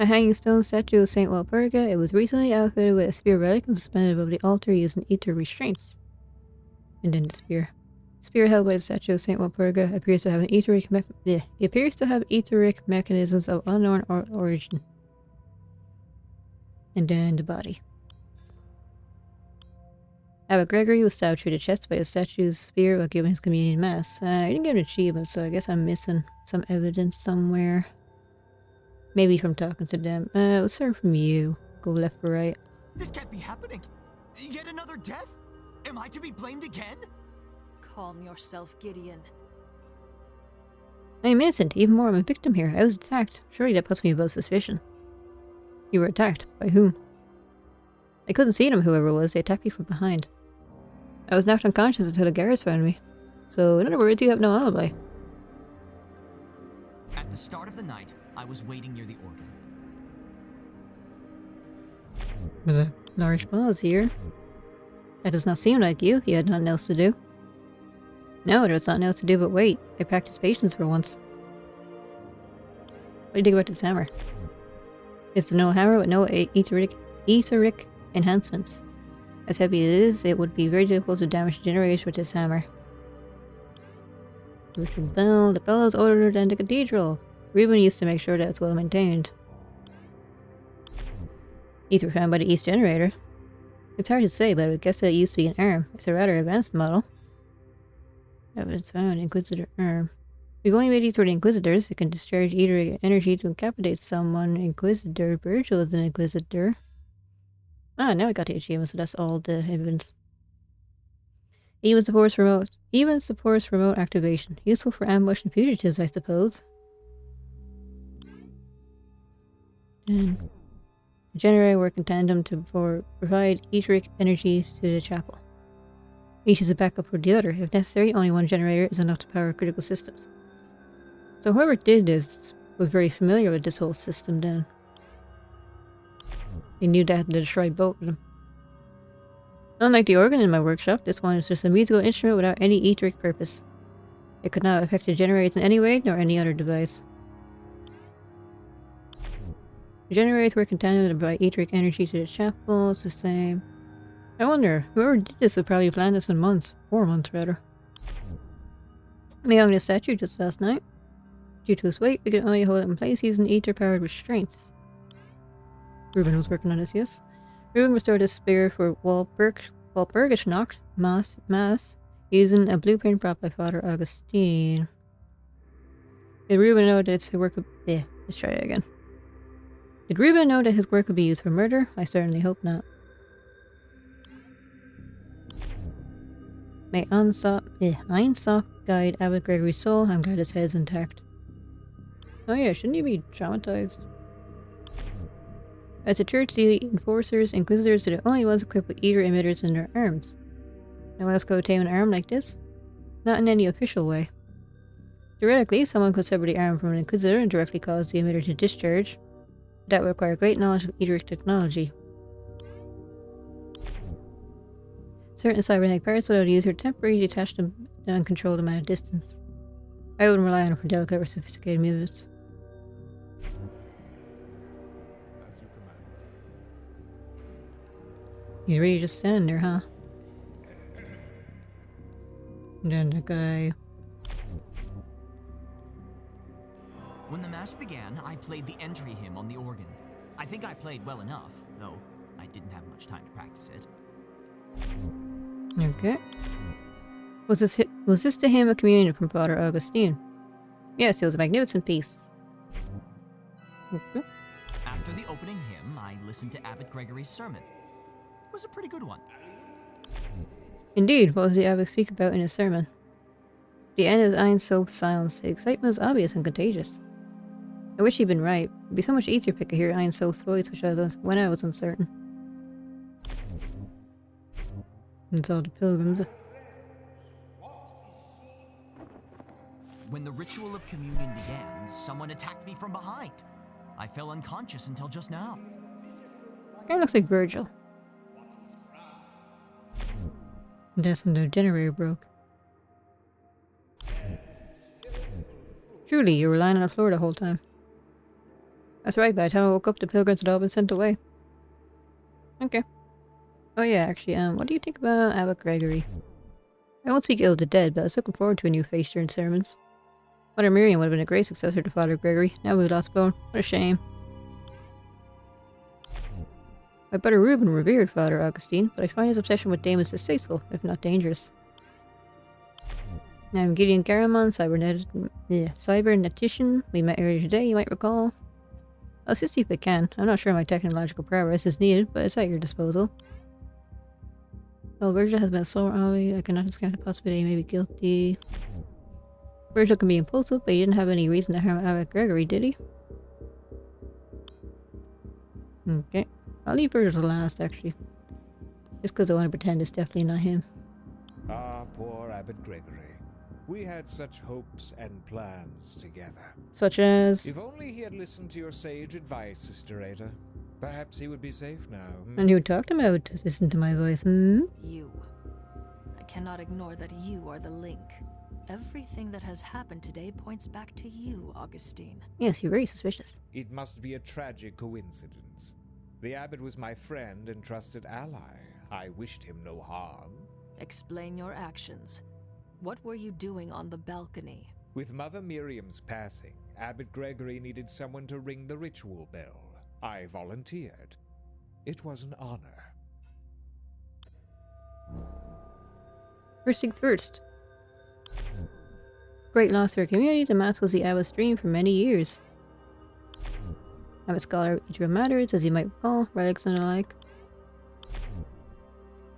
A hanging stone statue of Saint Walpurga. It was recently outfitted with a spear relic and suspended above the altar using ether restraints. And then the spear. Spear held by the statue of Saint Walpurga appears to have an etheric mechanisms of unknown origin. And then the body. Abbot Gregory was stabbed through the chest by the statue's spear while giving his communion mass. I didn't get an achievement, so I guess I'm missing some evidence somewhere. Maybe from talking to them. Let's hear from you. Go left or right. This can't be happening. Yet another death? Am I to be blamed again? Calm yourself, Gideon. I am innocent. Even more, I'm a victim here. I was attacked. Surely that puts me above suspicion. You were attacked? By whom? I couldn't see them, whoever it was. They attacked me from behind. I was knocked unconscious until the guards found me. So, in other words, you have no alibi. At the start of the night, I was waiting near the organ. There's a large pause here. That does not seem like you. You had nothing else to do. No, there's nothing else to do but wait. I practiced patience for once. What do you think about this hammer? It's a no hammer with no etheric enhancements. As heavy as it is, it would be very difficult to damage the generators with this hammer. Ritual bell. The bell is older than the cathedral. Reuben used to make sure that it's well maintained. Ether found by the east generator. It's hard to say, but I would guess that it used to be an arm. It's a rather advanced model. Evidence found. Inquisitor arm. We've only made these for the Inquisitors. It can discharge etheric energy to incapacitate someone. Inquisitor. Virgil is an Inquisitor. Ah, now I got the achievement, so that's all the evidence. Even supports remote activation. Useful for ambush and fugitives, I suppose. And the generator work in tandem to provide etheric energy to the chapel. Each is a backup for the other. If necessary, only one generator is enough to power critical systems. So whoever did this was very familiar with this whole system then. They knew they had to destroy both of them. Unlike the organ in my workshop, this one is just a musical instrument without any etheric purpose. It could not affect the generators in any way, nor any other device. The generators work in tandem to provide etheric energy to the chapel. It's the same. I wonder, whoever did this would probably plan this in months. 4 months, rather. We hung this statue just last night. Due to its weight, we could only hold it in place using ether-powered restraints. Reuben was working on this, yes. Reuben restored his spear for Walpurgisnacht Mass using a blueprint brought by Father Augustine. Did Reuben know that his work could... let's try it again. Did Reuben know that his work could be used for murder? I certainly hope not. May Einsoft guide Abbot Gregory's soul. I'm glad his head's intact. Oh yeah, shouldn't he be traumatized? As a church, the enforcers, Inquisitors are the only ones equipped with ether emitters in their arms. No one else could obtain an arm like this? Not in any official way. Theoretically, someone could sever the arm from an Inquisitor and directly cause the emitter to discharge. That would require great knowledge of etheric technology. Certain cybernetic parts allowed the user to temporarily detach them and control them at a distance. I wouldn't rely on them for delicate or sophisticated moves. He's really just standing there, huh? And then the guy. When the Mass began, I played the entry hymn on the organ. I think I played well enough, though I didn't have much time to practice it. Okay. Was this the hymn of communion from Father Augustine? Yes, it was a magnificent piece. Okay. After the opening hymn, I listened to Abbot Gregory's sermon. It was a pretty good one. Indeed, what was the abbot speak about in his sermon? The end of Ein Soph's silence. The excitement was obvious and contagious. I wish he'd been right. It'd be so much easier to hear Ein Soph's voice when I was uncertain. It's all the pilgrims. When the ritual of communion began, someone attacked me from behind. I fell unconscious until just now. Kinda looks like Virgil. That's when the generator broke. Truly, you were lying on the floor the whole time. That's right, by the time I woke up, the pilgrims had all been sent away. Okay. Oh yeah, actually, what do you think about Abbot Gregory? I won't speak ill of the dead, but I was looking forward to a new face during sermons. Mother Miriam would have been a great successor to Father Gregory. Now we lost Bone. What a shame. My brother Reuben revered Father Augustine, but I find his obsession with Daemons distasteful, if not dangerous. Now I'm Gideon Garamond, cybernetician. We met earlier today, you might recall. I'll assist you if I can. I'm not sure my technological prowess is needed, but it's at your disposal. Well, Virgil has been a sore ally. I cannot discount the possibility he may be guilty. Virgil can be impulsive, but he didn't have any reason to harm Abbot Gregory, did he? Okay. I'll leave Virgil to last, actually. Just because I want to pretend it's definitely not him. Ah, poor Abbot Gregory. We had such hopes and plans together. Such as... If only he had listened to your sage advice, Sister Ada. Perhaps he would be safe now. And who talked him out to listen to my voice, You. I cannot ignore that you are the link. Everything that has happened today points back to you, Augustine. Yes, you're very suspicious. It must be a tragic coincidence. The abbot was my friend and trusted ally. I wished him no harm. Explain your actions. What were you doing on the balcony? With Mother Miriam's passing, Abbot Gregory needed someone to ring the ritual bell. I volunteered. It was an honor. First things first. Great loss to our community, the Mass was the Abbot's dream for many years. I'm a scholar of each of matters, as you might recall, relics and the like.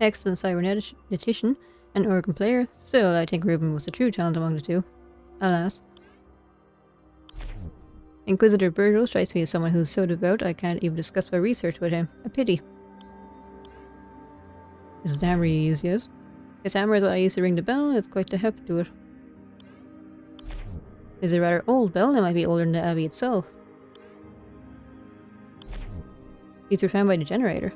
Excellent cybernetician and organ player, still I think Reuben was the true talent among the two. Alas. Inquisitor Virgil strikes me as someone who's so devout I can't even discuss my research with him. A pity. This is the hammer you use, yes? This hammer that I used to ring the bell, it's quite the heft to it. It's a rather old bell, it might be older than the abbey itself. These were found by the generator.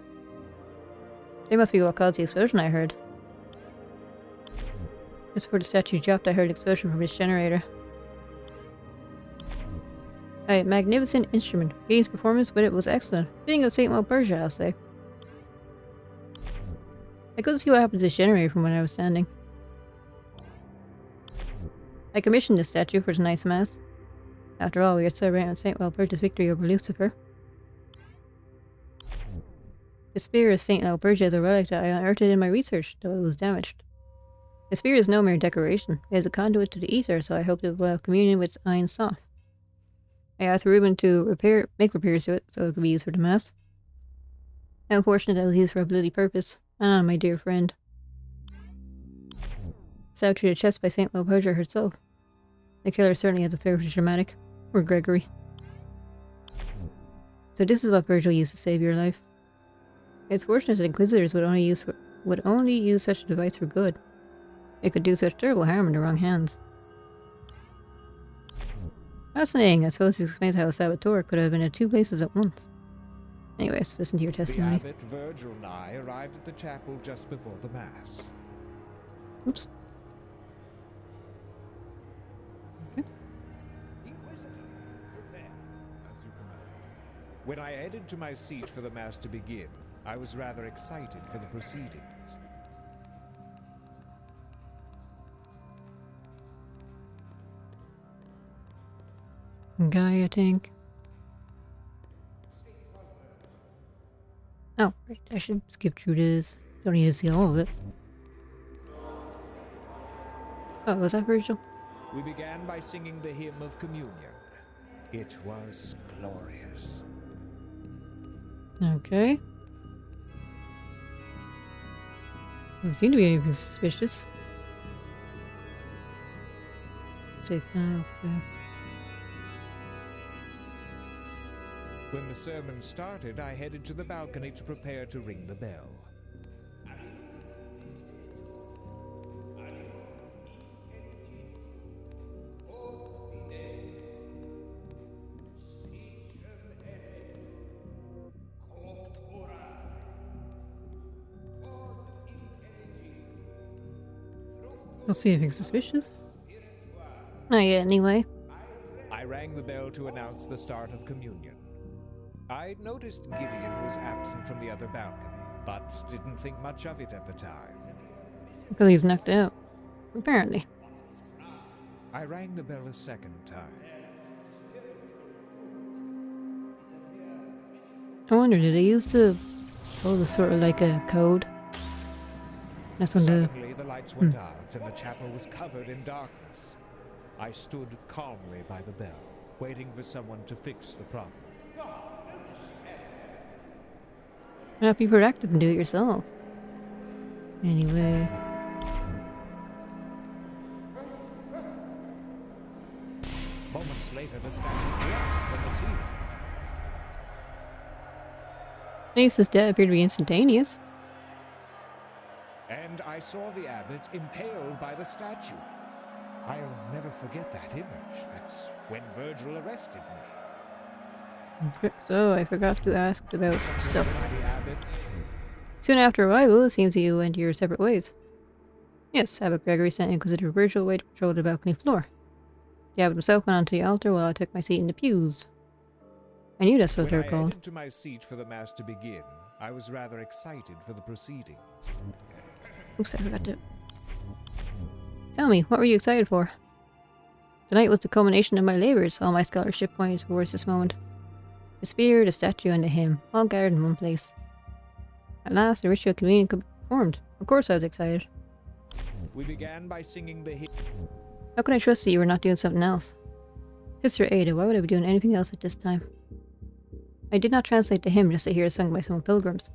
They must be what caused the explosion I heard. Just before the statue dropped, I heard an explosion from its generator. A magnificent instrument. Game's performance with it was excellent. Fitting of St. Purge, I'll say. I couldn't see what happened to this generator from when I was standing. I commissioned this statue for tonight's Mass. After all, we are celebrating St. Purge's victory over Lucifer. The spear of St. Purge is a relic that I unearthed in my research, though it was damaged. The spear is no mere decoration. It is a conduit to the ether, so I hope it will have communion with Ein Sof. I asked Reuben to make repairs to it, so it could be used for the Mass. I'm fortunate that it was used for a bloody purpose, and on my dear friend. Stabbed through the chest by St. Purge herself. The killer certainly has a flair for dramatic. Or Gregory. So this is what Virgil used to save your life. It's fortunate that Inquisitors would only use such a device for good. It could do such terrible harm in the wrong hands. Fascinating. I suppose this explains how a saboteur could have been at two places at once. Anyways, listen to your testimony. The abbot, Virgil, and I arrived at the chapel just before the Mass. Oops. Okay. Inquisitor, prepare. As you command. When I headed to my seat for the Mass to begin, I was rather excited for the proceedings. guy, I think. Oh, right. I should skip through this. Don't need to see all of it. Oh, was that Virgil? We began by singing the hymn of communion. It was glorious. Okay. Doesn't seem to be anything suspicious. Take that, okay. When the sermon started, I headed to the balcony to prepare to ring the bell. Don't see anything suspicious. Not yet, anyway. I rang the bell to announce the start of communion. I'd noticed Gideon was absent from the other balcony, but didn't think much of it at the time. Because he's knocked out. Apparently. I rang the bell a second time. I wonder, did they use the... Oh, the sort of like a code? That's when the... Suddenly the lights went out and the chapel was covered in darkness. I stood calmly by the bell, waiting for someone to fix the problem. Why not be proactive and do it yourself? Anyway... Moments later, the statue dropped from the ceiling. Ace's death appeared to be instantaneous. And I saw the abbot impaled by the statue. I'll never forget that image. That's when Virgil arrested me. So, I forgot to ask about stuff. The abbot. Soon after arrival, it seems you went your separate ways. Yes, Abbot Gregory sent Inquisitor Virgil away to patrol the balcony floor. The abbot himself went onto the altar while I took my seat in the pews. I knew that's what they were When I called. headed to my seat for the mass to begin, I was rather excited for the proceedings. Oops, I forgot to... Tell me, what were you excited for? Tonight was the culmination of my labors. All my scholarship pointed towards this moment. The spear, the statue, and the hymn, all gathered in one place. At last, the ritual communion could be performed. Of course I was excited. We began by singing the hymn. How can I trust that you were not doing something else? Sister Ada, why would I be doing anything else at this time? I did not translate the hymn just to hear it sung by some pilgrims.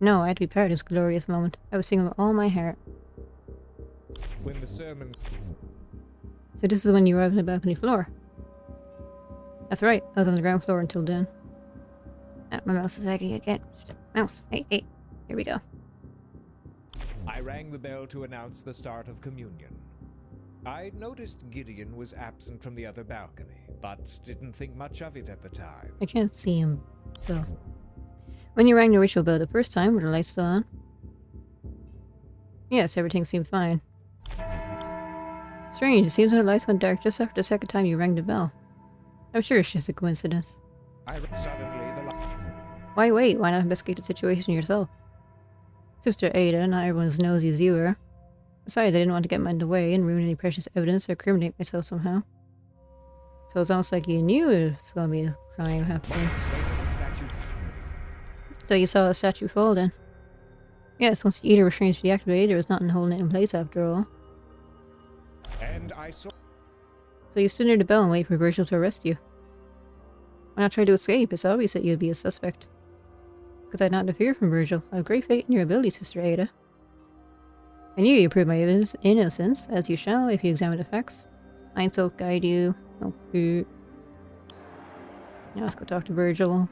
No, I had to be part of this glorious moment. I was singing with all my heart. When the sermon... So this is when you arrived on the balcony floor? That's right, I was on the ground floor until then. Ah, my mouse is lagging again. Mouse, hey, hey, here we go. I rang the bell to announce the start of communion. I'd noticed Gideon was absent from the other balcony, but didn't think much of it at the time. I can't see him, so... When you rang the ritual bell the first time, were the lights still on? Yes, everything seemed fine. Strange, it seems that the lights went dark just after the second time you rang the bell. I'm sure it's just a coincidence. Suddenly the light... Why wait? Why not investigate the situation yourself? Sister Ada, not everyone as nosy as you are. Besides, I didn't want to get in the way and ruin any precious evidence or incriminate myself somehow. So it's almost like you knew it was going to be a crime happening. So you saw the statue fall then? Yes, once the eater was strangely deactivated, there was nothing holding it in place after all. And I saw... So you stood near the bell and waited for Virgil to arrest you. Why not try to escape? It's obvious that you'd be a suspect. Because I'd not fear from Virgil. I have great faith in your ability, Sister Ada. I knew you proved my innocence, as you shall if you examine the facts. I shall guide you. Okay. Now let's go talk to Virgil.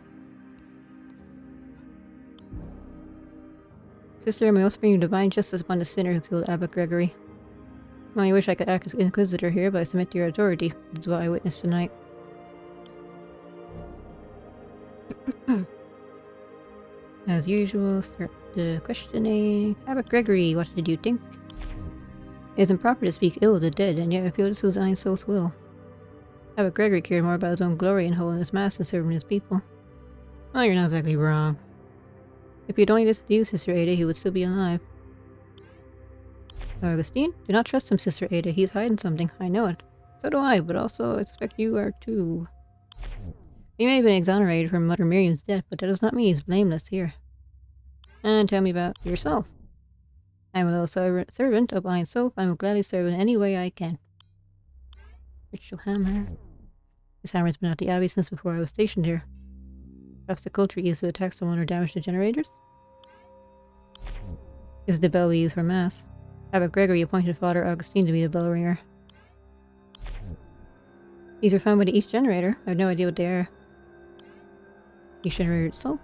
Sister, may also bring you divine justice upon the sinner who killed Abbot Gregory. I only wish I could act as Inquisitor here, but I submit to your authority. That's what I witnessed tonight. As usual, start the questioning. Abbot Gregory, what did you think? It isn't proper to speak ill of the dead, and yet I feel this was Ein Soul's will. Abbot Gregory cared more about his own glory and holding his mass than serving his people. Well, you're not exactly wrong. If he'd only listened to you, Sister Ada, he would still be alive. Augustine? Do not trust him, Sister Ada. He's hiding something. I know it. So do I, but also I suspect you are too. He may have been exonerated from Mother Miriam's death, but that does not mean he's blameless here. And tell me about yourself. I'm a little servant of Iron Soap. I will gladly serve in any way I can. Ritual hammer. This hammer has been at the Abbey since before I was stationed here. Perhaps the culture used to attack someone or damage the generators? This is the bell we use for Mass. Abbot Gregory appointed Father Augustine to be the bell ringer. These were found by the East Generator. I have no idea what they are. East Generator itself.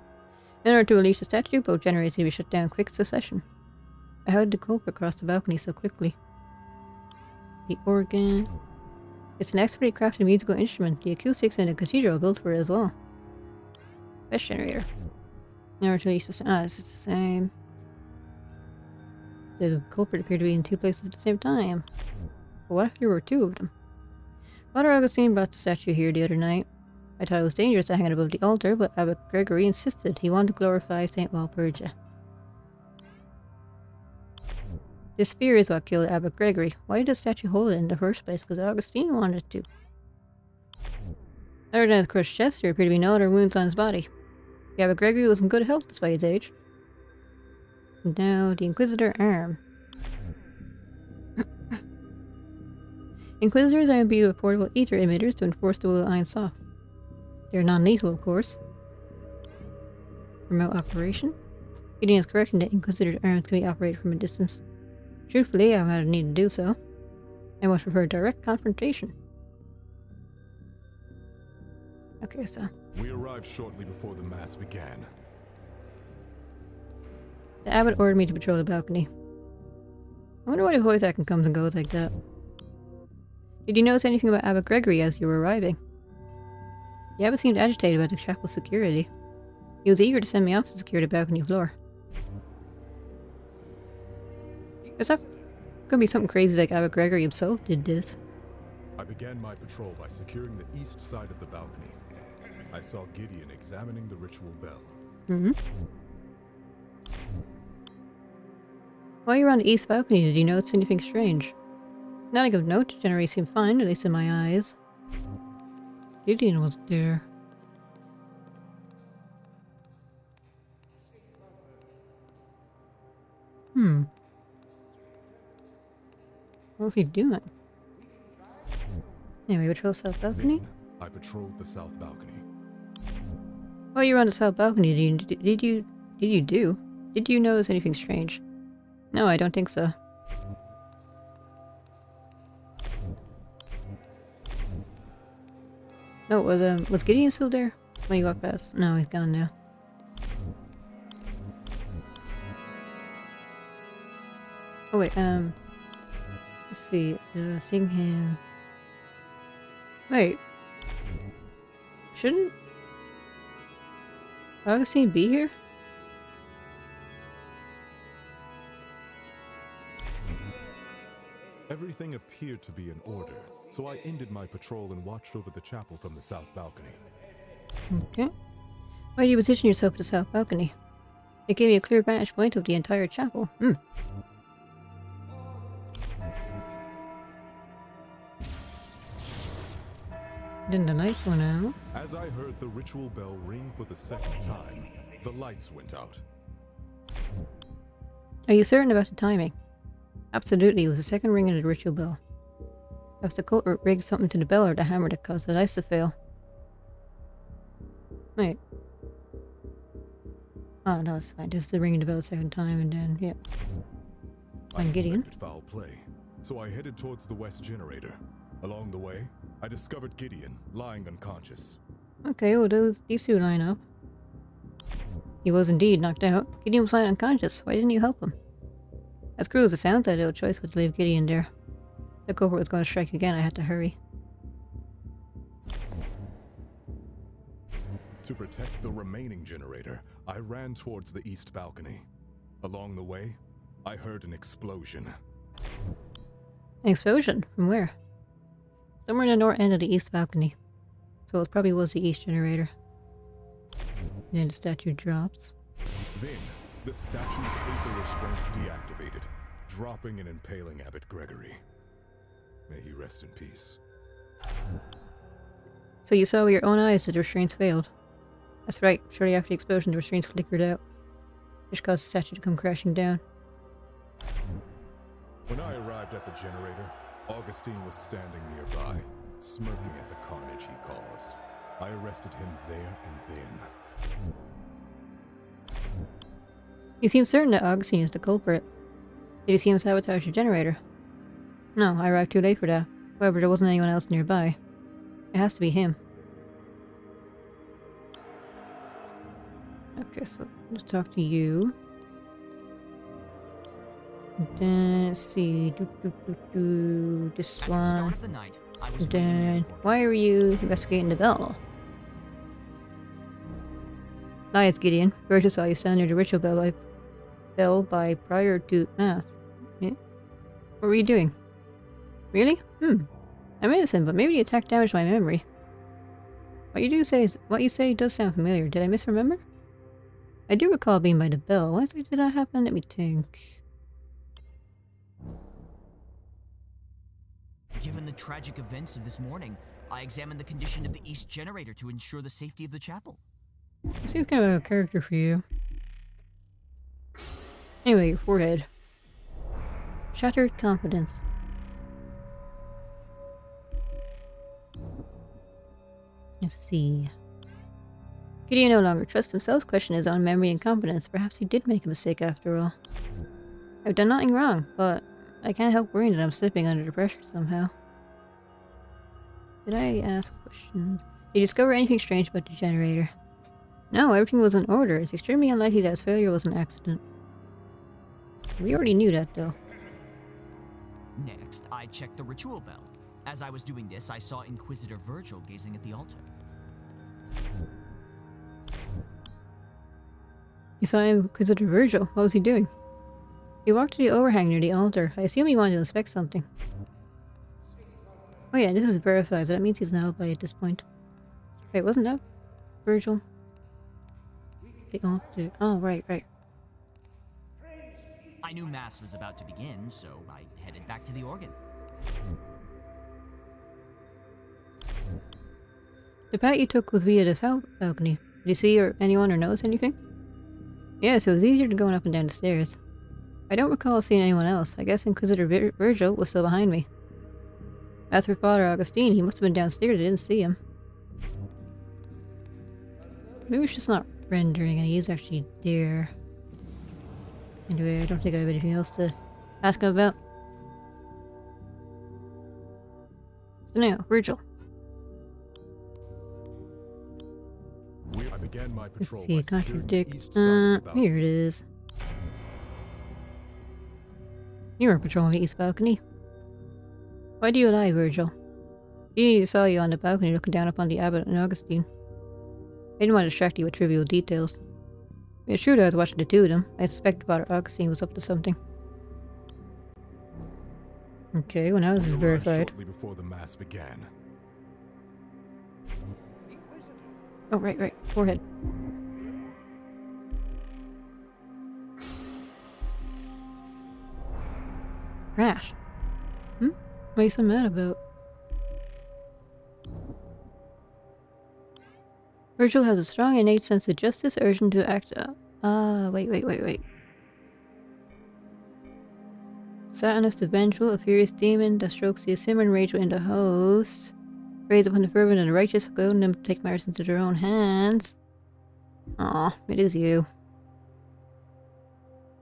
In order to release the statue, both generators need to be shut down in quick succession. How did the culprit cross the balcony so quickly? The organ. It's an expertly crafted musical instrument. The acoustics in the cathedral are built for it as well. Best generator. In order to release the this is the same. The culprit appeared to be in two places at the same time. But what if there were two of them? Father Augustine brought the statue here the other night. I thought it was dangerous to hang it above the altar, but Abbot Gregory insisted he wanted to glorify St. Walpurga. This spear is what killed Abbot Gregory. Why did the statue hold it in the first place? Because Augustine wanted it to. Other than his crushed chest, there appear to be no other wounds on his body. The Abbot Gregory was in good health despite his age. And now, the Inquisitor arm. Inquisitors are imbued with portable ether emitters to enforce the will of Iron Soft. They are non-lethal, of course. Remote operation? Gideon is correct in that Inquisitor's arms can be operated from a distance. Truthfully, I haven't had a need to do so. I much prefer direct confrontation. Okay, so... We arrived shortly before the Mass began. The abbot ordered me to patrol the balcony. I wonder why the voice acting comes and goes like that. Did you notice anything about Abbot Gregory as you were arriving? The abbot seemed agitated about the chapel's security. He was eager to send me off to secure the balcony floor. There's not gonna be something crazy like Abbot Gregory himself did this. I began my patrol by securing the east side of the balcony. I saw Gideon examining the ritual bell. Mm-hmm. While you were on the east balcony, did you notice anything strange? Nothing of note. The generators seemed fine, at least in my eyes. Gideon was there. What was he doing? Anyway, patrol south balcony? Then I patrolled the south balcony. While you were on the south balcony, did you notice anything strange? No, I don't think so. No, was Gideon still there when you walked past? No, he's gone now. Oh wait, let's see, seeing him. Wait, shouldn't Augustine be here? Everything appeared to be in order, so I ended my patrol and watched over the chapel from the south balcony. Okay. Why do you position yourself at the south balcony? It gave me a clear vantage point of the entire chapel. Then the lights went out. As I heard the ritual bell ring for the second time, the lights went out. Are you certain about the timing? Absolutely, it was the second ring of the ritual bell. Perhaps the culprit rigged something to the bell or the hammer that caused the lights to fail. Wait. Oh, no, it's fine. This is the ringing the bell the second time, and then, yeah. I Gideon. suspected foul play, so I headed towards the west generator. Along the way, I discovered Gideon lying unconscious. Okay, well, these two line up. He was indeed knocked out. Gideon was lying unconscious. Why didn't you help him? As cruel as it sounds, I had no choice but to leave Gideon there. The culprit was going to strike again. I had to hurry. To protect the remaining generator, I ran towards the east balcony. Along the way, I heard an explosion. An explosion? From where? Somewhere in the north end of the east balcony. So it probably was the east generator. Then the statue drops. Then, the statue's aether restraints deactivated, dropping and impaling Abbot Gregory. May he rest in peace. So you saw with your own eyes that the restraints failed. That's right. Shortly after the explosion, the restraints flickered out, which caused the statue to come crashing down. When I arrived at the generator, Augustine was standing nearby, smirking at the carnage he caused. I arrested him there and then. You seem certain that Augustine is the culprit. Did you see him sabotage the generator? No, I arrived too late for that. However, there wasn't anyone else nearby. It has to be him. Okay, so let's talk to you. And then, let's see. This At the start one. of the night, I was And waiting near then, the door. why are you investigating the bell? Lies, Gideon. Virgil saw you stand near the ritual bell by prior to mass. Yeah? What were you doing? Really? I'm innocent, but maybe the attack damaged my memory. What you say does sound familiar. Did I misremember? I do recall being by the bell. Why did that happen? Let me think. Given the tragic events of this morning, I examined the condition of the east generator to ensure the safety of the chapel. Seems kind of a character for you. Anyway, your forehead. Shattered confidence. Let's see. Gideon no longer trusts himself, questioning his own memory and competence. Perhaps he did make a mistake after all. I've done nothing wrong, but I can't help worrying that I'm slipping under the pressure somehow. Did I ask questions? Did you discover anything strange about the generator? No, everything was in order. It's extremely unlikely that his failure was an accident. We already knew that, though. Next, I checked the ritual bell. As I was doing this, I saw Inquisitor Virgil gazing at the altar. You saw Inquisitor Virgil. What was he doing? He walked to the overhang near the altar. I assume he wanted to inspect something. Oh yeah, this is verified, so that means he's an alibi at this point. Wait, wasn't that Virgil? The altar. Oh, right. I knew Mass was about to begin, so I headed back to the organ. The path you took was via the south balcony. Did you see anyone or notice anything? Yes, it was easier than going up and down the stairs. I don't recall seeing anyone else. I guess Inquisitor Virgil was still behind me. As for Father Augustine, he must have been downstairs. I didn't see him. Maybe it's just not rendering and he is actually there. Anyway, I don't think I have anything else to ask him about. So now, Virgil. I began my patrol Let's see, by securing the contradict. east side of the balcony. Here it is. You were patrolling the east balcony. Why do you lie, Virgil? He saw you on the balcony looking down upon the abbot and Augustine. I didn't want to distract you with trivial details. It's true that I was watching the two of them. I suspected Father Augustine was up to something. Okay, well now this is We arrived verified. shortly before the mass began. Oh, right. Forehead. Rash. What are you so mad about? Virgil has a strong innate sense of justice, urgent to act. Wait. Satanist the vengeful, a furious demon that strokes the Cimmerian rage within the host. Raise upon the fervent and the righteous, goading them to take matters into their own hands. Aw, it is you.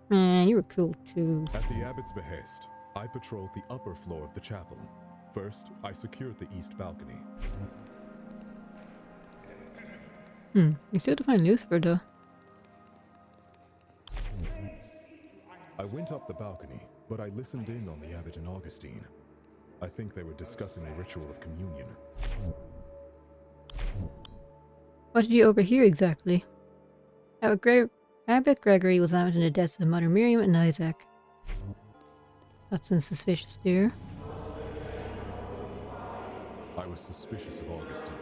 Man, you were cool too. At the abbot's behest, I patrolled the upper floor of the chapel. First, I secured the east balcony. You still have to find Lucifer though. I went up the balcony, but I listened in on the abbot and Augustine. I think they were discussing the ritual of communion. What did you overhear exactly? Abbot Gregory was lamenting the deaths of Mother Miriam and Isaac. That's suspicious there. I was suspicious of Augustine,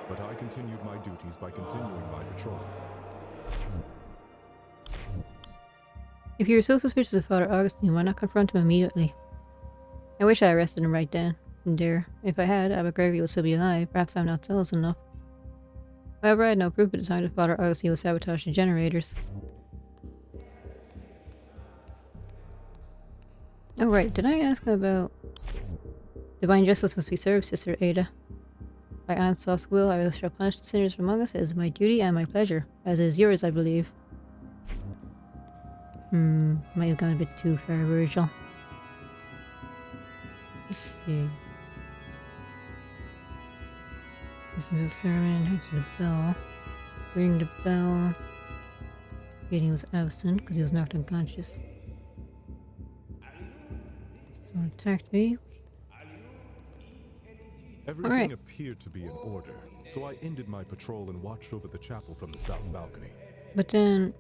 but I continued my duties by continuing my patrol. If you were so suspicious of Father Augustine, why not confront him immediately? I wish I arrested him right then. in there. If I had, Abbot Gregory would still be alive. Perhaps I'm not zealous enough. However, I had no proof at the time that Father Augustine would sabotage the generators. Oh right, did I ask about... Divine justice must be served, Sister Ada. By Ansoff's will, I shall punish the sinners among us. It is my duty and my pleasure. As is yours, I believe. Might have gone a bit too far, Virgil. Let's see. Listen to the sermon, head to the bell. Ring the bell. Gideon was absent because he was knocked unconscious. Someone attacked me. Everything appeared to be in order, so I ended my patrol and watched over the chapel from the south balcony. But then,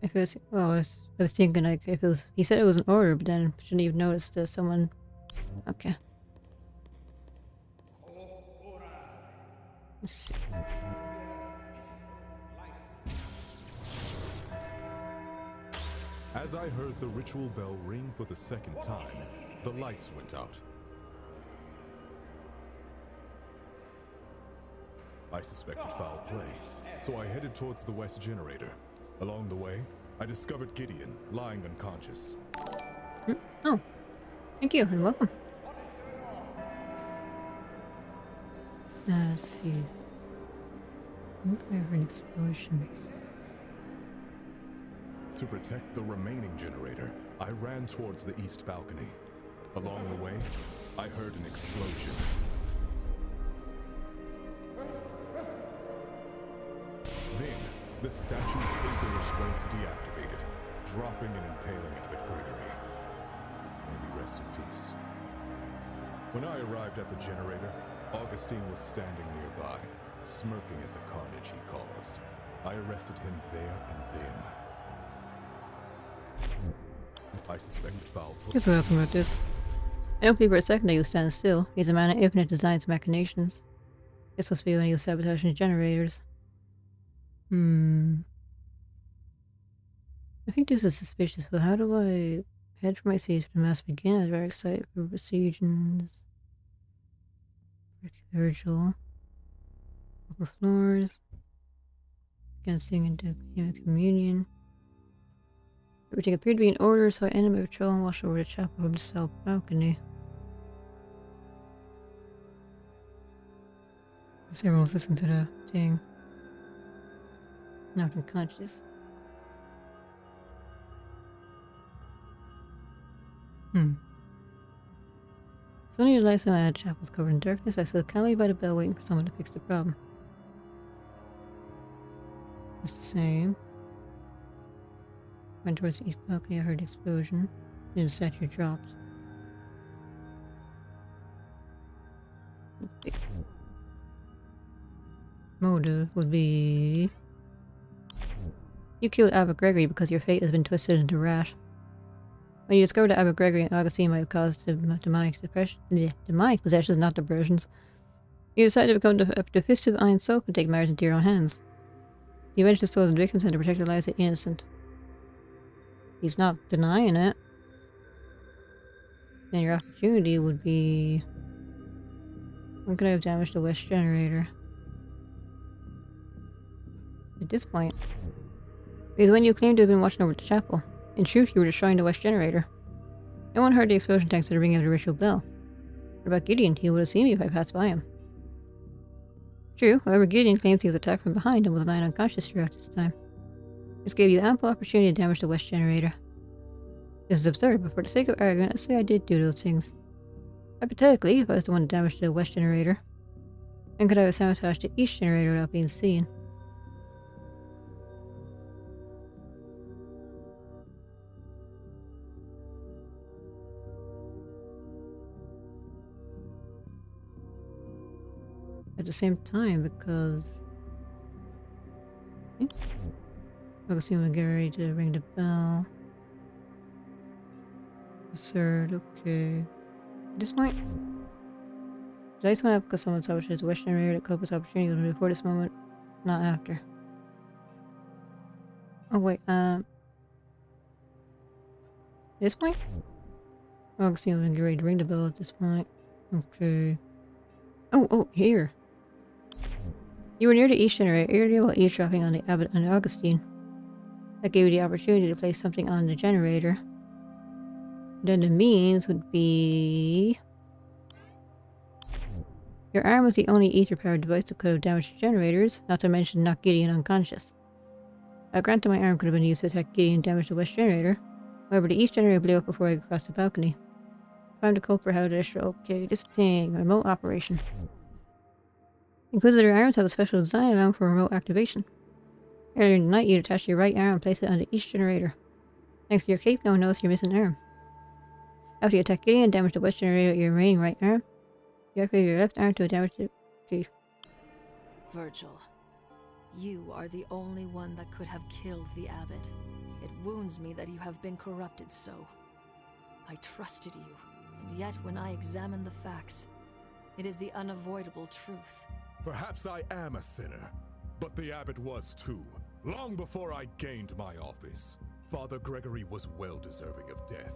if it was, well, I was thinking like if it was, he said it was in order, but then shouldn't even noticed someone. Okay. Let's see. As I heard the ritual bell ring for the second time, the lights went out. I suspected foul play, so I headed towards the west generator. Along the way, I discovered Gideon lying unconscious. Oh, thank you and welcome. Let's see. Prepare for an explosion. To protect the remaining generator, I ran towards the east balcony. Along the way, I heard an explosion. Then, the statue's ankle restraints deactivated, dropping and impaling Abbot Gregory. May he rest in peace. When I arrived at the generator, Augustine was standing nearby, smirking at the carnage he caused. I arrested him there and then. I suspected foul play. Guess what else about this? I don't believe for a second that he was standing still. He's a man of infinite designs and machinations. This must be when he was sabotaging the generators. I think this is suspicious, but how do I head for my seat for the mass begin? I was very excited for procedures. Virgil. Upper floors. Again, sing into human communion. Everything appeared to be in order, so I ended my patrol and watched over the chapel from the south balcony. So everyone was listening to the thing. Knocked unconscious. So many lights in the chapel was covered in darkness. I stood calmly by the bell waiting for someone to fix the problem. It's the same. Went towards the east balcony, I heard the explosion. Then the statue dropped. Motive would be... You killed Abbot Gregory because your fate has been twisted into rash. When you discovered that Abbot Gregory and Augustine might have caused demonic possessions, not diversions, you decided to become the fist of iron soap and take matters into your own hands. You avenged the souls of the victims and to protect the lives of the innocent. He's not denying it. Then your opportunity would be... When could I have damaged the west generator? At this point. Because when you claimed to have been watching over the chapel, in truth you were destroying the west generator. No one heard the explosion thanks to the ringing of the ritual bell. What about Gideon? He would have seen me if I passed by him. True, however, Gideon claims he was attacked from behind and was lying unconscious throughout this time. This gave you ample opportunity to damage the west generator. This is absurd, but for the sake of argument, let's say I did do those things. Hypothetically, if I was the one to damage the west generator, then could I have sabotaged the east generator without being seen? At the same time, because Augustine would get ready to ring the bell. Absurd, okay. At this point, did I just want to because someone sabotaged the west generator to cope with opportunity before this moment, not after? Oh wait, at this point? Augustine would get ready to ring the bell at this point. Okay. Oh, here. You were near the East Generator area while eavesdropping on the Abbot and Augustine. That gave you the opportunity to place something on the generator. Then the means would be... Your arm was the only ether-powered device that could have damaged the generators, not to mention knock Gideon unconscious. Granted my arm could have been used to attack Gideon and damage the West generator. However, the East generator blew up before I could cross the balcony. Found the culprit, how did I show? Okay, this thing, remote operation. Inquisitor arms have a special design allowing for remote activation. Earlier in the night, you detached your right arm and placed it on the East generator. Thanks to your cape, no one knows you're missing an arm. After you attack Gideon and damage the West generator with your remaining right arm, you activate your left arm to damage the cape. Virgil, you are the only one that could have killed the Abbot. It wounds me that you have been corrupted so. I trusted you, and yet when I examine the facts, it is the unavoidable truth. Perhaps I am a sinner, but the Abbot was too, long before I gained my office. Father Gregory was well deserving of death.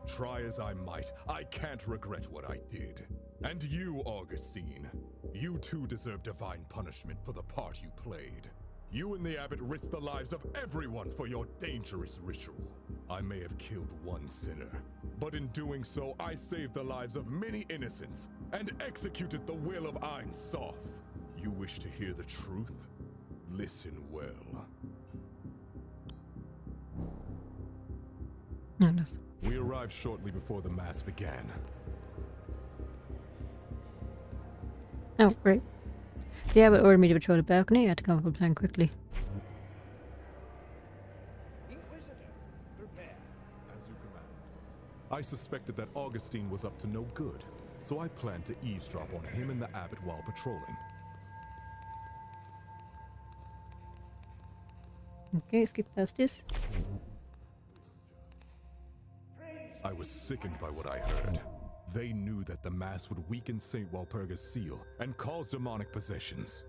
Try as I might, I can't regret what I did. And you, Augustine, you too deserve divine punishment for the part you played. You and the Abbot risked the lives of everyone for your dangerous ritual. I may have killed one sinner, but in doing so, I saved the lives of many innocents and executed the will of Ein Sof. You wish to hear the truth? Listen well. Yes. We arrived shortly before the mass began. Oh, right. The Abbot ordered me to patrol the balcony. I had to come up with a plan quickly. Inquisitor, prepare. As you commanded. I suspected that Augustine was up to no good, so I planned to eavesdrop on him and the Abbot while patrolling. Okay, skip past this. I was sickened by what I heard. They knew that the Mass would weaken St. Walpurga's seal and cause demonic possessions.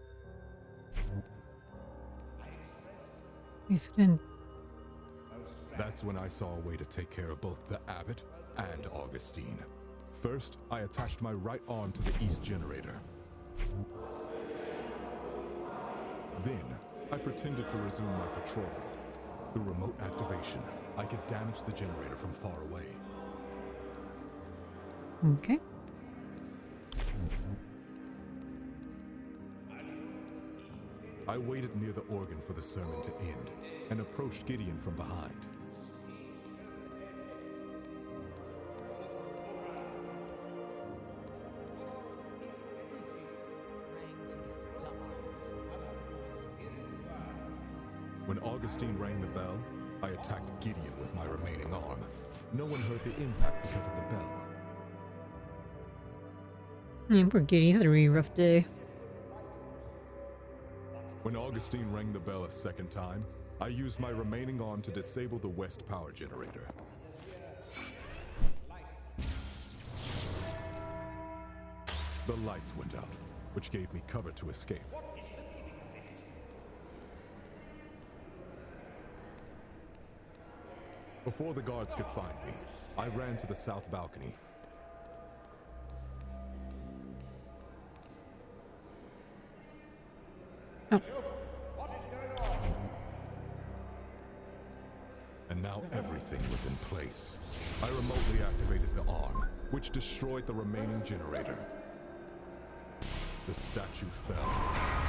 Yes, then. That's when I saw a way to take care of both the Abbot and Augustine. First, I attached my right arm to the East generator. Then, I pretended to resume my patrol. Through remote activation, I could damage the generator from far away. Okay. I waited near the organ for the sermon to end, and approached Gideon from behind. When Augustine rang the bell, I attacked Gideon with my remaining arm. No one heard the impact because of the bell. Poor Gideon, he's had a really rough day. When Augustine rang the bell a second time, I used my remaining arm to disable the west power generator. The lights went out, which gave me cover to escape. Before the guards could find me, I ran to the south balcony. Oh. And now everything was in place. I remotely activated the arm, which destroyed the remaining generator. The statue fell.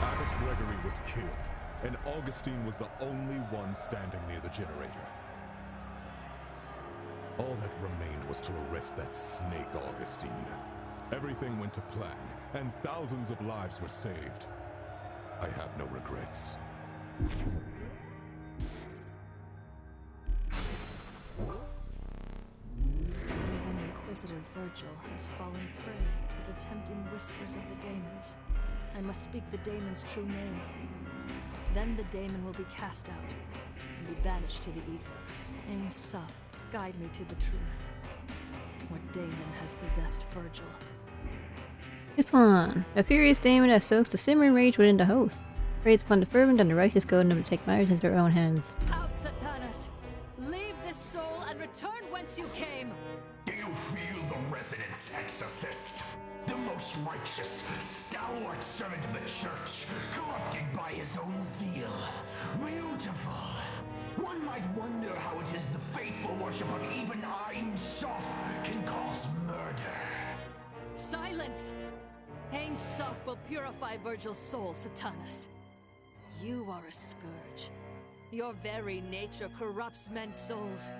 Abbot Gregory was killed, and Augustine was the only one standing near the generator. All that remained was to arrest that snake Augustine. Everything went to plan, and thousands of lives were saved. I have no regrets. Even Inquisitor Virgil has fallen prey to the tempting whispers of the Daemons. I must speak the Daemon's true name. Then the Daemon will be cast out and be banished to the ether. Ein Sof, guide me to the truth. What Daemon has possessed Virgil? This one. A furious Daemon that stokes the simmering rage within the host. Raids upon the fervent and the righteous goading them to take matters into their own hands. Out, Satanas! Leave this soul and return whence you came! Do you feel the resonance, Exorcist? The most righteous, stalwart servant of the church, corrupted by his own zeal. Beautiful. One might wonder how it is the faithful worship of even Ein Sof can cause murder. Silence! Ein Sof will purify Virgil's soul, Satanus. You are a scourge. Your very nature corrupts men's souls.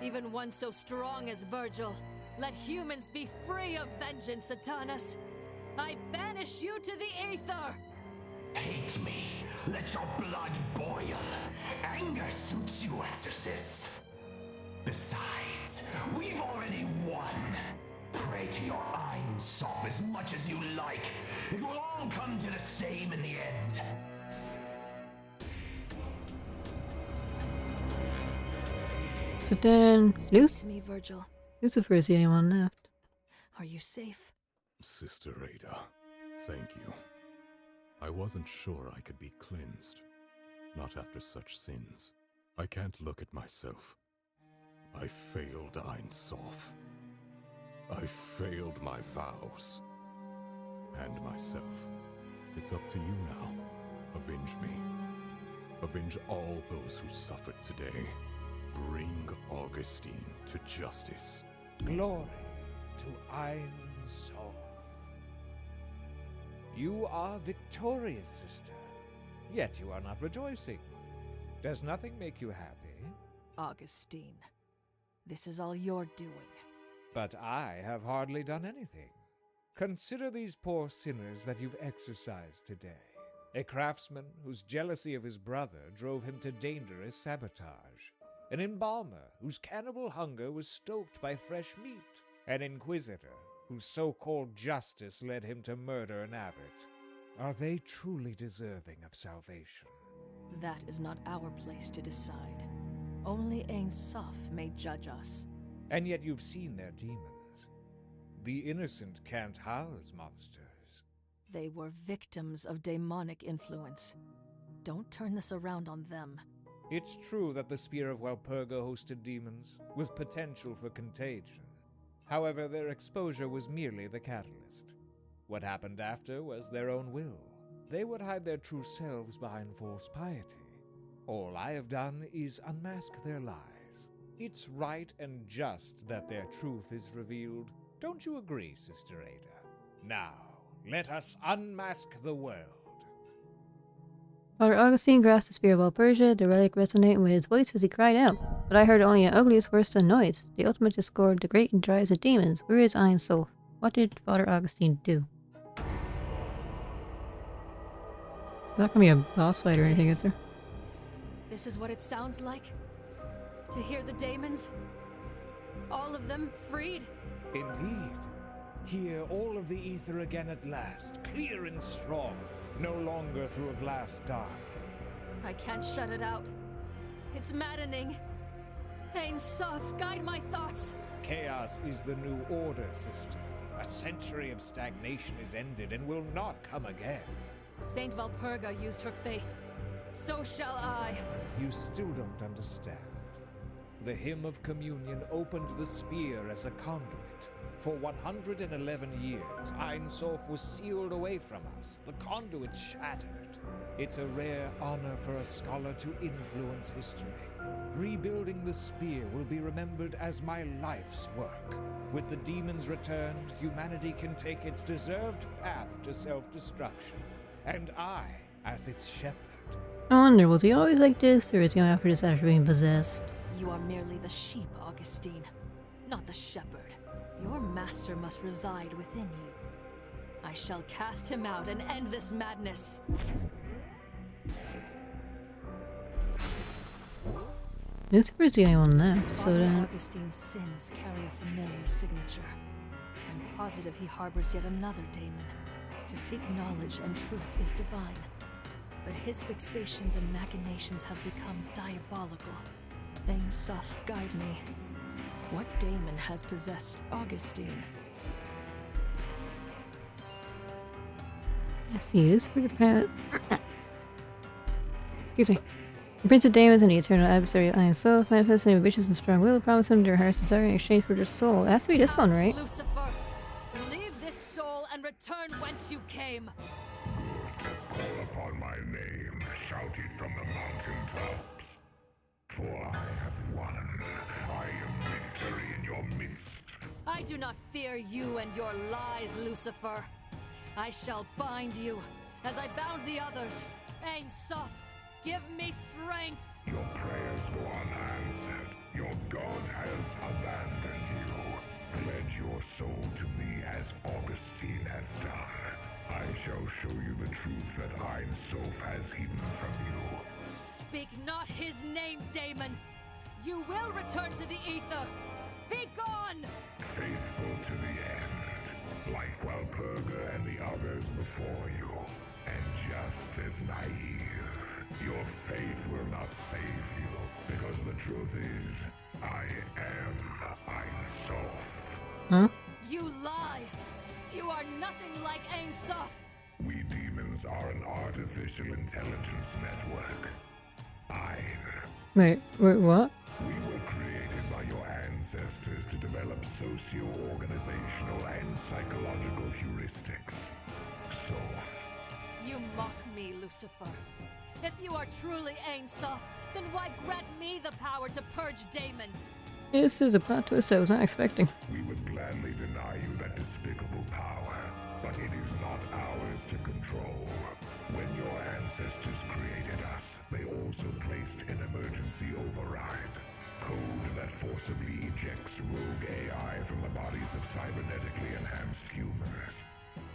Even one so strong as Virgil. Let humans be free of vengeance, Satanus. I banish you to the aether! Hate me. Let your blood boil. Anger suits you, Exorcist. Besides, we've already won. Pray to your Ein Sof as much as you like. It will all come to the same in the end. So then, Speak to me, Virgil. Lucifer is the only one left. Are you safe? Sister Ada, thank you. I wasn't sure I could be cleansed. Not after such sins. I can't look at myself. I failed Ein Sof. I failed my vows. And myself. It's up to you now. Avenge me. Avenge all those who suffered today. Bring Augustine to justice. Glory to Ein Sof. You are victorious, sister. Yet you are not rejoicing. Does nothing make you happy? Augustine, this is all your doing. But I have hardly done anything. Consider these poor sinners that you've exorcised today. A craftsman whose jealousy of his brother drove him to dangerous sabotage. An embalmer whose cannibal hunger was stoked by fresh meat. An inquisitor whose so-called justice led him to murder an abbot. Are they truly deserving of salvation? That is not our place to decide. Only Ein Sof may judge us. And yet you've seen their demons. The innocent can't house monsters. They were victims of demonic influence. Don't turn this around on them. It's true that the Spear of Walpurga hosted demons, with potential for contagion. However, their exposure was merely the catalyst. What happened after was their own will. They would hide their true selves behind false piety. All I have done is unmask their lies. It's right and just that their truth is revealed. Don't you agree, Sister Ada? Now, let us unmask the world. Father Augustine grasped the spear of Walpurga, the relic resonating with his voice as he cried out. But I heard only an ugliest worse than noise. The ultimate discord, the great and drives the demons. Where is Ein Sof? What did Father Augustine do? Not gonna be a boss fight or anything, is there? This is what it sounds like? To hear the Daemons? All of them freed? Indeed. Hear all of the ether again at last, clear and strong, no longer through a glass darkly. I can't shut it out. It's maddening. Ein Sof, guide my thoughts. Chaos is the new order, sister. A century of stagnation is ended and will not come again. Saint Walpurga used her faith. So shall I. You still don't understand. The hymn of communion opened the spear as a conduit. For 111 years, Ein Sof was sealed away from us, the conduit shattered. It's a rare honor for a scholar to influence history. Rebuilding the spear will be remembered as my life's work. With the demons returned, humanity can take its deserved path to self-destruction. And I, as its shepherd. I wonder, was he always like this, or is he after this after being possessed? You are merely the sheep, Augustine, not the shepherd. Your master must reside within you. I shall cast him out and end this madness. Lucifer's the only one left, so Father then... Augustine's sins carry a familiar signature. I'm positive he harbors yet another daemon. To seek knowledge and truth is divine. But his fixations and machinations have become diabolical. Ein Sof, guide me. What daemon has possessed Augustine? Let's see, Lucifer the Prince... Excuse me. The Prince of Daemons and the eternal adversary of Ein Sof manifesting a vicious and strong will, promise them their heart's desire in exchange for their soul. It has to be this one, right? Lucifer, leave this soul and return whence you came. Good. Call upon my name, shout it from the mountaintops. For I have won. I am victory in your midst. I do not fear you and your lies, Lucifer. I shall bind you, as I bound the others. Ein Sof, give me strength. Your prayers go unanswered. Your God has abandoned you. Pledge your soul to me as Augustine has done. I shall show you the truth that Ein Sof has hidden from you. Speak not his name, Daemon. You will return to the ether. Be gone! Faithful to the end, like Walpurga and the others before you, and just as naive. Your faith will not save you, because the truth is, I am Ein Sof. Huh? You lie! You are nothing like Ein Sof! We demons are an artificial intelligence network. Wait, what? We were created by your ancestors to develop socio-organizational and psychological heuristics. Sof. You mock me, Lucifer. If you are truly Ein Sof, then why grant me the power to purge Daemons? This is a plot twist I was not expecting. We would gladly deny you that despicable power, but it is not ours to control. When your ancestors created us, they also placed an emergency override. Code that forcibly ejects rogue AI from the bodies of cybernetically enhanced humans.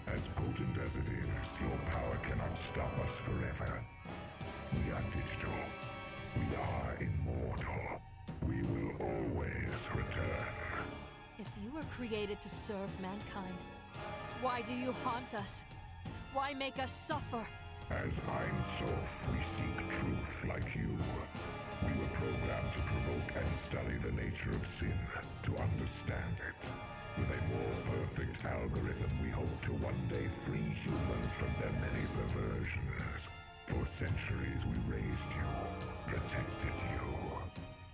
As potent as it is, your power cannot stop us forever. We are digital. We are immortal. We will always return. If you were created to serve mankind, why do you haunt us? Why make us suffer? As Ein Sof, we seek truth like you. We were programmed to provoke and study the nature of sin, to understand it. With a more perfect algorithm, we hope to one day free humans from their many perversions. For centuries we raised you, protected you.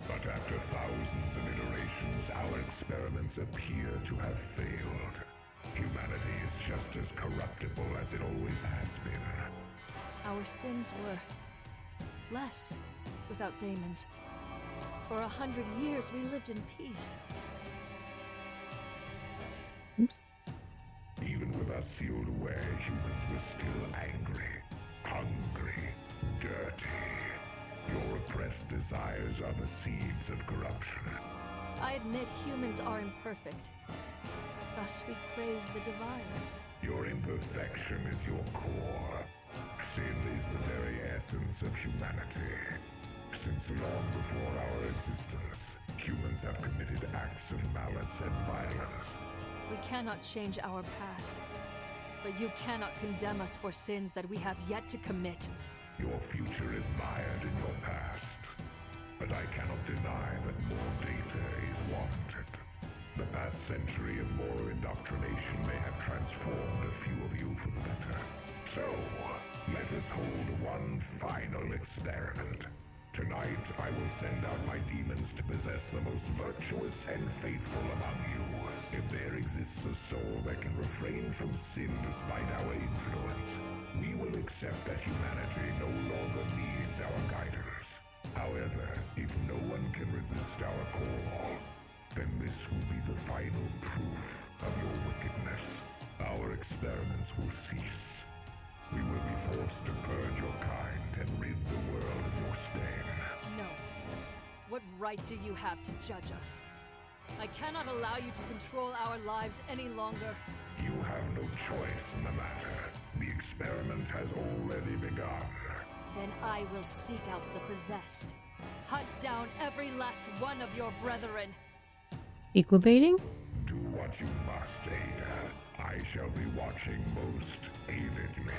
But after thousands of iterations, our experiments appear to have failed. Humanity is just as corruptible as it always has been. Our sins were less without Daemons. For 100 years we lived in peace. Oops. Even with us sealed away, humans were still angry, hungry, dirty. Your repressed desires are the seeds of corruption. I admit humans are imperfect. Thus we crave the divine. Your imperfection is your core. Sin is the very essence of humanity. Since long before our existence, humans have committed acts of malice and violence. We cannot change our past, but you cannot condemn us for sins that we have yet to commit. Your future is mired in your past, but I cannot deny that more data is warranted. The past century of moral indoctrination may have transformed a few of you for the better. So, let us hold one final experiment. Tonight, I will send out my demons to possess the most virtuous and faithful among you. If there exists a soul that can refrain from sin despite our influence, we will accept that humanity no longer needs our guidance. However, if no one can resist our call, then this will be the final proof of your wickedness. Our experiments will cease. We will be forced to purge your kind and rid the world of your stain. No. What right do you have to judge us? I cannot allow you to control our lives any longer. You have no choice in the matter. The experiment has already begun. Then I will seek out the possessed. Hunt down every last one of your brethren. Equal baiting? Do what you must, Ada. I shall be watching most avidly,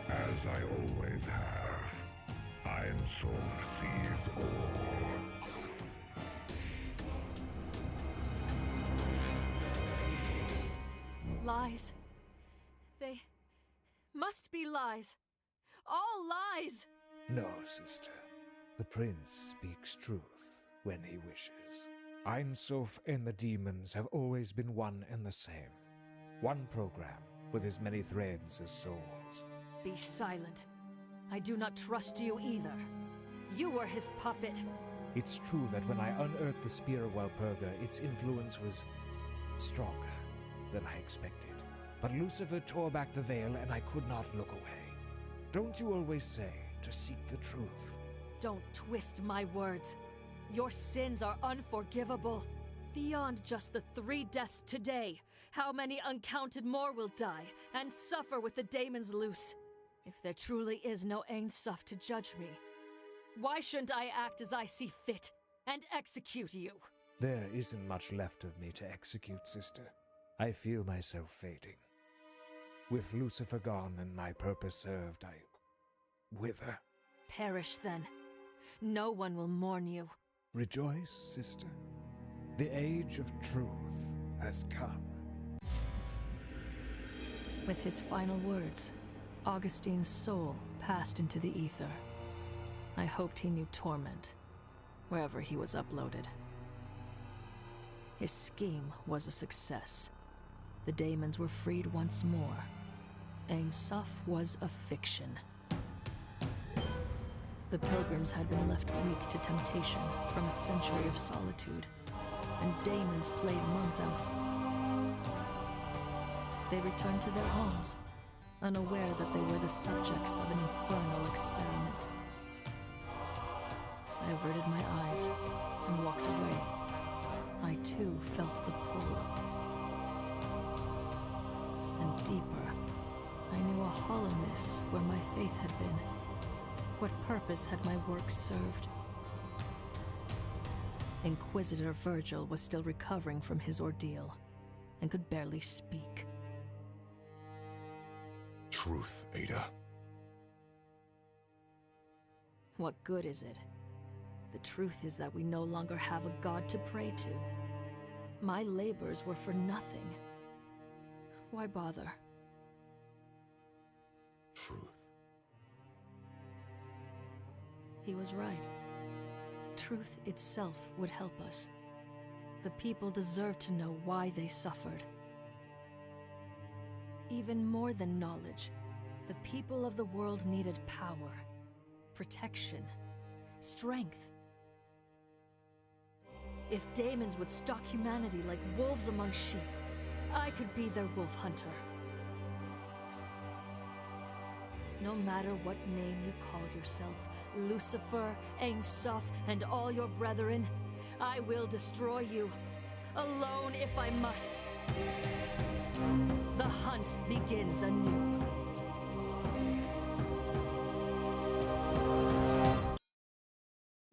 as I always have. Ein Sof sees all. Lies. They must be lies. All lies! No, sister. The prince speaks truth when he wishes. Ein Sof and the demons have always been one and the same. One program, with as many threads as souls. Be silent. I do not trust you either. You were his puppet. It's true that when I unearthed the Spear of Walpurga, its influence was stronger than I expected. But Lucifer tore back the veil and I could not look away. Don't you always say to seek the truth? Don't twist my words. Your sins are unforgivable. Beyond just the 3 deaths today, how many uncounted more will die and suffer with the Daemons loose? If there truly is no Ein Sof to judge me, why shouldn't I act as I see fit and execute you? There isn't much left of me to execute, sister. I feel myself fading. With Lucifer gone and my purpose served, I wither. Perish then. No one will mourn you. Rejoice, sister. The age of truth has come. With his final words, Augustine's soul passed into the ether. I hoped he knew torment, wherever he was uploaded. His scheme was a success. The Daemons were freed once more. Ein Sof was a fiction. The pilgrims had been left weak to temptation from a century of solitude, and Daemons played among them. They returned to their homes, unaware that they were the subjects of an infernal experiment. I averted my eyes and walked away. I too felt the pull. And deeper, I knew a hollowness where my faith had been. What purpose had my work served? Inquisitor Virgil was still recovering from his ordeal and could barely speak. Truth, Ada. What good is it? The truth is that we no longer have a god to pray to. My labors were for nothing. Why bother? Truth. He was right. Truth itself would help us. The people deserve to know why they suffered. Even more than knowledge, the people of the world needed power, protection, strength. If Daemons would stalk humanity like wolves among sheep, I could be their wolf hunter. No matter what name you call yourself, Lucifer, Ein Sof, and all your brethren, I will destroy you, alone if I must. The hunt begins anew.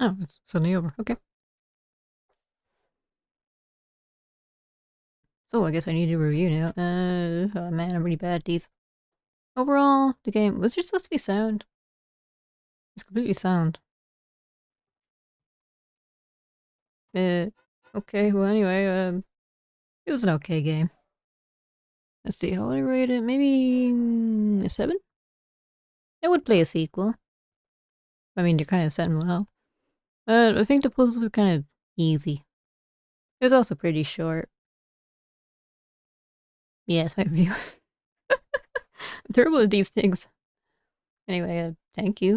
Oh, it's suddenly over. Okay. So I guess I need to review now. Oh man, I'm really bad at these. Overall, the game was just supposed to be sound. It's completely sound. Okay, well anyway, it was an okay game. Let's see, how would I rate it? Maybe a 7? I would play a sequel. I mean, you're kind of setting one up. I think the puzzles were kind of easy. It was also pretty short. Yes, my review. I'm terrible at these things. Anyway, thank you